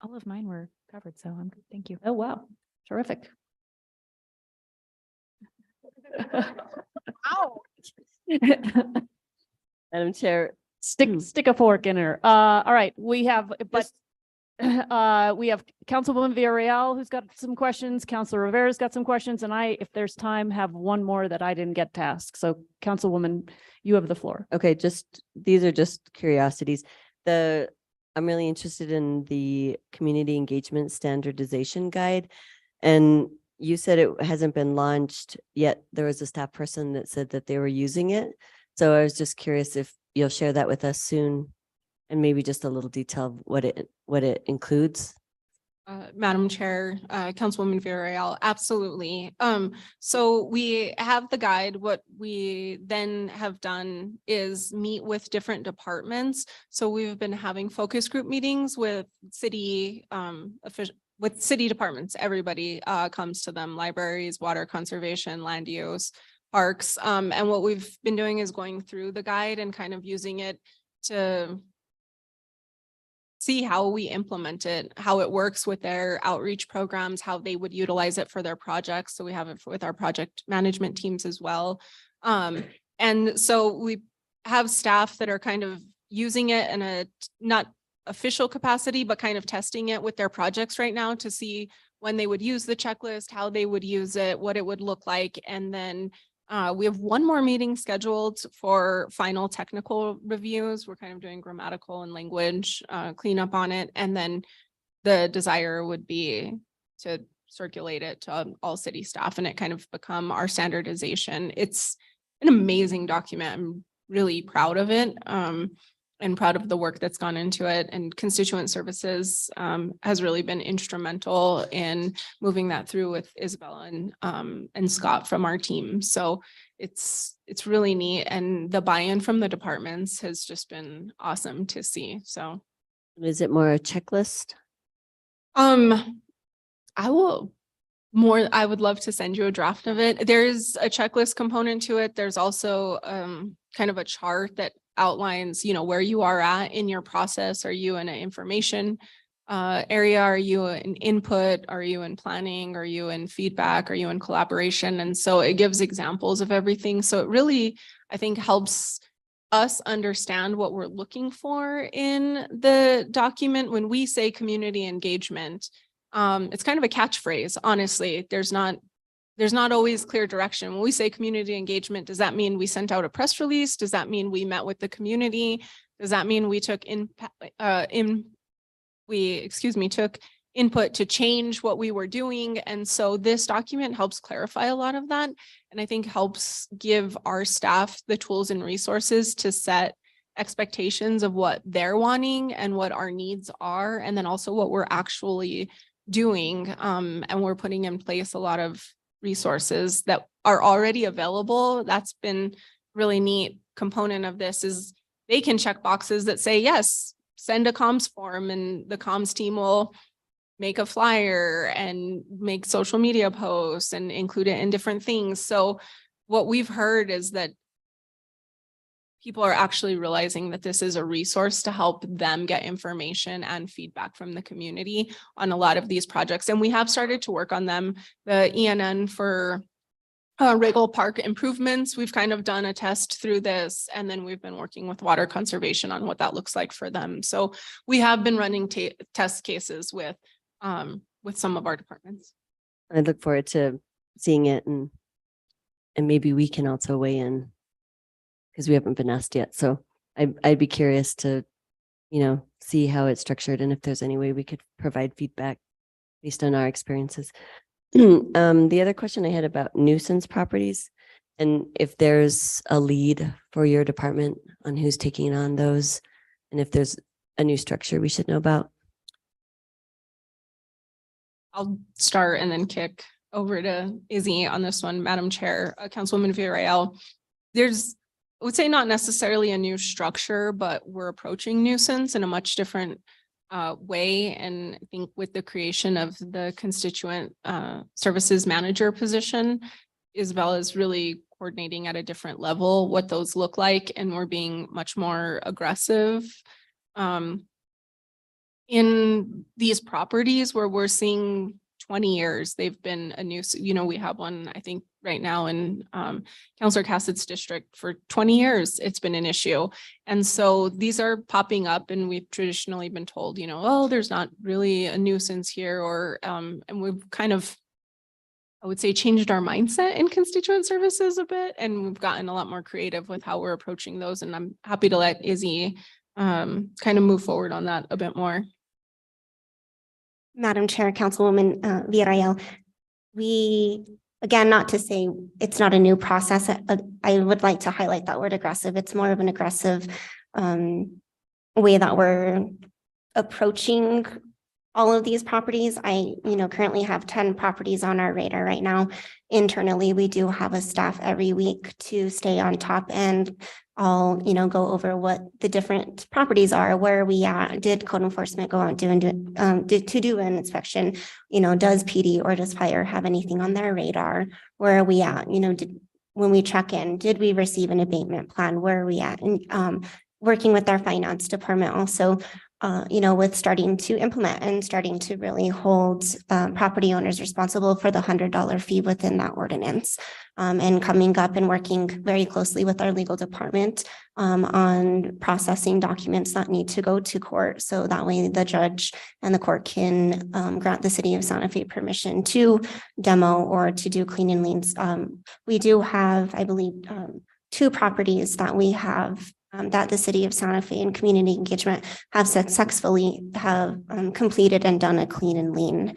All of mine were covered, so I'm good. Thank you. Oh, wow. Terrific. Madam Chair, Stick a fork in her. All right, we have, but we have Councilwoman Villarreal who's got some questions, Councilor Rivera's got some questions, and I, if there's time, have one more that I didn't get to ask. So Councilwoman, you have the floor. okay, these are just curiosities. I'm really interested in the community engagement standardization guide. And you said it hasn't been launched yet. There was a staff person that said that they were using it. So I was just curious if you'll share that with us soon and maybe just a little detail of what it includes. Madam Chair, Councilwoman Villarreal, absolutely. So we have the guide. What we then have done is meet with different departments. So we've been having focus group meetings with city with city departments. Everybody comes to them: libraries, water conservation, land use, parks. And what we've been doing is going through the guide and kind of using it to see how we implement it, how it works with their outreach programs, how they would utilize it for their projects. So we have it with our project management teams as well. And so we have staff that are kind of using it in a not official capacity, but kind of testing it with their projects right now to see when they would use the checklist, how they would use it, what it would look like. And then we have one more meeting scheduled for final technical reviews. We're kind of doing grammatical and language cleanup on it. And then the desire would be to circulate it to all city staff and it kind of become our standardization. It's an amazing document. I'm really proud of it. And proud of the work that's gone into it, and constituent services has really been instrumental in moving that through with Isabella and Scott from our team. So it's really neat, and the buy-in from the departments has just been awesome to see. So Is it more a checklist? I would love to send you a draft of it. There's a checklist component to it. There's also kind of a chart that outlines, where you are at in your process. Are you in an information area? Are you in input? Are you in planning? Are you in feedback? Are you in collaboration? And so it gives examples of everything. So it really, I think, helps us understand what we're looking for in the document. When we say community engagement, it's kind of a catchphrase. Honestly, there's not always clear direction. When we say community engagement, does that mean we sent out a press release? Does that mean we met with the community? Does that mean we took took input to change what we were doing? And so this document helps clarify a lot of that. And I think helps give our staff the tools and resources to set expectations of what they're wanting and what our needs are. And then also what we're actually doing. And we're putting in place a lot of resources that are already available. That's been really neat component of this is they can check boxes that say, yes, send a comms form, and the comms team will make a flyer and make social media posts and include it in different things. So what we've heard is that people are actually realizing that this is a resource to help them get information and feedback from the community on a lot of these projects. And we have started to work on them. The ENN for Riggle Park improvements, we've kind of done a test through this, and then we've been working with water conservation on what that looks like for them. So we have been running test cases with some of our departments. I look forward to seeing it, and maybe we can also weigh in, because we haven't been asked yet. So I'd be curious to, see how it's structured and if there's any way we could provide feedback based on our experiences. The other question I had about nuisance properties, and if there's a lead for your department on who's taking on those, and if there's a new structure we should know about. I'll start and then kick over to Izzy on this one, Madam Chair, Councilwoman Villarreal. I would say not necessarily a new structure, but we're approaching nuisance in a much different way. And I think with the creation of the constituent services manager position, Isabella is really coordinating at a different level what those look like. And we're being much more aggressive in these properties where we're seeing 20 years, they've been a nuisance. You know, we have one, I think, right now in Councillor Cassett's district for 20 years, it's been an issue. And so these are popping up and we've traditionally been told, you know, oh, there's not really a nuisance here, or and we've kind of, I would say, changed our mindset in constituent services a bit, and we've gotten a lot more creative with how we're approaching those. And I'm happy to let Izzy kind of move forward on that a bit more. Madam Chair, Councilwoman Villarreal, we, again, not to say it's not a new process. I would like to highlight that word aggressive. It's more of an aggressive way that we're approaching all of these properties. I, currently have 10 properties on our radar right now. Internally, we do have a staff every week to stay on top, and I'll, go over what the different properties are, where are we at, did code enforcement go out to do an inspection, does PD or does fire have anything on their radar, where are we at, when we check in, did we receive an abatement plan, where are we at, and working with our finance department also, with starting to implement and starting to really hold property owners responsible for the $100 fee within that ordinance, and coming up and working very closely with our legal department on processing documents that need to go to court. So that way the judge and the court can grant the city of Santa Fe permission to demo or to do clean and liens. We do have, I believe, 2 properties that we have that the city of Santa Fe and community engagement have successfully completed and done a clean and lien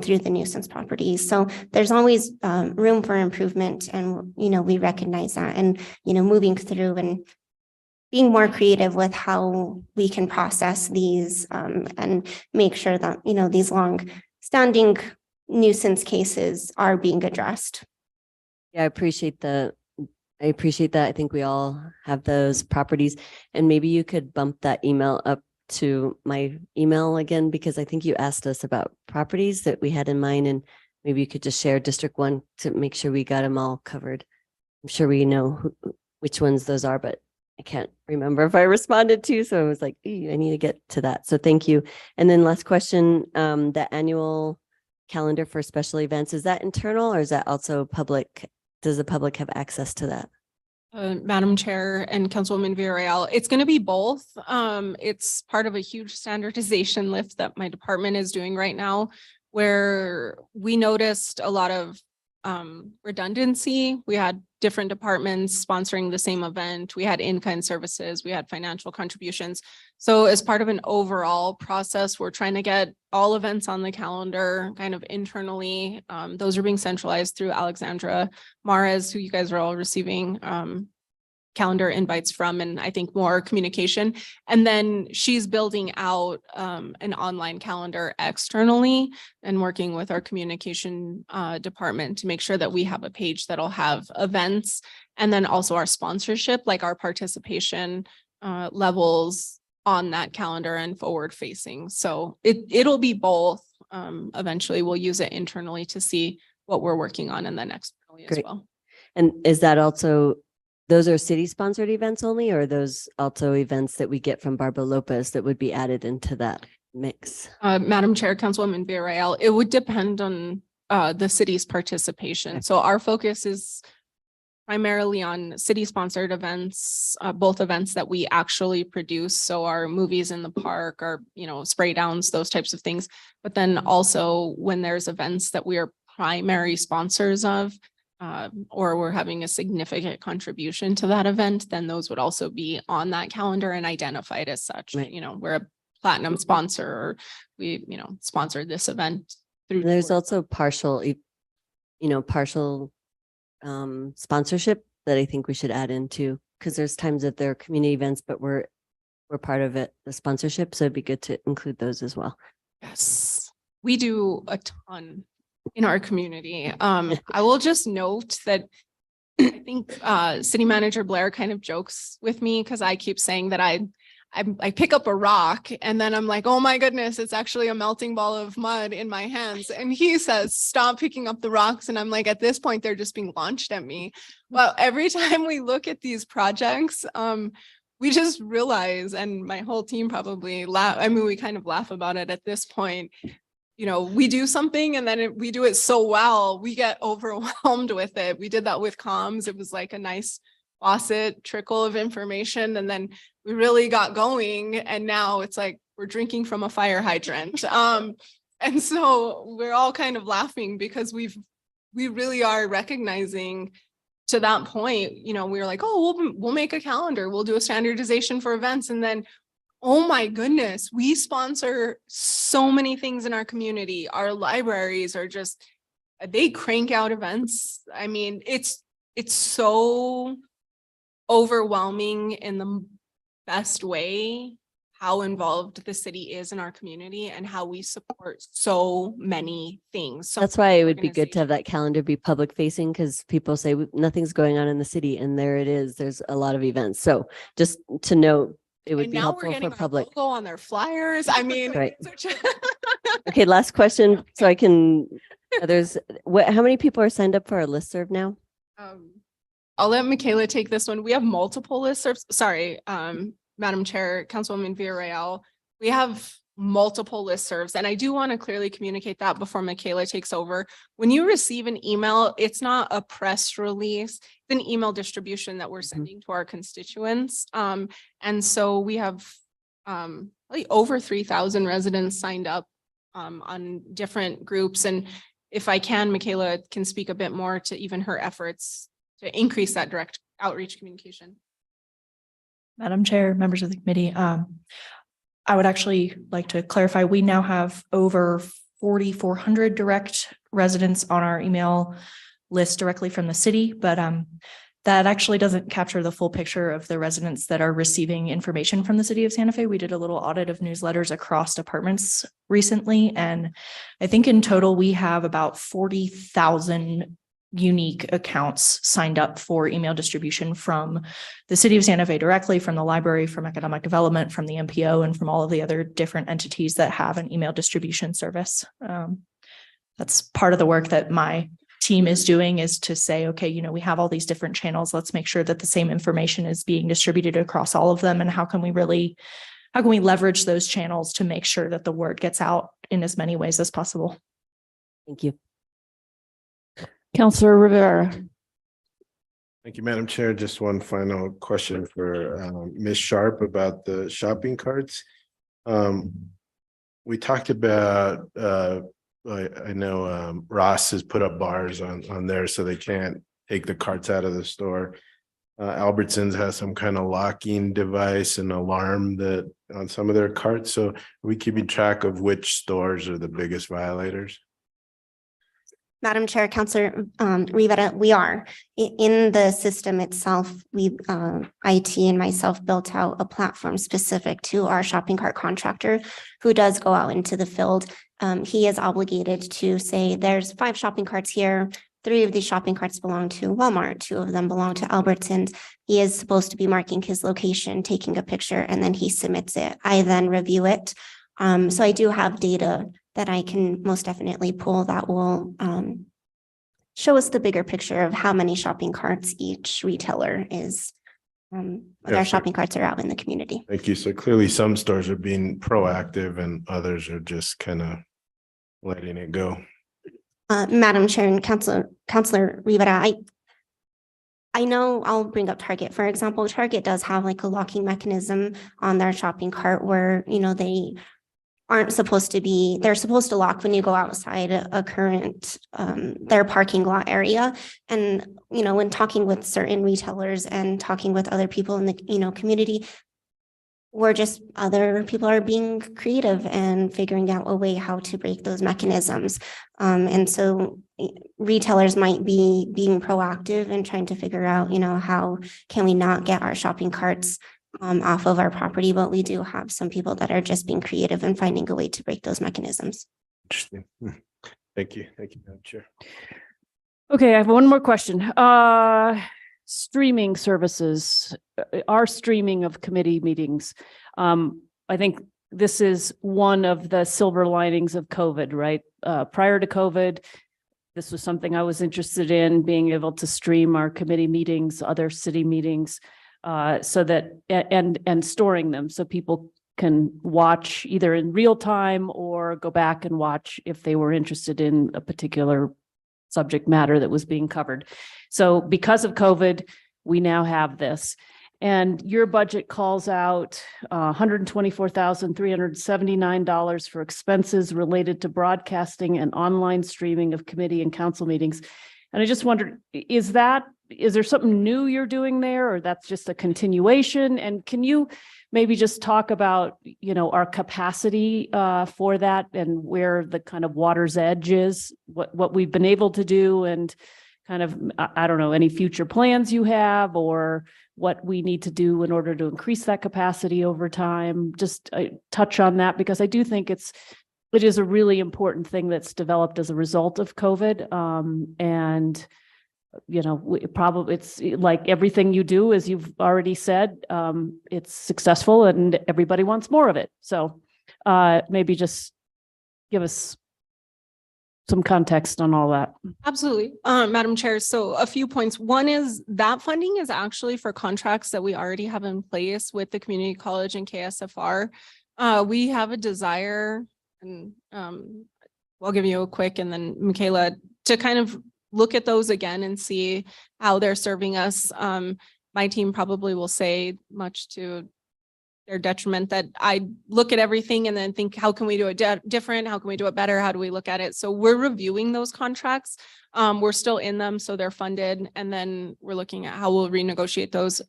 through the nuisance properties. So there's always room for improvement, and we recognize that, and moving through and being more creative with how we can process these and make sure that these long-standing nuisance cases are being addressed. Yeah, I appreciate that. I think we all have those properties, and maybe you could bump that email up to my email again, because I think you asked us about properties that we had in mind, and maybe you could just share District 1 to make sure we got them all covered. I'm sure we know which ones those are, but I can't remember if I responded to, so I was like, I need to get to that. So thank you. And then last question, the annual calendar for special events, is that internal or is that also public? Does the public have access to that? Madam Chair and Councilwoman Villarreal, it's going to be both. It's part of a huge standardization lift that my department is doing right now, where we noticed a lot of redundancy. We had different departments sponsoring the same event. We had in-kind services, we had financial contributions. So as part of an overall process, we're trying to get all events on the calendar kind of internally. Those are being centralized through Alexandra Mares, who you guys are all receiving calendar invites from, and I think more communication. And then she's building out an online calendar externally and working with our communication department to make sure that we have a page that'll have events, and then also our sponsorship, like our participation levels on that calendar and forward facing. So it'll be both. Eventually we'll use it internally to see what we're working on, and then externally as well. And is that also, those are city sponsored events only, or are those also events that we get from Barbara Lopez that would be added into that mix? Madam Chair, Councilwoman Villarreal, it would depend on the city's participation. So our focus is primarily on city sponsored events, both events that we actually produce. So our movies in the park, our, spray downs, those types of things. But then also when there's events that we are primary sponsors of, or we're having a significant contribution to that event, then those would also be on that calendar and identified as such. Right. We're a platinum sponsor, or we, sponsored this event through. There's also partial sponsorship that I think we should add into, because there's times that there are community events, but we're part of it, the sponsorship. So it'd be good to include those as well. Yes, we do a ton in our community. I will just note that I think City Manager Blair kind of jokes with me because I keep saying that I pick up a rock and then I'm like, oh my goodness, it's actually a melting ball of mud in my hands. And he says, stop picking up the rocks. And I'm like, at this point, they're just being launched at me. Well, every time we look at these projects, we just realize, and my whole team probably laugh, I mean, we kind of laugh about it at this point. You know, we do something and then we do it so well, we get overwhelmed with it. We did that with comms. It was like a nice faucet trickle of information, and then we really got going, and now it's like we're drinking from a fire hydrant. And so we're all kind of laughing because we really are recognizing to that point, you know, we were like, oh, we'll make a calendar, we'll do a standardization for events. And then, oh my goodness, we sponsor so many things in our community. Our libraries are just, they crank out events. I mean, it's so overwhelming in the best way how involved the city is in our community and how we support so many things. So That's why it would be good to have that calendar be public facing, because people say nothing's going on in the city, and there it is. There's a lot of events. So just to note, it would And be now we're helpful getting for our public. logo on their flyers. I mean, Right. it's such Okay, last question. So I can, how many people are signed up for our listserv now? I'll let Michaela take this one. We have multiple listservs. Sorry, Madam Chair, Councilwoman Villarreal. We have multiple listservs, and I do want to clearly communicate that before Michaela takes over. When you receive an email, it's not a press release, it's an email distribution that we're sending to our constituents. And so we have like over 3,000 residents signed up on different groups. And if I can, Michaela can speak a bit more to even her efforts to increase that direct outreach communication. Madam Chair, members of the committee, I would actually like to clarify, we now have over 4,400 direct residents on our email list directly from the city, but that actually doesn't capture the full picture of the residents that are receiving information from the city of Santa Fe. We did a little audit of newsletters across departments recently, and I think in total we have about 40,000 unique accounts signed up for email distribution from the city of Santa Fe directly, from the library, from economic development, from the MPO, and from all of the other different entities that have an email distribution service. That's part of the work that my team is doing, is to say, okay, you know, we have all these different channels. Let's make sure that the same information is being distributed across all of them. And how can we leverage those channels to make sure that the word gets out in as many ways as possible? Thank you. Councilor Rivera. Thank you, Madam Chair. Just one final question for Ms. Sharp about the shopping carts. We talked about, I know Ross has put up bars on there so they can't take the carts out of the store. Albertsons has some kind of locking device and alarm that on some of their carts. So are we keeping track of which stores are the biggest violators? Madam Chair, Councilor Rivera, we are in the system itself. We IT and myself built out a platform specific to our shopping cart contractor who does go out into the field. He is obligated to say there's 5 shopping carts here. 3 of these shopping carts belong to Walmart. 2 of them belong to Albertsons. He is supposed to be marking his location, taking a picture, and then he submits it. I then review it. So I do have data that I can most definitely pull that will show us the bigger picture of how many shopping carts each retailer is, their shopping carts are out in the community. Thank you. So clearly some stores are being proactive and others are just kind of letting it go. Madam Chair and Councilor Rivera, I know I'll bring up Target, for example. Target does have like a locking mechanism on their shopping cart where, you know, they aren't supposed to be, they're supposed to lock when you go outside a current, their parking lot area. And, you know, when talking with certain retailers and talking with other people in the, you know, community, other people are being creative and figuring out a way how to break those mechanisms. And so retailers might be being proactive and trying to figure out, you know, how can we not get our shopping carts off of our property, but we do have some people that are just being creative and finding a way to break those mechanisms. Interesting. Thank you. Thank you, Madam Chair. Okay, I have one more question. Streaming services, our streaming of committee meetings. I think this is one of the silver linings of COVID, right? Prior to COVID, this was something I was interested in, being able to stream our committee meetings, other city meetings. so that, and storing them so people can watch either in real time or go back and watch if they were interested in a particular subject matter that was being covered. So because of COVID, we now have this. And your budget calls out $124,379 for expenses related to broadcasting and online streaming of committee and council meetings. And I just wondered, is there something new you're doing there, or that's just a continuation? And can you maybe just talk about, our capacity for that and where the kind of water's edge is, what we've been able to do, and kind of, I don't know, any future plans you have, or what we need to do in order to increase that capacity over time? Just touch on that, because I do think it is a really important thing that's developed as a result of COVID. And it's like everything you do, as you've already said, it's successful and everybody wants more of it. So maybe just give us some context on all that. Absolutely, Madam Chair. So a few points. One is that funding is actually for contracts that we already have in place with the community college and KSFR. We have a desire, and I'll give you a quick, and then Michaela, to kind of look at those again and see how they're serving us. My team probably will say, much to their detriment, that I look at everything and then think, how can we do it different? How can we do it better? How do we look at it? So we're reviewing those contracts. We're still in them, so they're funded. And then we're looking at how we'll renegotiate those.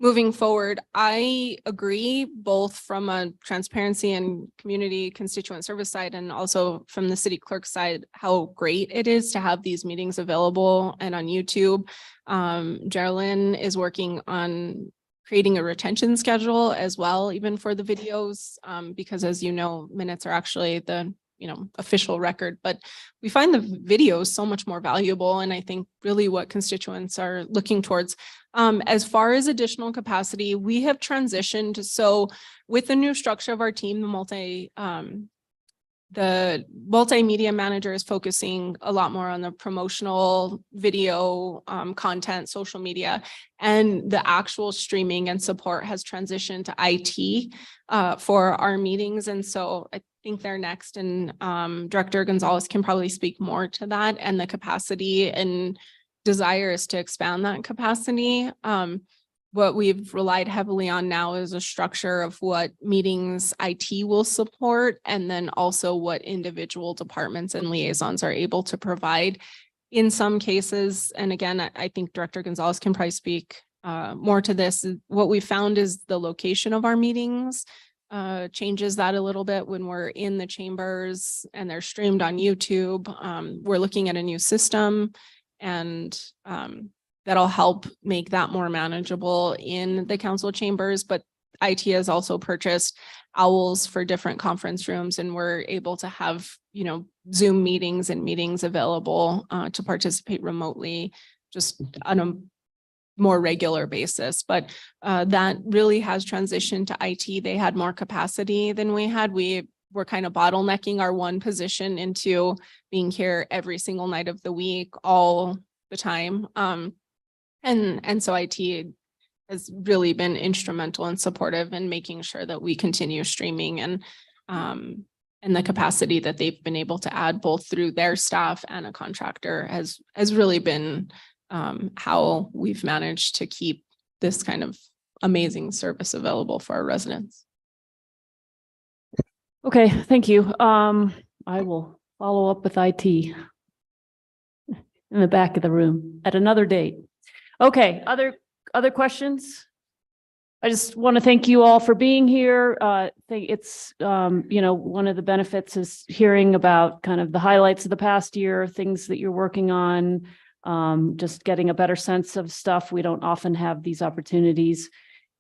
Moving forward, I agree, both from a transparency and community constituent service side, and also from the city clerk side, how great it is to have these meetings available and on YouTube. Geraldine is working on creating a retention schedule as well, even for the videos, because as you know, minutes are actually the official record, but we find the videos so much more valuable. And I think really what constituents are looking towards. As far as additional capacity, we have transitioned. So with the new structure of our team, the multimedia manager is focusing a lot more on the promotional video content, social media, and the actual streaming and support has transitioned to IT for our meetings. And so I think they're next, and Director Gonzalez can probably speak more to that, and the capacity and desire is to expand that capacity. What we've relied heavily on now is a structure of what meetings IT will support, and then also what individual departments and liaisons are able to provide in some cases. And again, I think Director Gonzalez can probably speak more to this. What we found is the location of our meetings changes that a little bit when we're in the chambers and they're streamed on YouTube. We're looking at a new system, and that'll help make that more manageable in the council chambers. But IT has also purchased owls for different conference rooms, and we're able to have, Zoom meetings and meetings available to participate remotely, just on a more regular basis. But that really has transitioned to IT. They had more capacity than we had. We were kind of bottlenecking our one position into being here every single night of the week, all the time. And so IT has really been instrumental and supportive in making sure that we continue streaming, and the capacity that they've been able to add both through their staff and a contractor has really been how we've managed to keep this kind of amazing service available for our residents. Okay, thank you. I will follow up with IT in the back of the room at another date. Okay, other questions? I just want to thank you all for being here. It's, one of the benefits is hearing about kind of the highlights of the past year, things that you're working on, just getting a better sense of stuff. We don't often have these opportunities.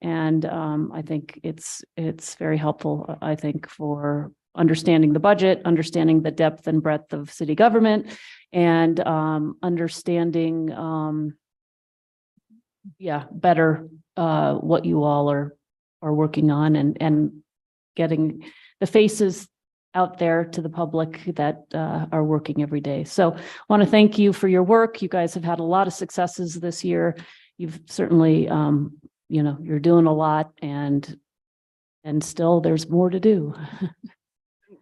And I think it's very helpful, I think, for understanding the budget, understanding the depth and breadth of city government, and understanding better what you all are working on, and getting the faces out there to the public that are working every day. So I want to thank you for your work. You guys have had a lot of successes this year. you've certainly, you're doing a lot and still there's more to do.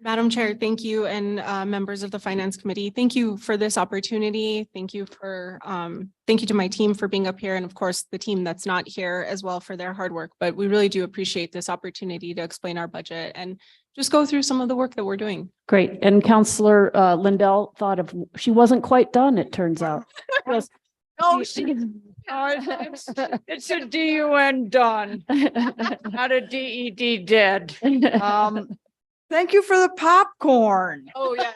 Madam Chair, thank you, and members of the Finance Committee. Thank you for this opportunity. Thank you to my team for being up here, and of course, the team that's not here as well for their hard work. But we really do appreciate this opportunity to explain our budget and just go through some of the work that we're doing. Great. And Counselor Lindell she wasn't quite done, it turns out. Yes. No, it's a DUN done, not a DED dead. Thank you for the popcorn. Oh, yeah.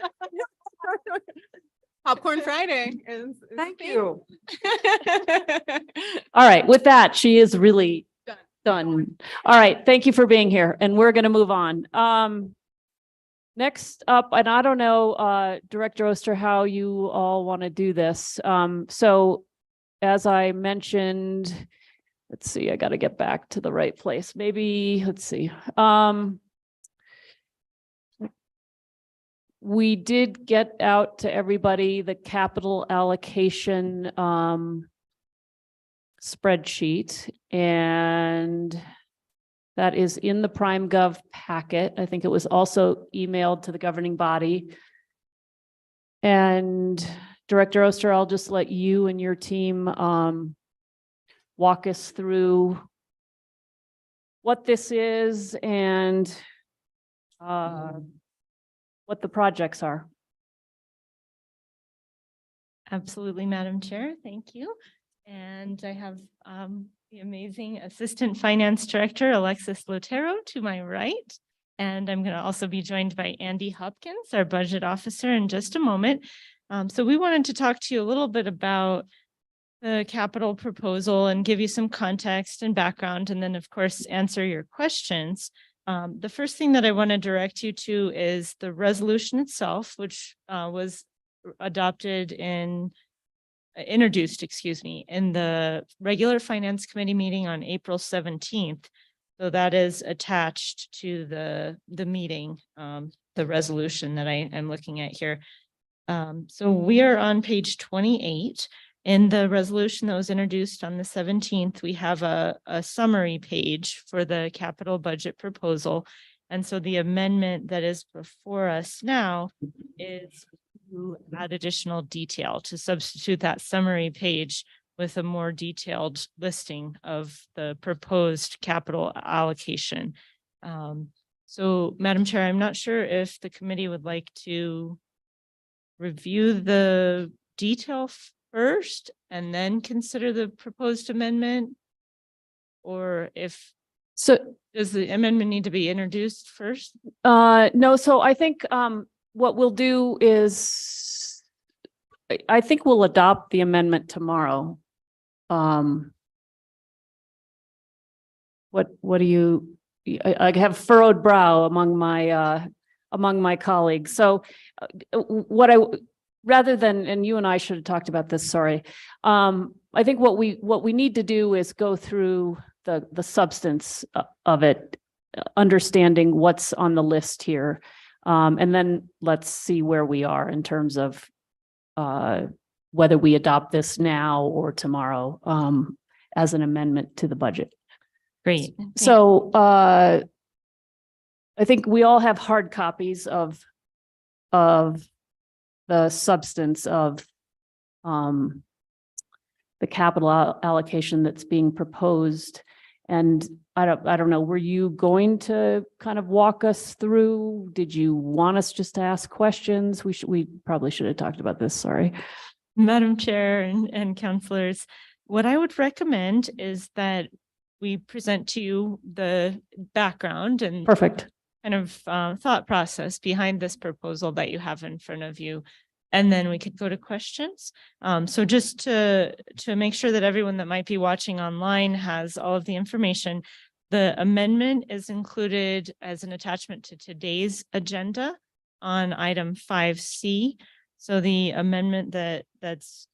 Popcorn Friday is. Thank you. All right, with that, she is really Done. done. All right, thank you for being here, and we're going to move on. Next up, and I don't know, Director Oster, how you all want to do this. So as I mentioned, let's see, I got to get back to the right place. Maybe, let's see. We did get out to everybody the capital allocation spreadsheet, and that is in the PrimeGov packet. I think it was also emailed to the governing body. And Director Oster, I'll just let you and your team walk us through what this is and what the projects are. Absolutely, Madam Chair. Thank you. And I have the amazing Assistant Finance Director, Alexis Lotero, to my right. And I'm going to also be joined by Andy Hopkins, our Budget Officer, in just a moment. So we wanted to talk to you a little bit about the capital proposal and give you some context and background, and then, of course, answer your questions. The first thing that I want to direct you to is the resolution itself, which was introduced in the regular Finance Committee meeting on April 17th. So that is attached to the meeting, the resolution that I am looking at here. So we are on page 28. In the resolution that was introduced on the 17th, we have a summary page for the capital budget proposal. And so the amendment that is before us now is to add additional detail, to substitute that summary page with a more detailed listing of the proposed capital allocation. So, Madam Chair, I'm not sure if the committee would like to review the detail first and then consider the proposed amendment, or does the amendment need to be introduced first? No, so I think what we'll do is I think we'll adopt the amendment tomorrow. What do you, I have furrowed brow among my colleagues. So rather than, and you and I should have talked about this, sorry. I think what we need to do is go through the substance of it, understanding what's on the list here. And then let's see where we are in terms of whether we adopt this now or tomorrow as an amendment to the budget. Great. So I think we all have hard copies of the substance of the capital allocation that's being proposed. And I don't know, were you going to kind of walk us through? Did you want us just to ask questions? We probably should have talked about this, sorry. Madam Chair and councilors, what I would recommend is that we present to you the background and Perfect. kind of thought process behind this proposal that you have in front of you. And then we could go to questions. So just to make sure that everyone that might be watching online has all of the information, the amendment is included as an attachment to today's agenda on item 5C. So the amendment that's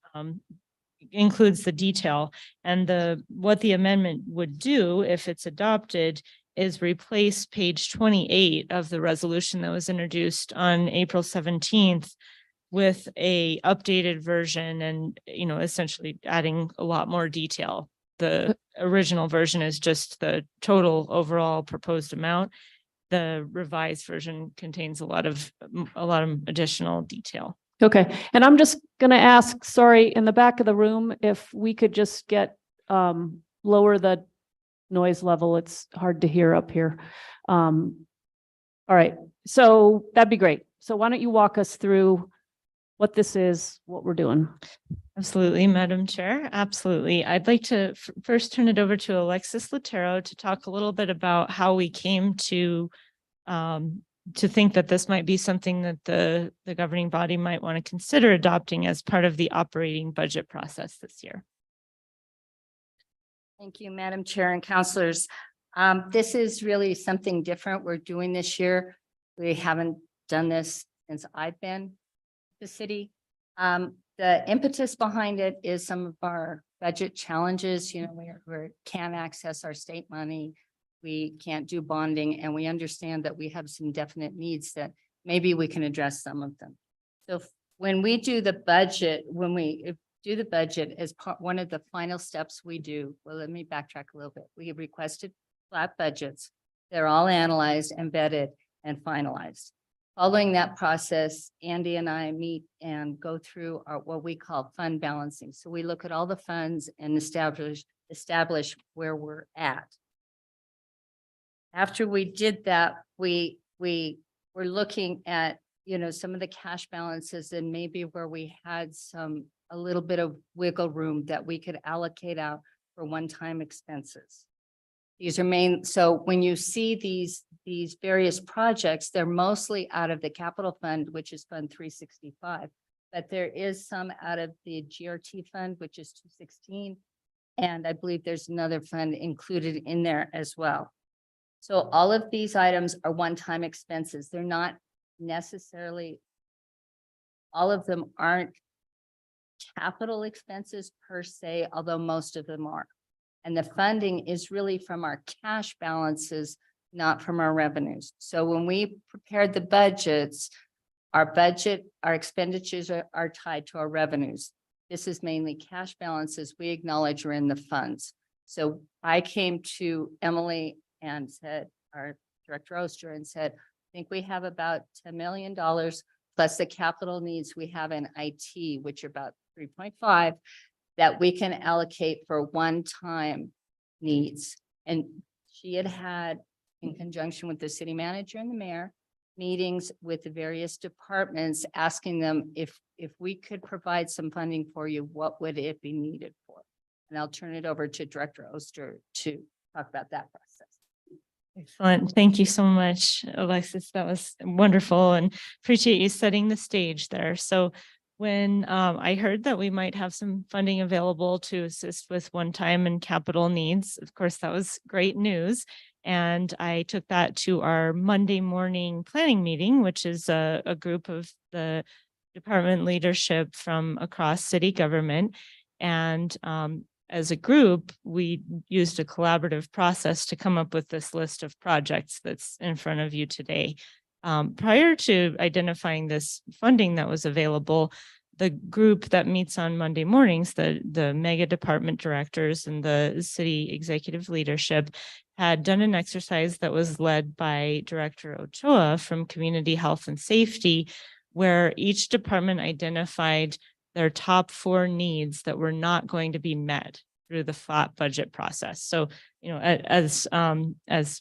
includes the detail, and what the amendment would do if it's adopted is replace page 28 of the resolution that was introduced on April 17th with a updated version, and essentially adding a lot more detail the original version is just the total overall proposed amount. The revised version contains a lot of additional detail. Okay, and I'm just gonna ask, sorry, in the back of the room, if we could just get lower the noise level. It's hard to hear up here. All right, so that'd be great. So why don't you walk us through what this is, what we're doing? Absolutely, Madam Chair. Absolutely. I'd like to first turn it over to Alexis Latero to talk a little bit about how we came to think that this might be something that the governing body might want to consider adopting as part of the operating budget process this year. Thank you, Madam Chair and councilors. This is really something different we're doing this year. We haven't done this since I've been the city. The impetus behind it is some of our budget challenges. You know, we can't access our state money. We can't do bonding, and we understand that we have some definite needs that maybe we can address some of them. So when we do the budget, as part, one of the final steps we do, well, let me backtrack a little bit. We have requested flat budgets. They're all analyzed, embedded, and finalized. Following that process, Andy and I meet and go through our what we call fund balancing. So we look at all the funds and establish where we're at. After we did that, we were looking at, you know, some of the cash balances and maybe where we had a little bit of wiggle room that we could allocate out for one-time expenses. These are so when you see these various projects, they're mostly out of the capital fund, which is Fund 365, but there is some out of the GRT fund, which is 216. And I believe there's another fund included in there as well. So all of these items are one-time expenses. They're not necessarily, all of them aren't capital expenses per se, although most of them are. And the funding is really from our cash balances, not from our revenues. So when we prepared the budgets, our expenditures are tied to our revenues. This is mainly cash balances we acknowledge are in the funds. So I came to Emily and said, our Director Oster, and said, I think we have about $10 million plus the capital needs we have in IT, which are about 3.5, that we can allocate for one-time needs. And she had, in conjunction with the city manager and the mayor, meetings with the various departments, asking them if we could provide some funding for you, what would it be needed for? And I'll turn it over to Director Oster to talk about that process. Excellent. Thank you so much, Alexis. That was wonderful, and appreciate you setting the stage there. So when I heard that we might have some funding available to assist with one-time and capital needs, of course, that was great news. And I took that to our Monday morning planning meeting, which is a group of the department leadership from across city government. And as a group, we used a collaborative process to come up with this list of projects that's in front of you today. Prior to identifying this funding that was available, the group that meets on Monday mornings, the mega department directors and the city executive leadership, had done an exercise that was led by Director Ochoa from Community Health and Safety, where each department identified their top 4 needs that were not going to be met through the flat budget process. So, you know, as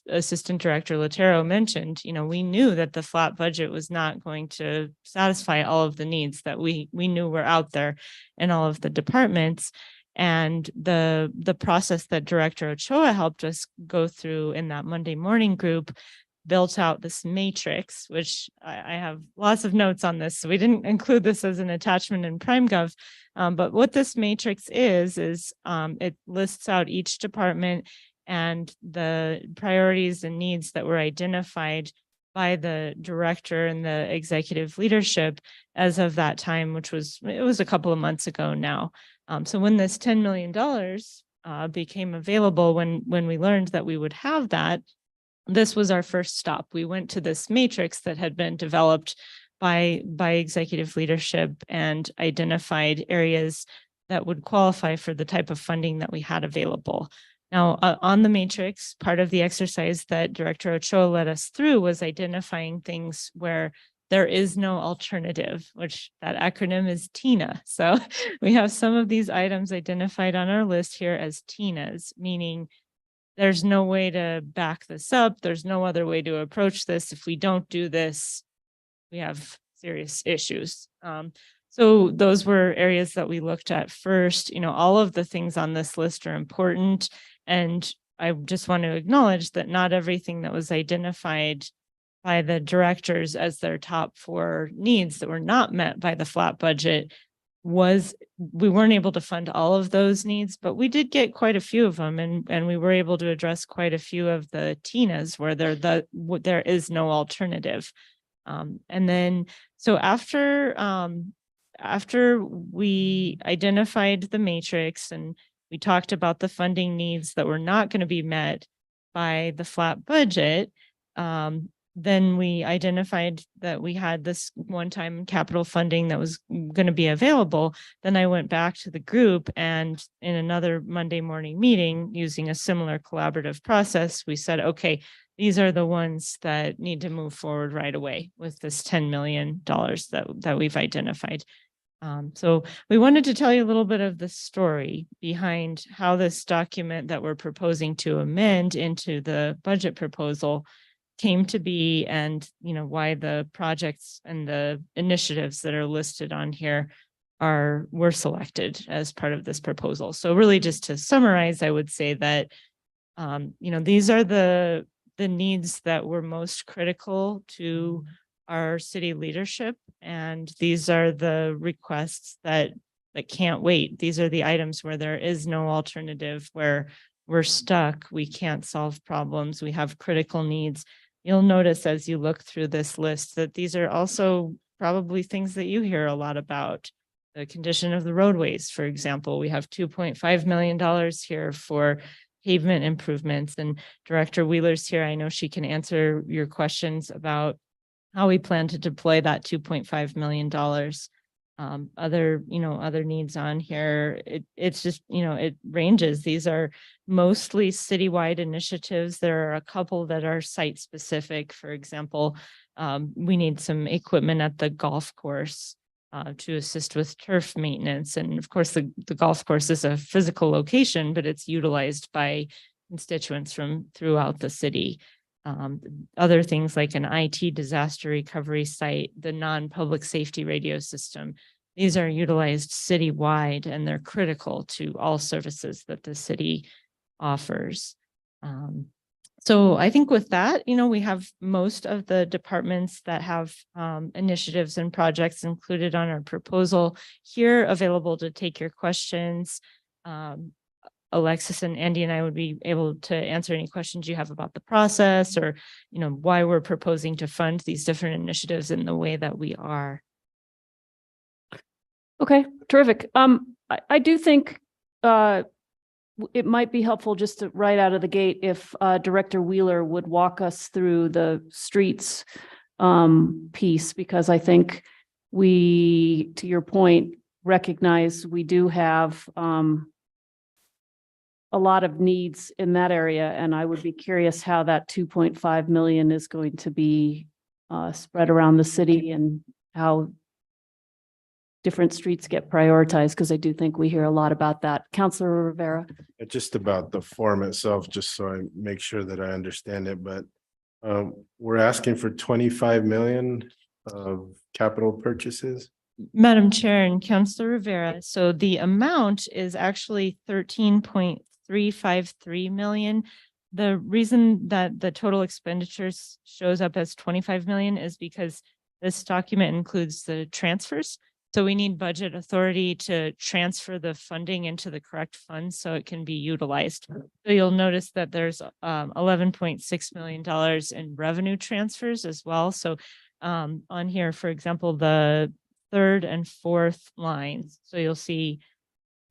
Assistant Director Latero mentioned, you know, we knew that the flat budget was not going to satisfy all of the needs that we knew were out there in all of the departments. And the process that Director Ochoa helped us go through in that Monday morning group built out this matrix, which I have lots of notes on this. So we didn't include this as an attachment in PrimeGov. But what this matrix is it lists out each department and the priorities and needs that were identified by the director and the executive leadership as of that time, which was a couple of months ago now. So when this $10 million became available, when we learned that we would have that, this was our first stop. We went to this matrix that had been developed by executive leadership and identified areas that would qualify for the type of funding that we had available. Now, on the matrix, part of the exercise that Director Ochoa led us through was identifying things where there is no alternative, which that acronym is TINA. So we have some of these items identified on our list here as TINAs, meaning there's no way to back this up. There's no other way to approach this. If we don't do this, we have serious issues. So those were areas that we looked at first. You know, all of the things on this list are important. And I just want to acknowledge that not everything that was identified by the directors as their top 4 needs that were not met by the flat budget we weren't able to fund all of those needs, but we did get quite a few of them, and we were able to address quite a few of the TINAs where there is no alternative. And then, so after we identified the matrix and we talked about the funding needs that were not going to be met by the flat budget, then we identified that we had this one-time capital funding that was going to be available. Then I went back to the group, and in another Monday morning meeting, using a similar collaborative process, we said, okay, these are the ones that need to move forward right away with this $10 million that we've identified. So we wanted to tell you a little bit of the story behind how this document that we're proposing to amend into the budget proposal came to be, and why the projects and the initiatives that are listed on here were selected as part of this proposal. So really, just to summarize, I would say that these are the needs that were most critical to our city leadership, and these are the requests that can't wait. These are the items where there is no alternative, where we're stuck, we can't solve problems, we have critical needs. You'll notice as you look through this list that these are also probably things that you hear a lot about. The condition of the roadways, for example, we have $2.5 million here for pavement improvements, and Director Wheeler's here. I know she can answer your questions about how we plan to deploy that $2.5 million. Other needs on here. It's just, it ranges. These are mostly citywide initiatives. There are a couple that are site specific. For example, we need some equipment at the golf course to assist with turf maintenance. And of course, the golf course is a physical location, but it's utilized by constituents from throughout the city. Other things like an IT disaster recovery site, the non-public safety radio system. These are utilized citywide, and they're critical to all services that the city offers. So I think with that, we have most of the departments that have initiatives and projects included on our proposal here, available to take your questions. Alexis and Andy and I would be able to answer any questions you have about the process, or why we're proposing to fund these different initiatives in the way that we are. Okay, terrific. I do think it might be helpful just to right out of the gate if Director Wheeler would walk us through the streets piece, because I think we, to your point, recognize we do have a lot of needs in that area, and I would be curious how that 2.5 million is going to be spread around the city and how different streets get prioritized, because I do think we hear a lot about that. Councilor Rivera. Just about the form itself, just so I make sure that I understand it, but we're asking for 25 million of capital purchases. Madam Chair and Councilor Rivera, so the amount is actually 13.353 million. The reason that the total expenditures shows up as 25 million is because this document includes the transfers. So we need budget authority to transfer the funding into the correct funds so it can be utilized. So you'll notice that there's $11.6 million in revenue transfers as well. So on here, for example, the third and fourth lines. So you'll see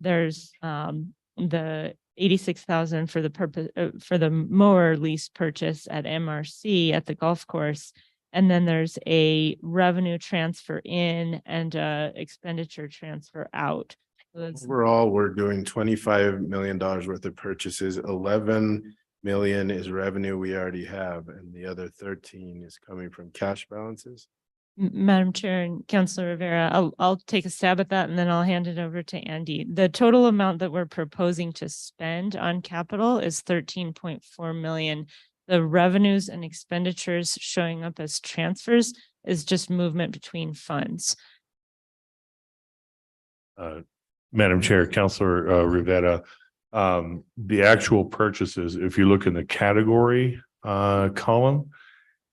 there's the 86,000 for the purpose for the mower lease purchase at MRC at the golf course. And then there's a revenue transfer in and a expenditure transfer out. that's- Overall, we're doing $25 million worth of purchases. 11 million is revenue we already have, and the other 13 is coming from cash balances. Madam Chair and Councilor Rivera, I'll take a stab at that and then I'll hand it over to Andy. The total amount that we're proposing to spend on capital is 13.4 million. The revenues and expenditures showing up as transfers is just movement between funds. Madam Chair, Counselor Rivera, the actual purchases, if you look in the category column,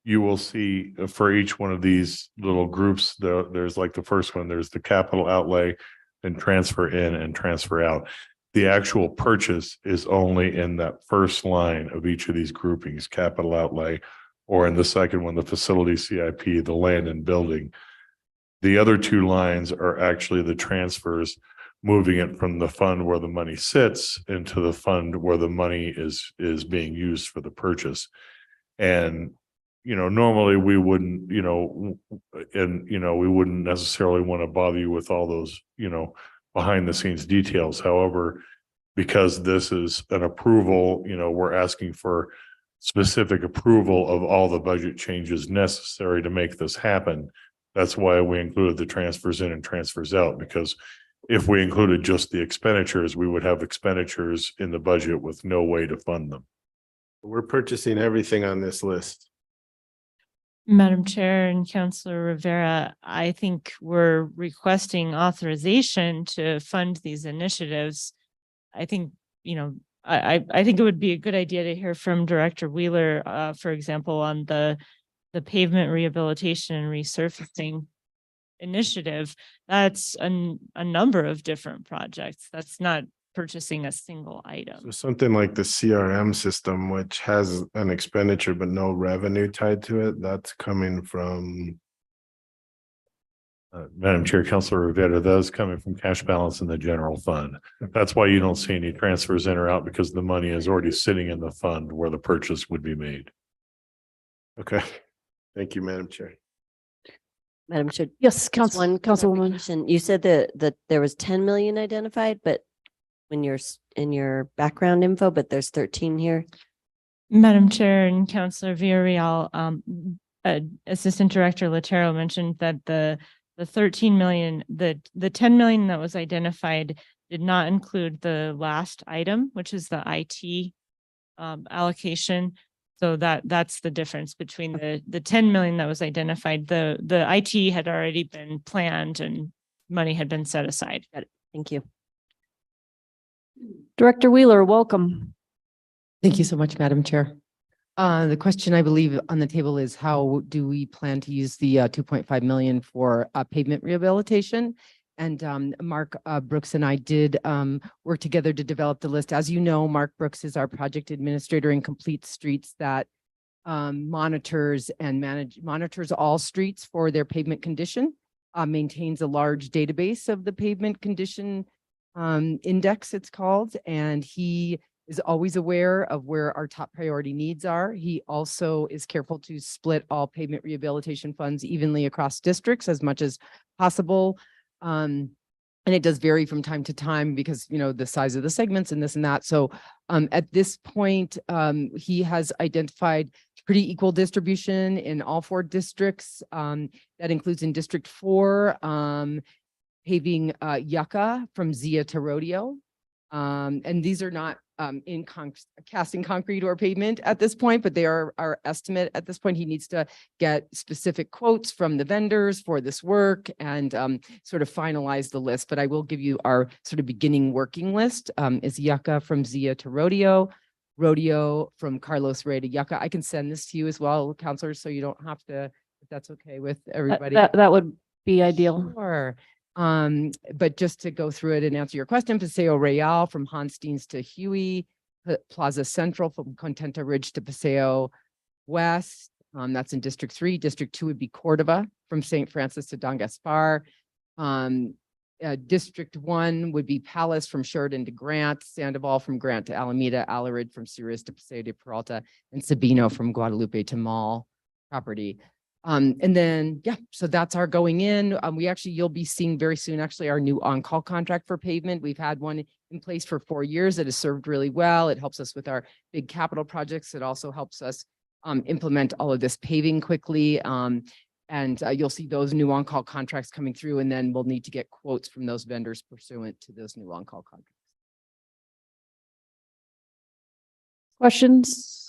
you will see for each one of these little groups, there's like the first one, there's the capital outlay, then transfer in and transfer out. The actual purchase is only in that first line of each of these groupings, capital outlay, or in the second one, the facility CIP, the land and building. The other two lines are actually the transfers, moving it from the fund where the money sits into the fund where the money is being used for the purchase. And, you know, normally we wouldn't, you know, we wouldn't necessarily want to bother you with all those, you know, behind the scenes details. However, because this is an approval, you know, we're asking for specific approval of all the budget changes necessary to make this happen. That's why we included the transfers in and transfers out, because if we included just the expenditures, we would have expenditures in the budget with no way to fund them. We're purchasing everything on this list. Madam Chair and Councilor Rivera, I think we're requesting authorization to fund these initiatives. I think, you know, I think it would be a good idea to hear from Director Wheeler, for example, on the pavement rehabilitation and resurfacing initiative. That's a number of different projects. That's not purchasing a single So item. something like the CRM system, which has an expenditure but no revenue tied to it, that's coming from. Madam Chair, Councilor Rivera, that is coming from cash balance in the general fund. That's why you don't see any transfers in or out, because the money is already sitting in the fund where the purchase would be made. Okay, thank you, Madam Chair. Madam Chair. Yes, just one Councilwoman. clarification. You said that there was 10 million identified, but when you're in your background info, but there's 13 here. Madam Chair and Councilor Villarreal, Assistant Director Latero mentioned that the 13 million, the 10 million that was identified did not include the last item, which is the IT allocation. So that's the difference between the 10 million that was identified. The IT had already been planned and money had been set aside. Got it. Thank you. Director Wheeler, welcome. Thank you so much, Madam Chair. The question I believe on the table is how do we plan to use the 2.5 million for pavement rehabilitation? And Mark Brooks and I did work together to develop the list. As you know, Mark Brooks is our project administrator in Complete Streets that monitors all streets for their pavement condition, maintains a large database of the pavement condition index, it's called, and he is always aware of where our top priority needs are. He also is careful to split all pavement rehabilitation funds evenly across districts as much as possible. And it does vary from time to time because, you know, the size of the segments and this and that. So at this point, he has identified pretty equal distribution in all 4 districts. That includes in District 4, paving Yucca from Zia to Rodeo. And these are not casting concrete or pavement at this point, but they are our estimate at this point. He needs to get specific quotes from the vendors for this work and sort of finalize the list. But I will give you our sort of beginning working list is Yucca from Zia to Rodeo, Rodeo from Carlos Rey to Yucca. I can send this to you as well, counselors, so you don't have to, if that's okay with everybody. That would be ideal. Sure. But just to go through it and answer your question, Paseo Real from Honsteins to Huey, Plaza Central from Contenta Ridge to Paseo West. That's in District 3. District 2 would be Cordova from St. Francis to Don Gaspar. District 1 would be Palace from Sheridan to Grant, Sandoval from Grant to Alameda, Alarid from Ceres to Paseo de Peralta, and Sabino from Guadalupe to Mall property. And then, yeah, so that's our going in. You'll be seeing very soon, actually, our new on-call contract for pavement. We've had one in place for 4 years that has served really well. It helps us with our big capital projects. It also helps us implement all of this paving quickly. And you'll see those new on-call contracts coming through, and then we'll need to get quotes from those vendors pursuant to those new on-call contracts. Questions?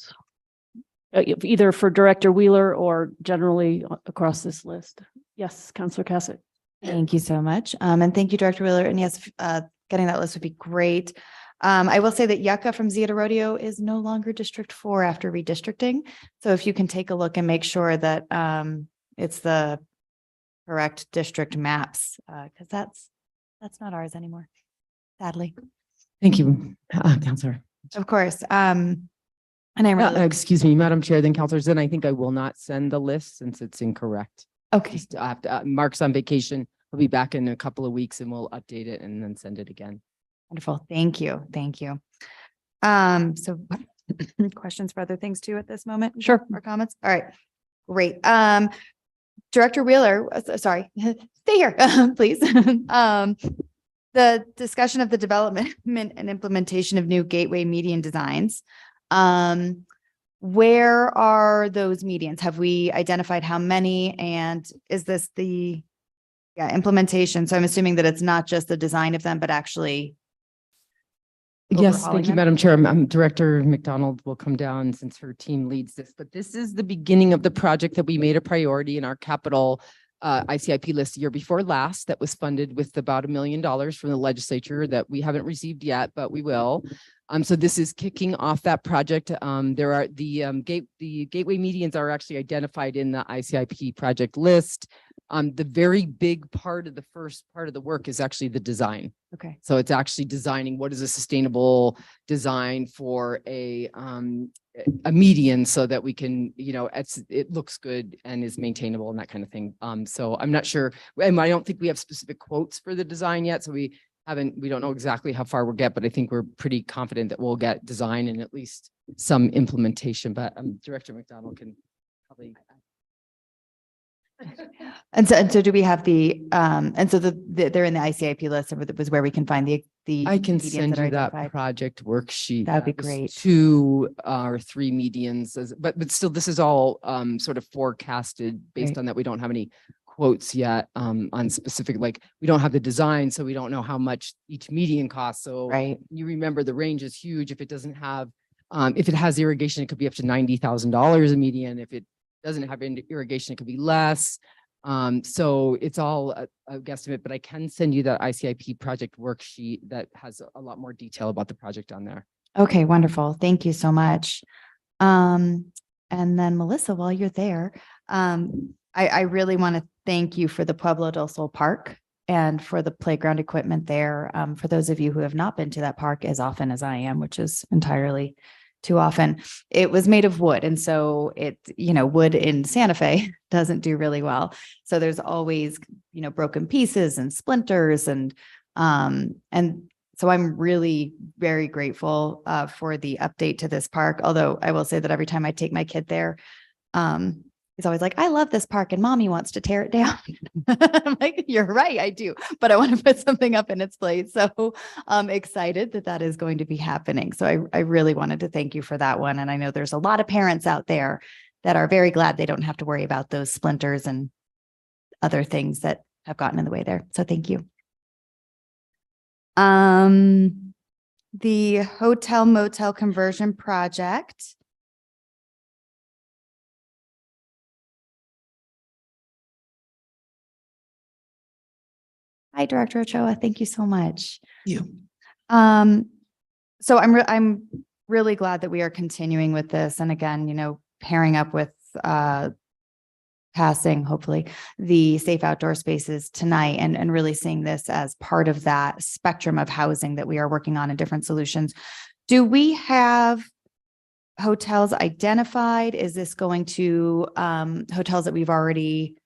Either for Director Wheeler or generally across this list. Yes, Counselor Cassett. Thank you so much. And thank you, Director Wheeler. And yes, getting that list would be great. I will say that Yucca from Zeta Rodeo is no longer District 4 after redistricting. So if you can take a look and make sure that it's the correct district maps, because that's not ours anymore, sadly. Thank you, Counselor. Of course. And I really, Excuse me, Madam Chair, then Counselors, then I think I will not send the list since it's incorrect. okay. Just I have to, Mark's on vacation. He'll be back in a couple of weeks and we'll update it and then send it again. Wonderful. Thank you. Thank you. So questions for other things too at this moment? Sure. Or comments? All right. Great. Director Wheeler, sorry, stay here, please. The discussion of the development and implementation of new gateway median designs. Where are those medians? Have we identified how many? And is this the implementation? So I'm assuming that it's not just the design of them, but actually. Yes, overhauling thank you, them? Madam Chair. Director McDonald will come down since her team leads this, but this is the beginning of the project that we made a priority in our capital ICIP list the year before last that was funded with about $1 million from the legislature that we haven't received yet, but we will. So this is kicking off that project. There are the gateway medians are actually identified in the ICIP project list. The very big part of the first part of the work is actually the design. Okay. So it's actually designing what is a sustainable design for a median so that we can, it looks good and is maintainable and that kind of thing. So I'm not sure, and I don't think we have specific quotes for the design yet. So we don't know exactly how far we'll get, but I think we're pretty confident that we'll get design and at least some implementation, but Director McDonald can probably. And so do we have they're in the ICIP list, and was where we can find the. I can medians send are you that identified? project worksheet. That'd be That was great. 2 or 3 medians, but still, this is all sort of forecasted based Right. on that. We don't have any quotes yet on specific, like we don't have the design, so we don't know how much each median costs. So Right. you remember the range is huge. If it doesn't have, if it has irrigation, it could be up to $90,000 a median. If it doesn't have irrigation, it could be less. So it's all a guesstimate, but I can send you that ICIP project worksheet that has a lot more detail about the project on there. Okay, wonderful. Thank you so much. And then Melissa, while you're there, I really want to thank you for the Pueblo del Sol Park and for the playground equipment there. For those of you who have not been to that park as often as I am, which is entirely too often, it was made of wood. And so wood in Santa Fe doesn't do really well. So there's always, broken pieces and splinters and so I'm really very grateful for the update to this park. Although I will say that every time I take my kid there, he's always like, I love this park and mommy wants to tear it down. I'm like, you're right, I do, but I want to put something up in its place. So I'm excited that is going to be happening. So I really wanted to thank you for that one. And I know there's a lot of parents out there that are very glad they don't have to worry about those splinters and other things that have gotten in the way there. So thank you. The hotel motel conversion project. Hi, Director Ochoa. Thank you so much. So I'm really glad that we are continuing with this. And again, pairing up with passing, hopefully, the safe outdoor spaces tonight and really seeing this as part of that spectrum of housing that we are working on in different solutions. Do we have hotels identified? Is this going to hotels that we've already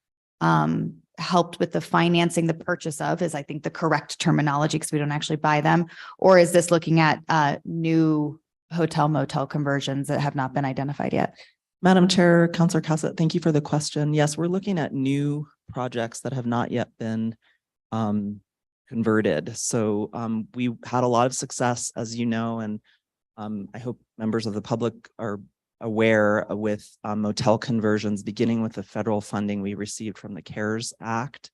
helped with the financing, the purchase of is, I think, the correct terminology because we don't actually buy them? Or is this looking at new hotel motel conversions that have not been identified yet? Madam Chair, Counselor Cassett, thank you for the question. Yes, we're looking at new projects that have not yet been converted. So we had a lot of success, as you know, and I hope members of the public are aware with motel conversions, beginning with the federal funding we received from the CARES Act.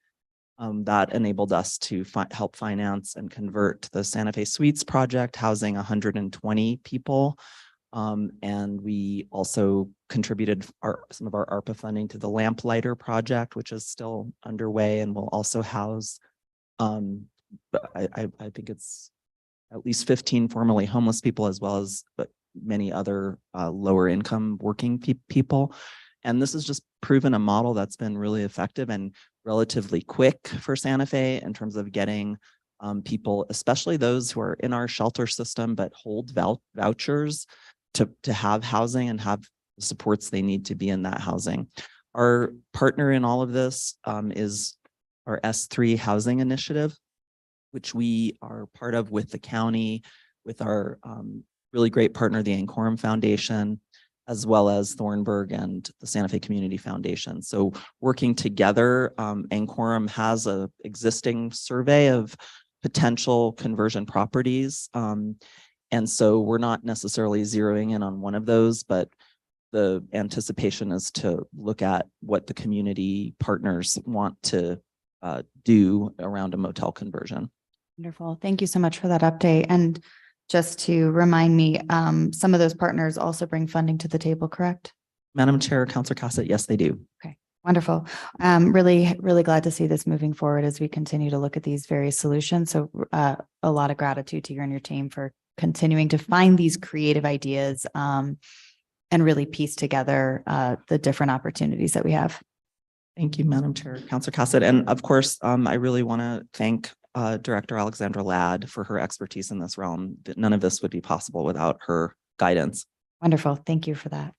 That enabled us to help finance and convert the Santa Fe Suites project, housing 120 people. And we also contributed some of our ARPA funding to the Lamplighter project, which is still underway and will also house, I think it's at least 15 formerly homeless people, as well as many other lower income working people. And this has just proven a model that's been really effective and relatively quick for Santa Fe in terms of getting people, especially those who are in our shelter system, but hold vouchers to have housing and have the supports they need to be in that housing. Our partner in all of this is our S3 housing initiative, which we are part of with the county, with our really great partner, the Ancorum Foundation, as well as Thornburg and the Santa Fe Community Foundation. So working together, Ancorum has an existing survey of potential conversion properties. And so we're not necessarily zeroing in on one of those, but the anticipation is to look at what the community partners want to do around a motel conversion. Wonderful. Thank you so much for that update. And just to remind me, some of those partners also bring funding to the table, correct? Madam Chair, Counselor Cassett, yes, they do. Okay, wonderful. Really, really glad to see this moving forward as we continue to look at these various solutions. So a lot of gratitude to you and your team for continuing to find these creative ideas and really piece together the different opportunities that we have. Thank you, Madam Chair, Counselor Cassett. And of course, I really want to thank Director Alexandra Ladd for her expertise in this realm. None of this would be possible without her guidance. Wonderful. Thank you for that.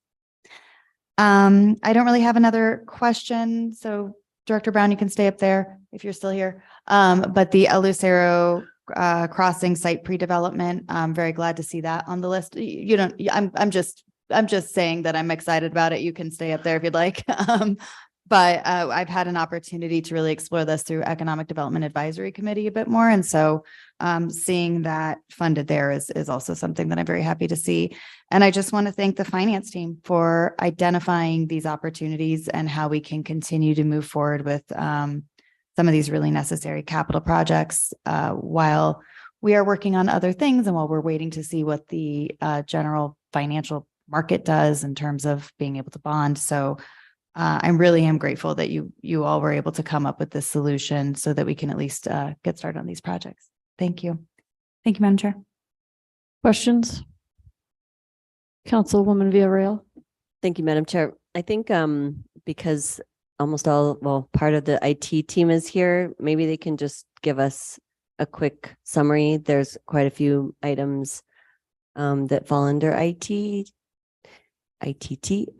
I don't really have another question. So Director Brown, you can stay up there if you're still here. But the El Lucero crossing site pre-development, I'm very glad to see that on the list. You don't, I'm just saying that I'm excited about it. You can stay up there if you'd like. But I've had an opportunity to really explore this through Economic Development Advisory Committee a bit more. And so seeing that funded there is also something that I'm very happy to see. And I just want to thank the finance team for identifying these opportunities and how we can continue to move forward with some of these really necessary capital projects while we are working on other things and while we're waiting to see what the general financial market does in terms of being able to bond. So I really am grateful that you all were able to come up with this solution so that we can at least get started on these projects. Thank you. Thank you, Madam Chair. Questions? Councilwoman Villarreal. Thank you, Madam Chair. I think because almost part of the IT team is here, maybe they can just give us a quick summary. There's quite a few items that fall under ITT.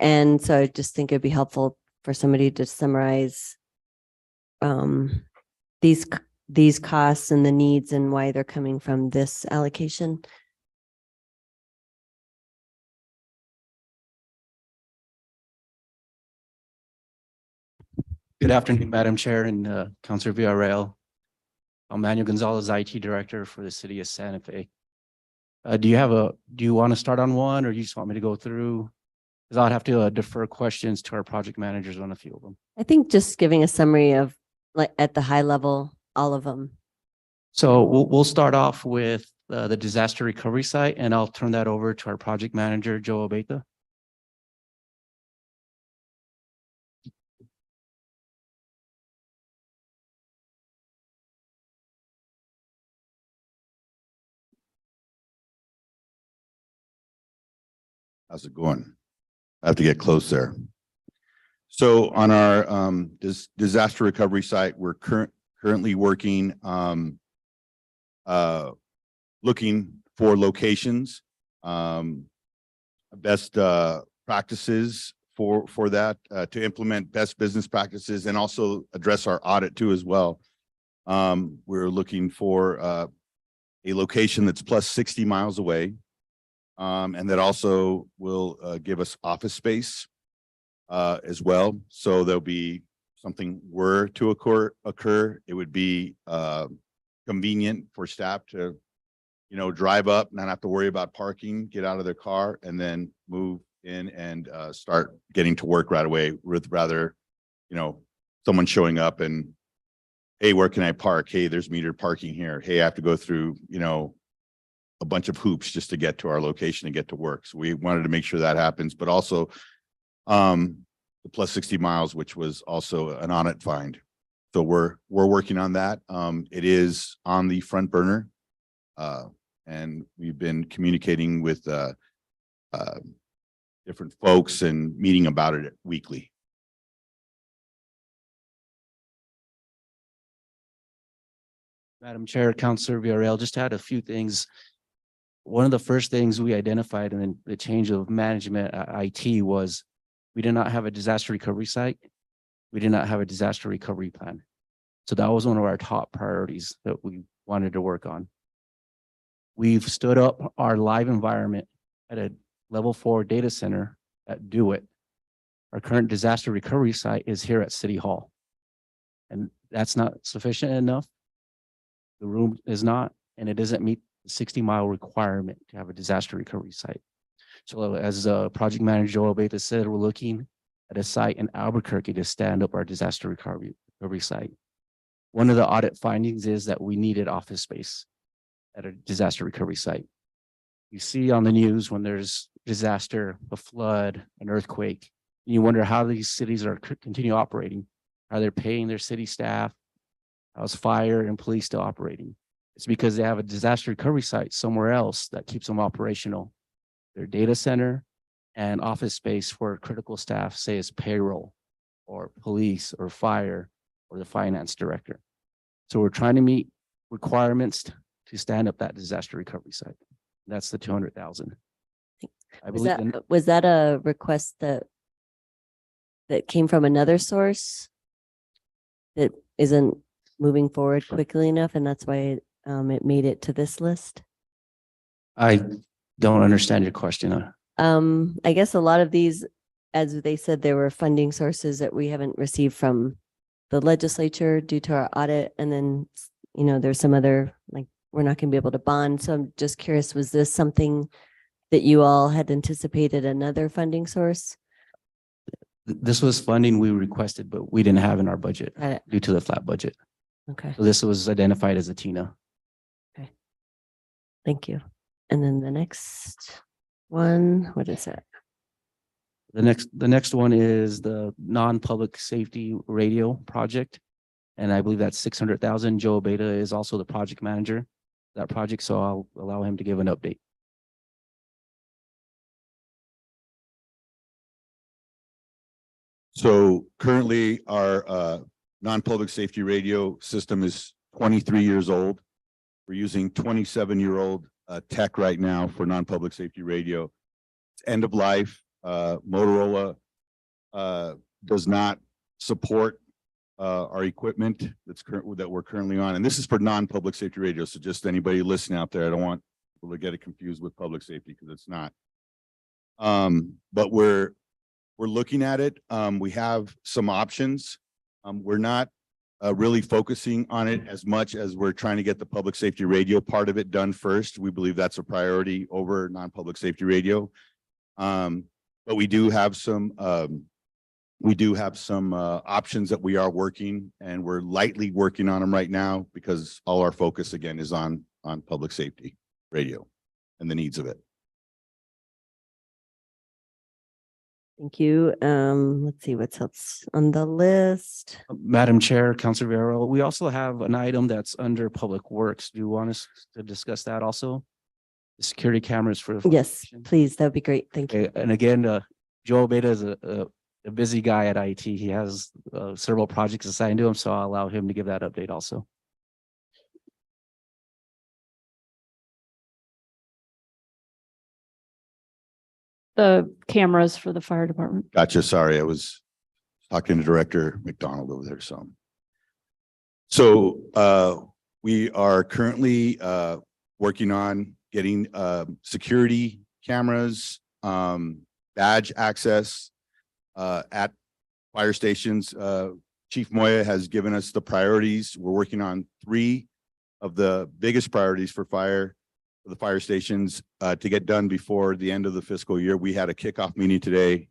And so I just think it'd be helpful for somebody to summarize these costs and the needs and why they're coming from this allocation. Good afternoon, Madam Chair and Councilor Villarreal. I'm Manuel Gonzalez, IT Director for the City of Santa Fe. Do you want to start on one, or you just want me to go through? Because I'd have to defer questions to our project managers on a few of them. I think just giving a summary of, like, at the high level, all of them. So we'll start off with the disaster recovery site, and I'll turn that over to our project manager, Joe Obeta. How's it going? I have to get close there. So on our disaster recovery site, we're currently working looking for locations, best practices for that, to implement best business practices and also address our audit too as well. We're looking for a location that's plus 60 miles away. And that also will give us office space as well. So there'll be something were to occur, it would be convenient for staff to, you know, drive up, not have to worry about parking, get out of their car and then move in and start getting to work right away with rather, you know, someone showing up and, hey, where can I park? Hey, there's metered parking here. Hey, I have to go through, you know, a bunch of hoops just to get to our location and get to work. So we wanted to make sure that happens, but also the plus 60 miles, which was also an audit find. So we're working on that. It is on the front burner. And we've been communicating with different folks and meeting about it weekly. Madam Chair, Councilor Villarreal, just to add a few things. One of the first things we identified in the change of management at IT was we did not have a disaster recovery site. We did not have a disaster recovery plan. So that was one of our top priorities that we wanted to work on. We've stood up our live environment at a level 4 data center at DeWitt. Our current disaster recovery site is here at City Hall. And that's not sufficient enough. The room is not, and it doesn't meet the 60-mile requirement to have a disaster recovery site. So as project manager Joel Beta said, we're looking at a site in Albuquerque to stand up our disaster recovery site. One of the audit findings is that we needed office space at a disaster recovery site. You see on the news when there's disaster, a flood, an earthquake, and you wonder how these cities are continue operating. Are they paying their city staff? How's fire and police still operating? It's because they have a disaster recovery site somewhere else that keeps them operational. Their data center and office space for critical staff, say it's payroll or police or fire or the finance director. So we're trying to meet requirements to stand up that disaster recovery site. That's the 200,000. I believe Was that a request that came from another source that isn't moving forward quickly enough, and that's why it made it to this list? I don't understand your question. I guess a lot of these, as they said, there were funding sources that we haven't received from the legislature due to our audit. And then, you know, there's some other, like, we're not going to be able to bond. So I'm just curious, was this something that you all had anticipated, another funding source? This was funding we requested, but we didn't have in our budget Got it. due to the flat budget. Okay, So this was identified as a TINA. thank you. And then the next one, what is it? The next one is the non-public safety radio project. And I believe that's 600,000. Joe Beta is also the project manager of that project. So I'll allow him to give an update. So currently our non-public safety radio system is 23 years old. We're using 27-year-old tech right now for non-public safety radio. It's end of life. Motorola does not support our equipment that we're currently on. And this is for non-public safety radio. So just anybody listening out there, I don't want people to get it confused with public safety because it's not. But we're looking at it. We have some options. We're not really focusing on it as much as we're trying to get the public safety radio part of it done first. We believe that's a priority over non-public safety radio. But we do have some options that we are working, and we're lightly working on them right now because all our focus again is on public safety radio and the needs of it. Thank you. Let's see what's else on the list. Madam Chair, Councilor Villarreal, we also have an item that's under Public Works. Do you want us to discuss that also? The security cameras for. Yes, please. That'd be great. Thank you. Okay, and again, Joel Beta is a busy guy at IT. He has several projects assigned to him, so I'll allow him to give that update also. The cameras for the fire department. Gotcha. Sorry, I was talking to Director McDonald over there. So we are currently working on getting security cameras, badge access. at fire stations. Chief Moya has given us the priorities. We're working on 3 of the biggest priorities for the fire stations to get done before the end of the fiscal year. We had a kickoff meeting today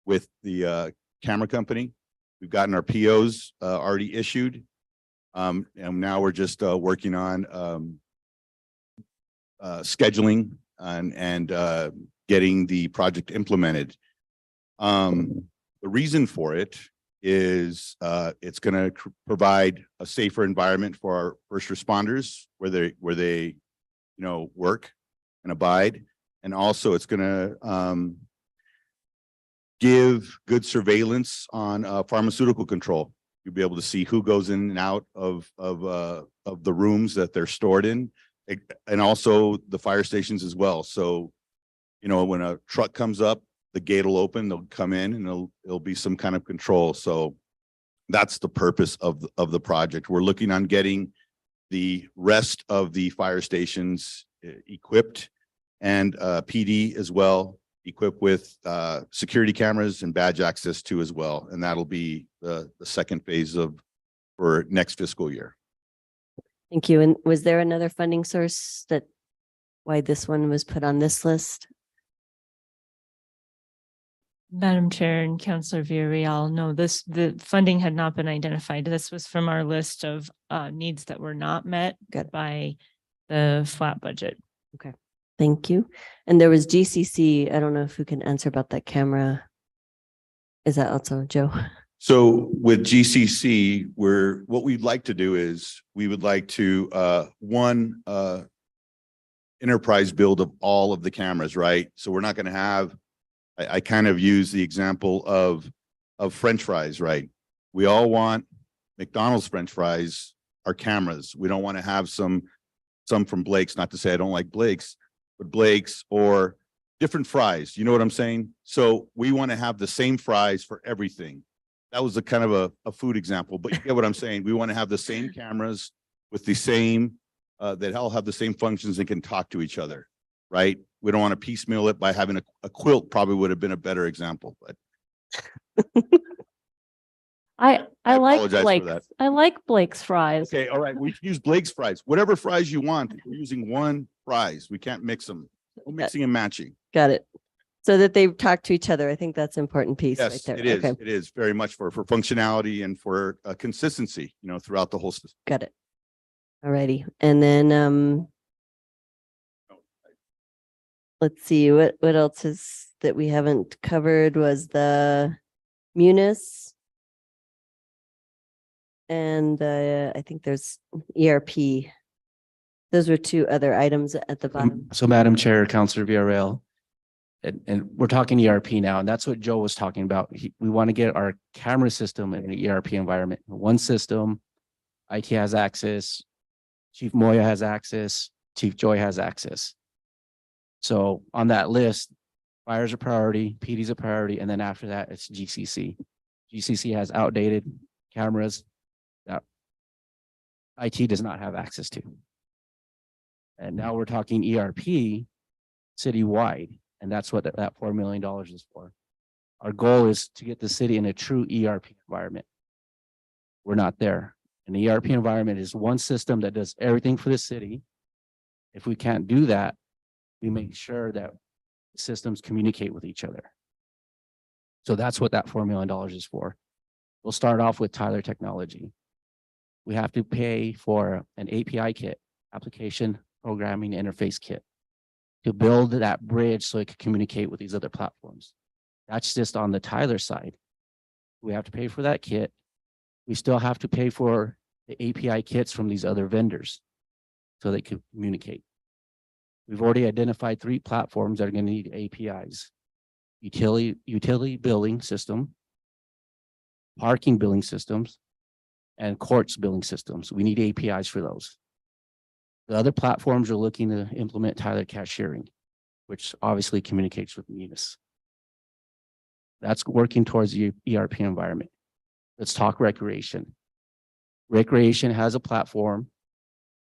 with the camera company. We've gotten our POs already issued. And now we're just working on scheduling and getting the project implemented. The reason for it is it's going to provide a safer environment for our first responders where they work and abide. And also it's going to give good surveillance on pharmaceutical control. You'll be able to see who goes in and out of the rooms that they're stored in, and also the fire stations as well. So, when a truck comes up, the gate will open, they'll come in, and it'll be some kind of control. So that's the purpose of the project. We're looking on getting the rest of the fire stations equipped, and PD as well, equipped with security cameras and badge access too as well. And that'll be the second phase for next fiscal year. Thank you. And was there another funding source why this one was put on this list? Madam Chair and Councillor Villarreal, no, the funding had not been identified. This was from our list of needs that were not met by the flat budget. Okay, thank you. And there was GCC. I don't know if you can answer about that camera. Is that also Joe? So with GCC, what we'd like to do is we would like to enterprise build of all of the cameras, right? So we're not going to have, I kind of use the example of French fries, right? We all want McDonald's French fries, our cameras. We don't want to have some from Blake's, not to say I don't like Blake's, but Blake's or different fries. You know what I'm saying? So we want to have the same fries for everything. That was a kind of a food example, but you get what I'm saying? We want to have the same cameras with the same, that all have the same functions and can talk to each other, right? We don't want to piecemeal it by having a quilt, probably would have been a better example, but. I like apologize for Blake's. that. I like Blake's fries. Okay, all right, we can use Blake's fries, whatever fries you want. We're using one fries. We can't mix them. No mixing and matching. Got it. So that they talk to each other. I think that's an important piece right Yes, there. it is. Okay, It is very much for functionality and for consistency, throughout the whole system. got it. All righty. And then let's see, what else is that we haven't covered was the Munis. And I think there's ERP. Those were 2 other items at the bottom. So Madam Chair, Councillor Villarreal, and we're talking ERP now, and that's what Joe was talking about. We want to get our camera system in an ERP environment. One system, IT has access, Chief Moya has access, Chief Joy has access. So on that list, fire's a priority, PD's a priority, and then after that, it's GCC. GCC has outdated cameras that IT does not have access to. And now we're talking ERP citywide, and that's what that $4 million is for. Our goal is to get the city in a true ERP environment. We're not there. An ERP environment is one system that does everything for the city. If we can't do that, we make sure that systems communicate with each other. So that's what that $4 million is for. We'll start off with Tyler Technology. We have to pay for an API kit, application programming interface kit, to build that bridge so it can communicate with these other platforms. That's just on the Tyler side. We have to pay for that kit. We still have to pay for the API kits from these other vendors so they can communicate. We've already identified 3 platforms that are going to need APIs. Utility billing system, parking billing systems, and courts billing systems. We need APIs for those. The other platforms are looking to implement Tyler Cashiering, which obviously communicates with Munis. That's working towards the ERP environment. Let's talk recreation. Recreation has a platform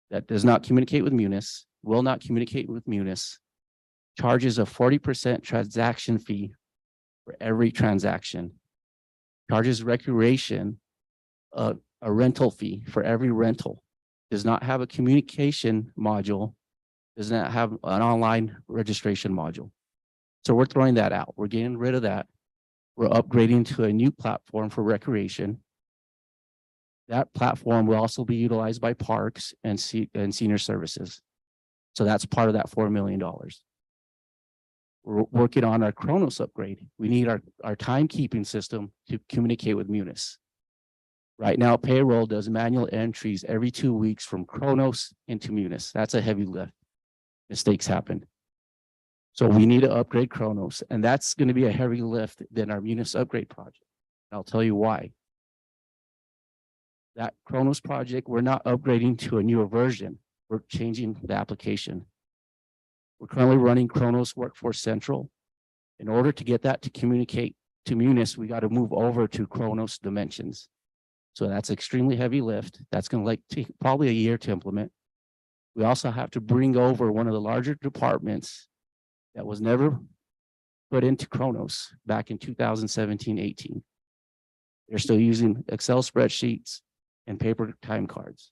that does not communicate with Munis, will not communicate with Munis, charges a 40% transaction fee for every transaction. Charges recreation a rental fee for every rental. Does not have a communication module, does not have an online registration module. So we're throwing that out. We're getting rid of that. We're upgrading to a new platform for recreation. That platform will also be utilized by parks and senior services. So that's part of that $4 million. We're working on our Kronos upgrade. We need our timekeeping system to communicate with Munis. Right now, payroll does manual entries every 2 weeks from Kronos into Munis. That's a heavy lift. Mistakes happen. So we need to upgrade Kronos, and that's going to be a heavy lift than our Munis upgrade project. I'll tell you why. That Kronos project, we're not upgrading to a newer version. We're changing the application. We're currently running Kronos Workforce Central. In order to get that to communicate to Munis, we got to move over to Kronos Dimensions. So that's extremely heavy lift. That's going to take probably a year to implement. We also have to bring over one of the larger departments that was never put into Kronos back in 2017-18. They're still using Excel spreadsheets and paper time cards.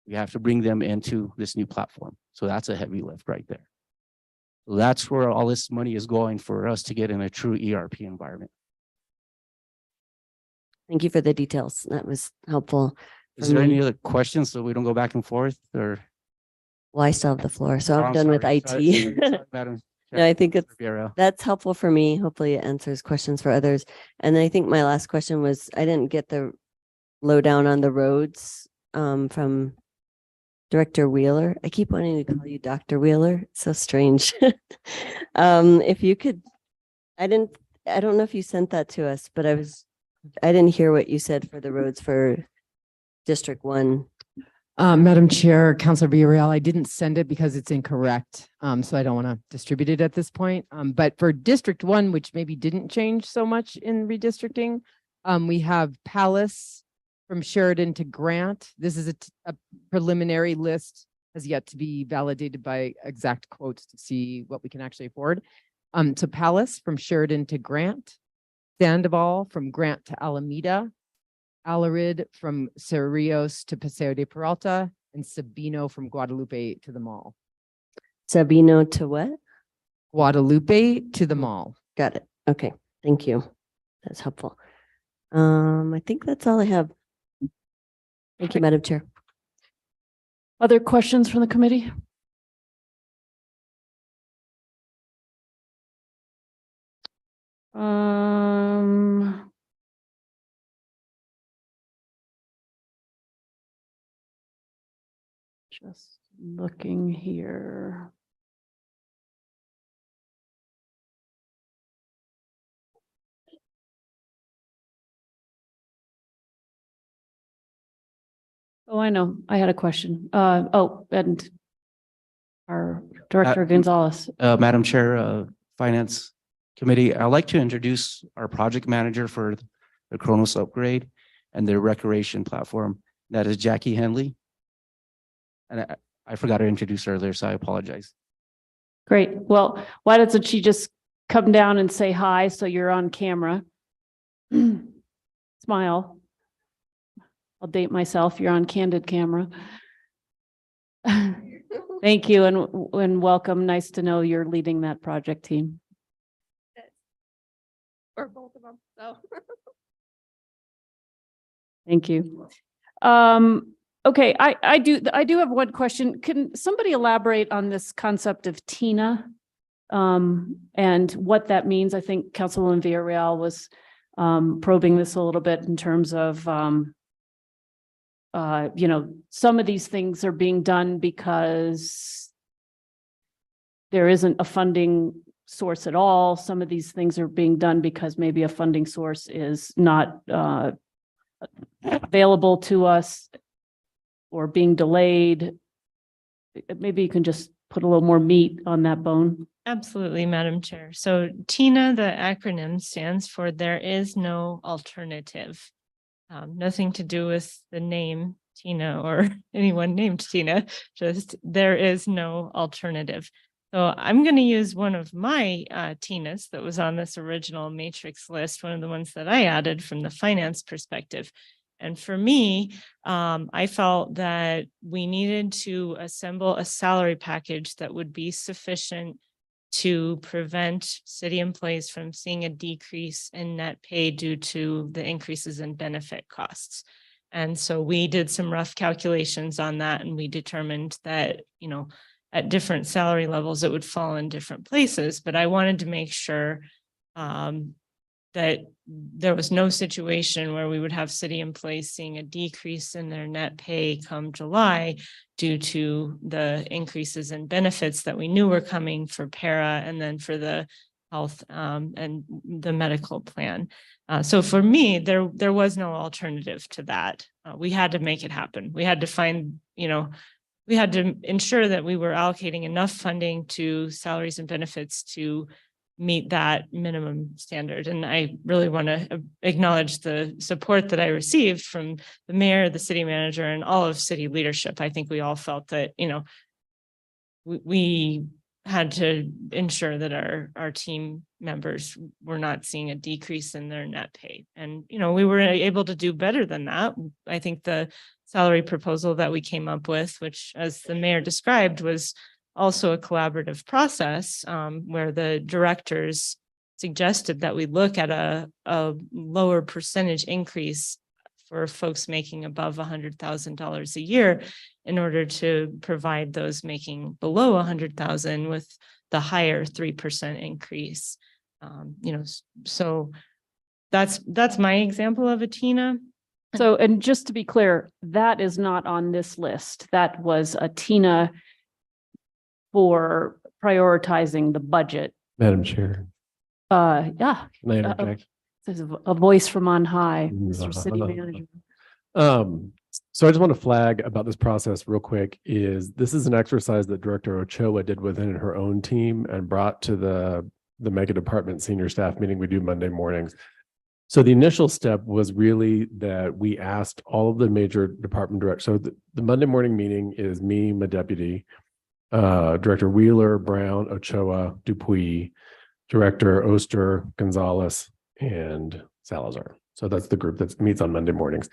We have to bring them into this new platform. So that's a heavy lift right there. So that's where all this money is going for us to get in a true ERP environment. Thank you for the details. That was helpful. Is there any other questions so we don't go back and forth or? Well, I still have the floor, so Oh, I'm I'm done with sorry. IT. Sorry, Madam No, I think Vieira. that's helpful for me. Hopefully it answers questions for others. And I think my last question was, I didn't get the lowdown on the roads from Director Wheeler. I keep wanting to call you Dr. Wheeler. It's so strange. If you could, I don't know if you sent that to us, but I didn't hear what you said for the roads for District 1. Madam Chair, Councilor Villarreal, I didn't send it because it's incorrect. So I don't want to distribute it at this point. But for District 1, which maybe didn't change so much in redistricting, we have Palace from Sheridan to Grant. This is a preliminary list, has yet to be validated by exact quotes to see what we can actually afford. So Palace from Sheridan to Grant, Sandoval from Grant to Alameda, Alarid from Cerrillos to Paseo de Peralta, and Sabino from Guadalupe to the mall. Sabino to what? Guadalupe to the mall. Got it. Okay. Thank you. That's helpful. I think that's all I have. Thank you, Madam Chair. Other questions from the committee? Just looking here. Oh, I know. I had a question. And our Director Gonzalez. Madam Chair, Finance Committee, I'd like to introduce our project manager for the Kronos upgrade and their recreation platform. That is Jackie Henley. And I forgot to introduce her earlier, so I apologize. Great. Well, why doesn't she just come down and say hi so you're on camera? Smile. I'll date myself. You're on candid camera. Thank you and welcome. Nice to know you're leading that project team. Or both of them, so. Thank you. Okay, I do have one question. Can somebody elaborate on this concept of TINA? And what that means? I think Councilwoman Villarreal was probing this a little bit in terms of some of these things are being done because there isn't a funding source at all. Some of these things are being done because maybe a funding source is not available to us or being delayed. Maybe you can just put a little more meat on that bone. Absolutely, Madam Chair. So TINA, the acronym stands for There Is No Alternative. Nothing to do with the name Tina or anyone named Tina, just there is no alternative. So I'm going to use one of my Tinas that was on this original matrix list, one of the ones that I added from the finance perspective. And for me, I felt that we needed to assemble a salary package that would be sufficient to prevent city employees from seeing a decrease in net pay due to the increases in benefit costs. And so we did some rough calculations on that, and we determined that, you know, at different salary levels, it would fall in different places. But I wanted to make sure that there was no situation where we would have city employees seeing a decrease in their net pay come July due to the increases in benefits that we knew were coming for para and then for the health and the medical plan. So for me, there was no alternative to that. We had to make it happen. We had to find, you know, we had to ensure that we were allocating enough funding to salaries and benefits to meet that minimum standard. And I really want to acknowledge the support that I received from the mayor, the city manager, and all of city leadership. I think we all felt that, you know, we had to ensure that our team members were not seeing a decrease in their net pay. And, you know, we were able to do better than that. I think the salary proposal that we came up with, which, as the mayor described, was also a collaborative process where the directors suggested that we look at a lower percentage increase for folks making above $100,000 a year in order to provide those making below 100,000 with the higher 3% increase. You know, so that's my example of a TINA. So, and just to be clear, that is not on this list. That was a TINA for prioritizing the budget. Madam Chair, Yeah. can I interject? There's a voice from on high, Mr. City Manager. So I just want to flag about this process real quick is this is an exercise that Director Ochoa did within her own team and brought to the mega department senior staff meeting we do Monday mornings. So the initial step was really that we asked all of the major department directors. So the Monday morning meeting is me, my deputy, Director Wheeler, Brown, Ochoa, Dupuy, Director Oster, Gonzalez, and Salazar. So that's the group that meets on Monday mornings.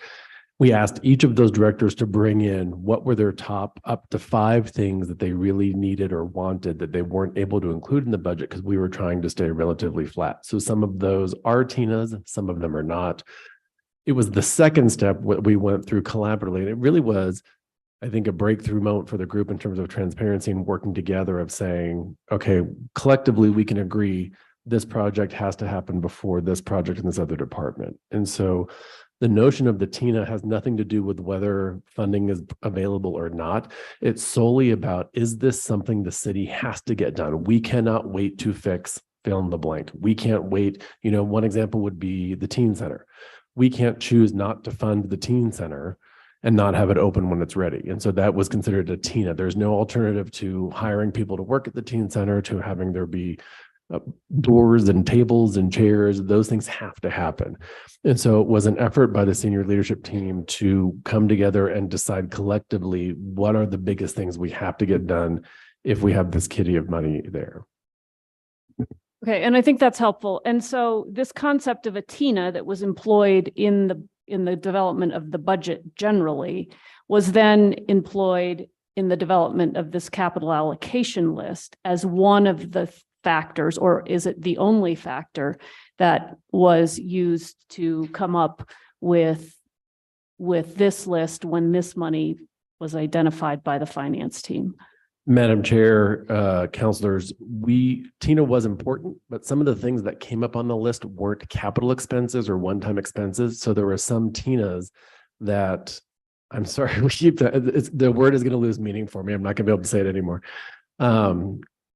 We asked each of those directors to bring in what were their top up to 5 things that they really needed or wanted that they weren't able to include in the budget because we were trying to stay relatively flat. So some of those are TINAs, some of them are not. It was the second step what we went through collaboratively, and it really was, I think, a breakthrough moment for the group in terms of transparency and working together of saying, okay, collectively we can agree this project has to happen before this project in this other department. And so the notion of the TINA has nothing to do with whether funding is available or not. It's solely about, is this something the city has to get done? We cannot wait to fix fill in the blank. We can't wait. You know, one example would be the teen center. We can't choose not to fund the teen center and not have it open when it's ready. And so that was considered a TINA. There's no alternative to hiring people to work at the teen center, to having there be doors and tables and chairs. Those things have to happen. And so it was an effort by the senior leadership team to come together and decide collectively what are the biggest things we have to get done if we have this kitty of money there. Okay, and I think that's helpful. And so this concept of a TINA that was employed in the development of the budget generally was then employed in the development of this capital allocation list as one of the factors, or is it the only factor that was used to come up with this list when this money was identified by the finance team? Madam Chair, councilors, TINA was important, but some of the things that came up on the list weren't capital expenses or one-time expenses. So there were some TINAs that, I'm sorry, the word is going to lose meaning for me. I'm not going to be able to say it anymore.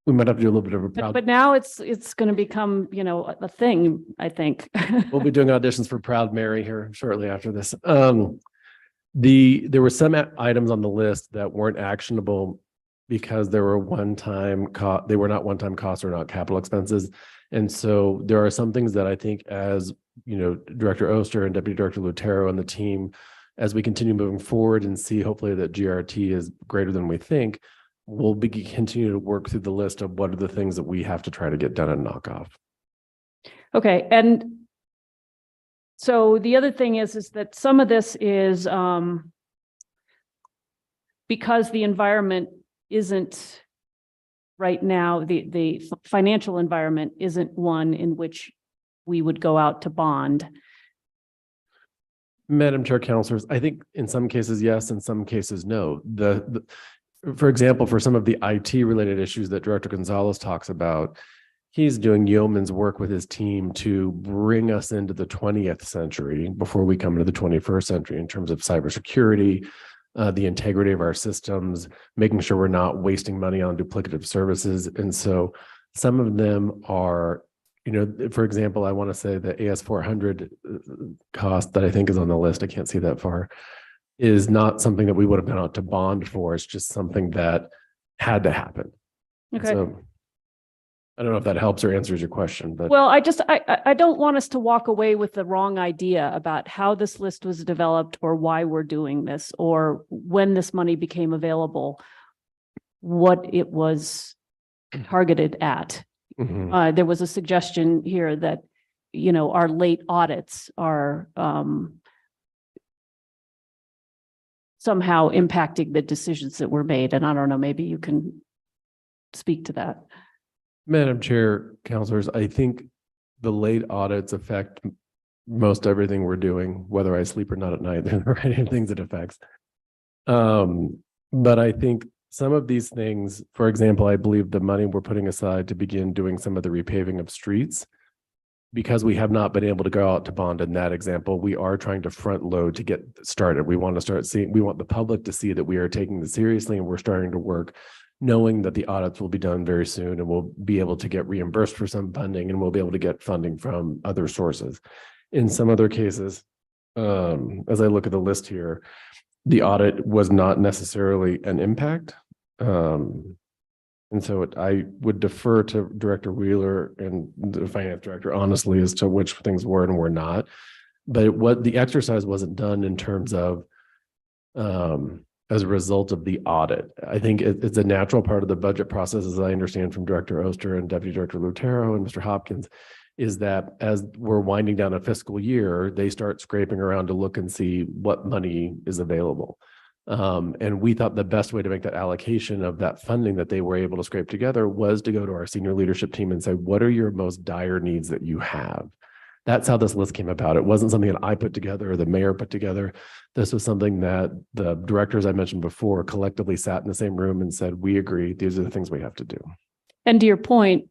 We might have to do a little bit of a proud. But now it's going to become, you know, a thing, I think. We'll be doing auditions for Proud Mary here shortly after this. There were some items on the list that weren't actionable because they were they were not one-time costs or not capital expenses. And so there are some things that I think, as you know, Director Oster and Deputy Director Lutero and the team, as we continue moving forward and see hopefully that GRT is greater than we think, we'll be continue to work through the list of what are the things that we have to try to get done and knock off. Okay, and so the other thing is that some of this is because the environment isn't right now, the financial environment isn't one in which we would go out to bond. Madam Chair, Councilors, I think in some cases, yes, in some cases, no. For example, for some of the IT related issues that Director Gonzalez talks about, he's doing yeoman's work with his team to bring us into the 20th century before we come into the 21st century in terms of cybersecurity, the integrity of our systems, making sure we're not wasting money on duplicative services. And so some of them are, for example, I want to say the AS400 cost that I think is on the list, I can't see that far, is not something that we would have gone out to bond for. It's just something that had to happen. Okay. So I don't know if that helps or answers your question, but. Well, I don't want us to walk away with the wrong idea about how this list was developed or why we're doing this or when this money became available, what it was targeted at. Mhm. There was a suggestion here that, our late audits are somehow impacting the decisions that were made. And I don't know, maybe you can speak to that. Madam Chair, Councilors, I think the late audits affect most everything we're doing, whether I sleep or not at night. They're the right things it affects. But I think some of these things, for example, I believe the money we're putting aside to begin doing some of the repaving of streets, because we have not been able to go out to bond in that example, we are trying to front load to get started. We want to start seeing, we want the public to see that we are taking this seriously and we're starting to work, knowing that the audits will be done very soon and we'll be able to get reimbursed for some funding and we'll be able to get funding from other sources. In some other cases, as I look at the list here, the audit was not necessarily an impact. And so I would defer to Director Wheeler and the finance director honestly as to which things were and were not. But what the exercise wasn't done in terms of as a result of the audit. I think it's a natural part of the budget process, as I understand from Director Oster and Deputy Director Lutero and Mr. Hopkins, is that as we're winding down a fiscal year, they start scraping around to look and see what money is available. And we thought the best way to make that allocation of that funding that they were able to scrape together was to go to our senior leadership team and say, what are your most dire needs that you have? That's how this list came about. It wasn't something that I put together or the mayor put together. This was something that the directors I mentioned before collectively sat in the same room and said, we agree, these are the things we have to do. And to your point,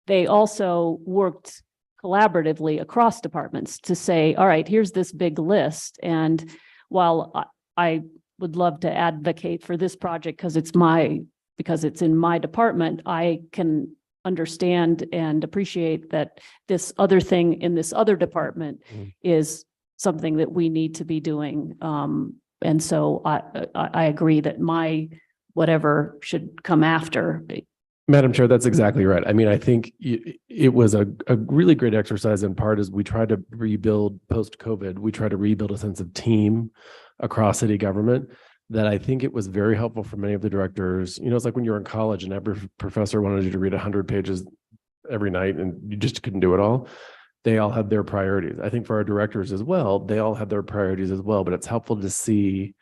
they also worked collaboratively across departments to say, all right, here's this big list. And while I would love to advocate for this project because it's in my department, I can understand and appreciate that this other thing in this other department is something that we need to be doing. And so I agree that my whatever should come after. Madam Chair, that's exactly right. I mean, I think it was a really great exercise in part as we try to rebuild post-COVID. We try to rebuild a sense of team across city government that I think it was very helpful for many of the directors. It's like when you were in college and every professor wanted you to read 100 pages every night and you just couldn't do it all. They all had their priorities. I think for our directors as well, they all had their priorities as well, but it's helpful to see,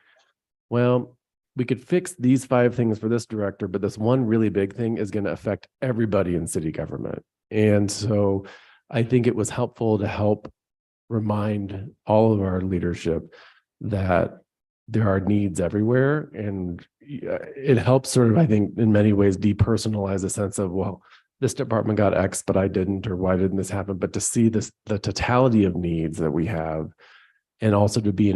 well, we could fix these 5 things for this director, but this one really big thing is going to affect everybody in city government. And so I think it was helpful to help remind all of our leadership that there are needs everywhere. And it helps sort of, I think, in many ways, depersonalize a sense of, well, this department got X, but I didn't, or why didn't this happen? But to see the totality of needs that we have, and also to be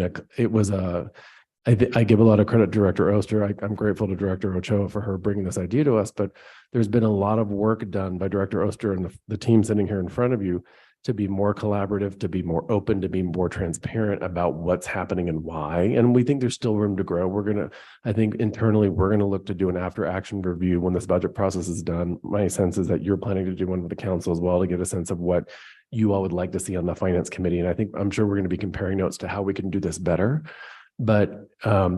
I give a lot of credit to Director Oster. I'm grateful to Director Ochoa for her bringing this idea to us, but there's been a lot of work done by Director Oster and the team sitting here in front of you to be more collaborative, to be more open, to be more transparent about what's happening and why. And we think there's still room to grow. I think internally, we're going to look to do an after action review when this budget process is done. My sense is that you're planning to do one with the council as well to get a sense of what you all would like to see on the finance committee. And I'm sure we're going to be comparing notes to how we can do this better. But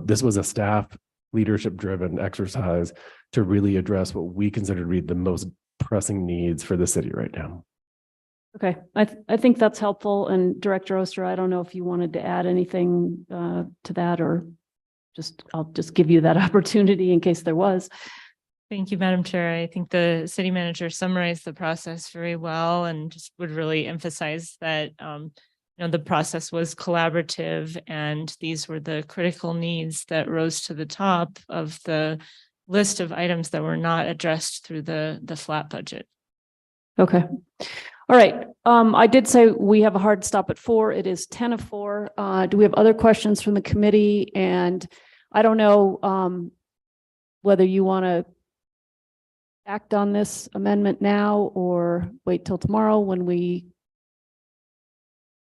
this was a staff leadership driven exercise to really address what we consider to be the most pressing needs for the city right now. Okay, I think that's helpful. And Director Oster, I don't know if you wanted to add anything to that, or I'll just give you that opportunity in case there was. Thank you, Madam Chair. I think the city manager summarized the process very well and just would really emphasize that, the process was collaborative and these were the critical needs that rose to the top of the list of items that were not addressed through the flat budget. Okay. All right. I did say we have a hard stop at 4. It is 10 of 4. Do we have other questions from the committee? And I don't know whether you want to act on this amendment now or wait till tomorrow when we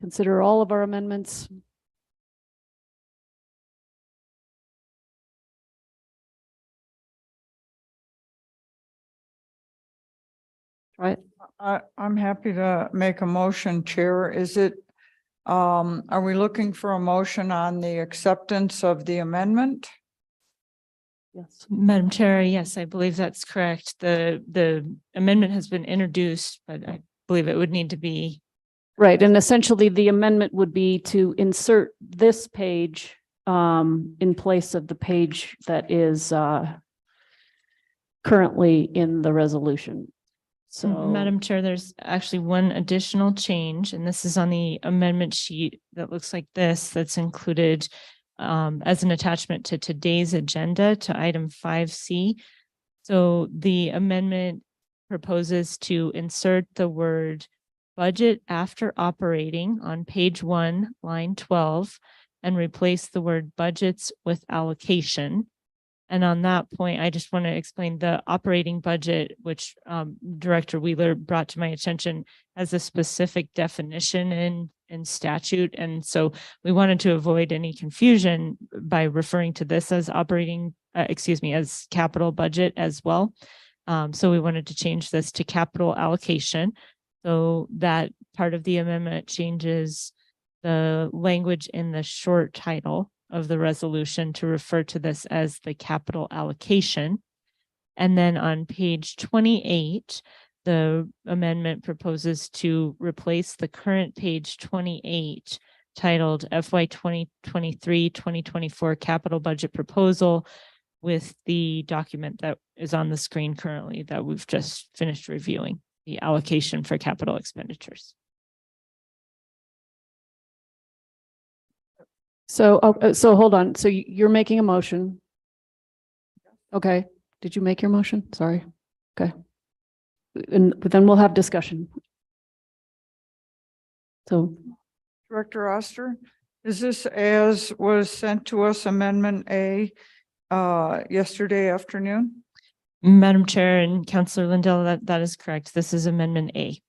consider all of our amendments. Right. I'm happy to make a motion, Chair. Are we looking for a motion on the acceptance of the amendment? Yes. Madam Chair, yes, I believe that's correct. The amendment has been introduced, but I believe it would need to be. Right. And essentially the amendment would be to insert this page in place of the page that is currently in the resolution. So, Madam Chair, there's actually one additional change, and this is on the amendment sheet that looks like this, that's included as an attachment to today's agenda to item 5C. So the amendment proposes to insert the word budget after operating on page 1, line 12, and replace the word budgets with allocation. And on that point, I just want to explain the operating budget, which Director Wheeler brought to my attention, as a specific definition in statute. And so we wanted to avoid any confusion by referring to this as as capital budget as well. So we wanted to change this to capital allocation. So that part of the amendment changes the language in the short title of the resolution to refer to this as the capital allocation. And then on page 28, the amendment proposes to replace the current page 28 titled FY 2023-2024 capital budget proposal with the document that is on the screen currently that we've just finished reviewing, the allocation for capital expenditures. so hold on. So you're making a motion. Okay. Did you make your motion? Sorry. Okay. But then we'll have discussion. So Director Oster, is this as was sent to us, Amendment A, yesterday afternoon? Madam Chair and Councillor Lindell, that is correct. This is Amendment A.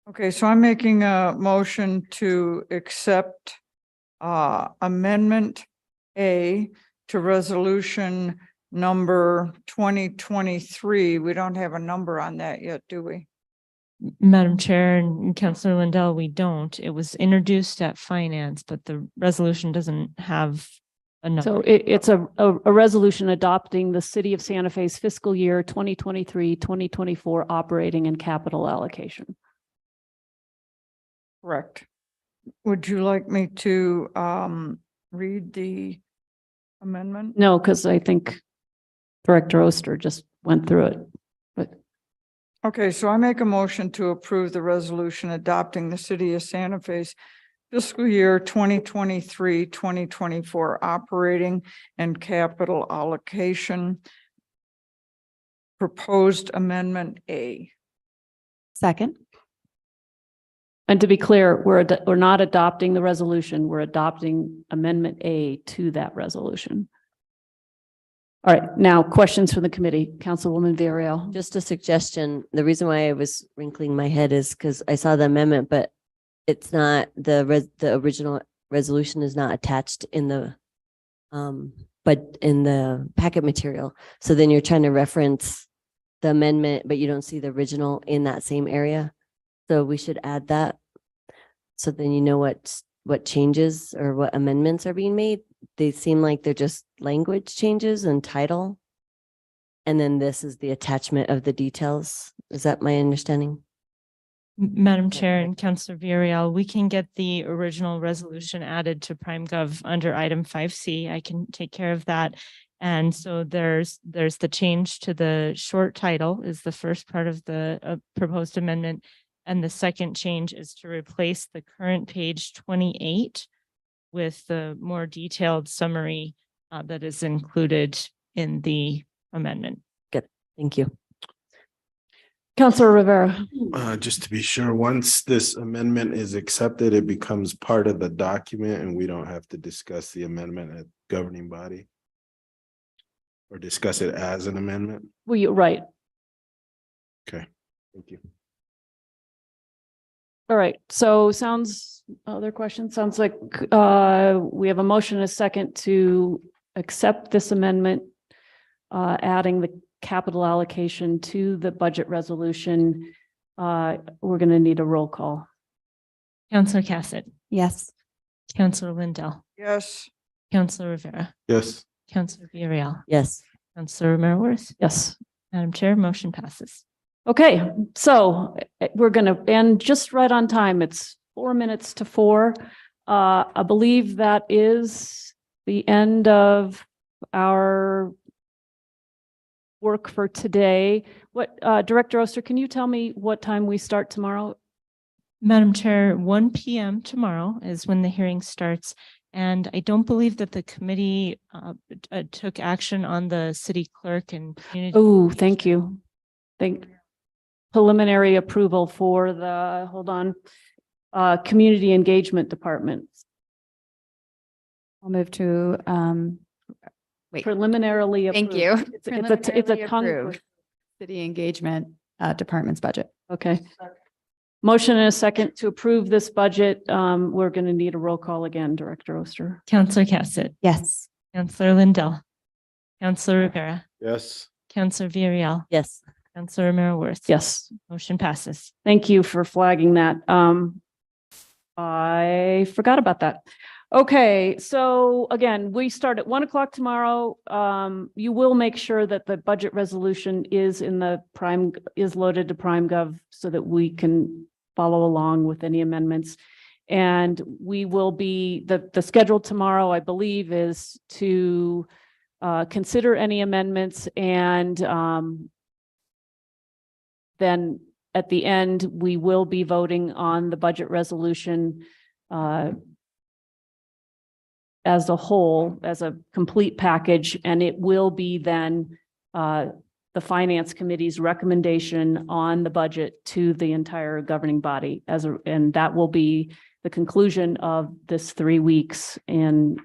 Okay, so I'm making a motion to accept Amendment A to Resolution number 2023. We don't have a number on that yet, do we? Madam Chair and Councillor Lindell, we don't. It was introduced at Finance, but the resolution doesn't have a number. So it's a resolution adopting the City of Santa Fe's fiscal year 2023-2024 operating and capital allocation. Correct. Would you like me to read the amendment? No, because I think Director Oster just went through it. But Okay, so I make a motion to approve the resolution adopting the City of Santa Fe's fiscal year 2023-2024 operating and capital allocation. Proposed Amendment A. Second. And to be clear, we're not adopting the resolution. We're adopting Amendment A to that resolution. All right, now questions from the committee. Councilwoman Villarreal. Just a suggestion. The reason why I was wrinkling my head is because I saw the amendment, but it's not the original resolution is not attached in the but in the packet material. So then you're trying to reference the amendment, but you don't see the original in that same area. So we should add that. So then you know what changes or what amendments are being made. they seem like they're just language changes and title. And then this is the attachment of the details. Is that my understanding? Madam Chair and Councillor Villarreal, we can get the original resolution added to PrimeGov under item 5C. I can take care of that. And so there's the change to the short title is the first part of the proposed amendment. And the second change is to replace the current page 28 with the more detailed summary that is included in the amendment. Good. Thank you. Councilor Rivera. Just to be sure, once this amendment is accepted, it becomes part of the document and we don't have to discuss the amendment at governing body? Or discuss it as an amendment? Well, you're right. Okay, thank you. All right, so other questions? Sounds like we have a motion and a second to accept this amendment, adding the capital allocation to the budget resolution. We're going to need a roll call. Councillor Cassett, Yes. Councillor Lindell, Yes. Councillor Rivera, Yes. Councillor Villarreal, Yes. Councillor Romero-Worth. Yes. Madam Chair, motion passes. Okay, so we're going to end just right on time. It's 4 minutes to 4. I believe that is the end of our work for today. What, Director Oster, can you tell me what time we start tomorrow? Madam Chair, 1 p.m. tomorrow is when the hearing starts. And I don't believe that the committee took action on the city clerk and community. Oh, thank you. Preliminary approval for the, hold on, Community Engagement Department. I'll move to, wait. Preliminarily Thank approved. you. It's a Preliminarily tongue. approved. City Engagement Department's budget. Okay. Motion and a second to approve this budget. We're going to need a roll call again, Director Oster. Councillor Cassett, Yes. Councillor Lindell, Councillor Rivera, Yes. Councillor Villarreal, Yes. Councillor Romero-Worth. Yes. Motion passes. Thank you for flagging that. I forgot about that. Okay, so again, we start at 1 o'clock tomorrow. You will make sure that the budget resolution is loaded to PrimeGov so that we can follow along with any amendments. And we will be, the schedule tomorrow, I believe, is to consider any amendments and then at the end, we will be voting on the budget resolution as a whole, as a complete package, and it will be then the Finance Committee's recommendation on the budget to the entire governing body and that will be the conclusion of this 3 weeks in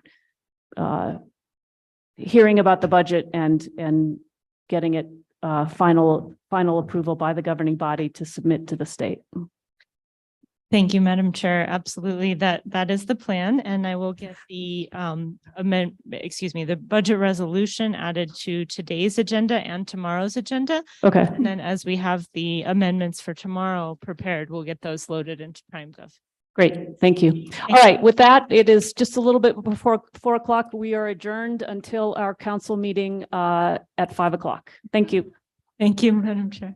hearing about the budget and getting it final approval by the governing body to submit to the state. Thank you, Madam Chair. Absolutely. That is the plan. And I will get the the budget resolution added to today's agenda and tomorrow's agenda. Okay. And then as we have the amendments for tomorrow prepared, we'll get those loaded into PrimeGov. Great, thank you. All right, with that, it is just a little bit before 4 o'clock. We are adjourned until our council meeting at 5 o'clock. Thank you. Thank you, Madam Chair.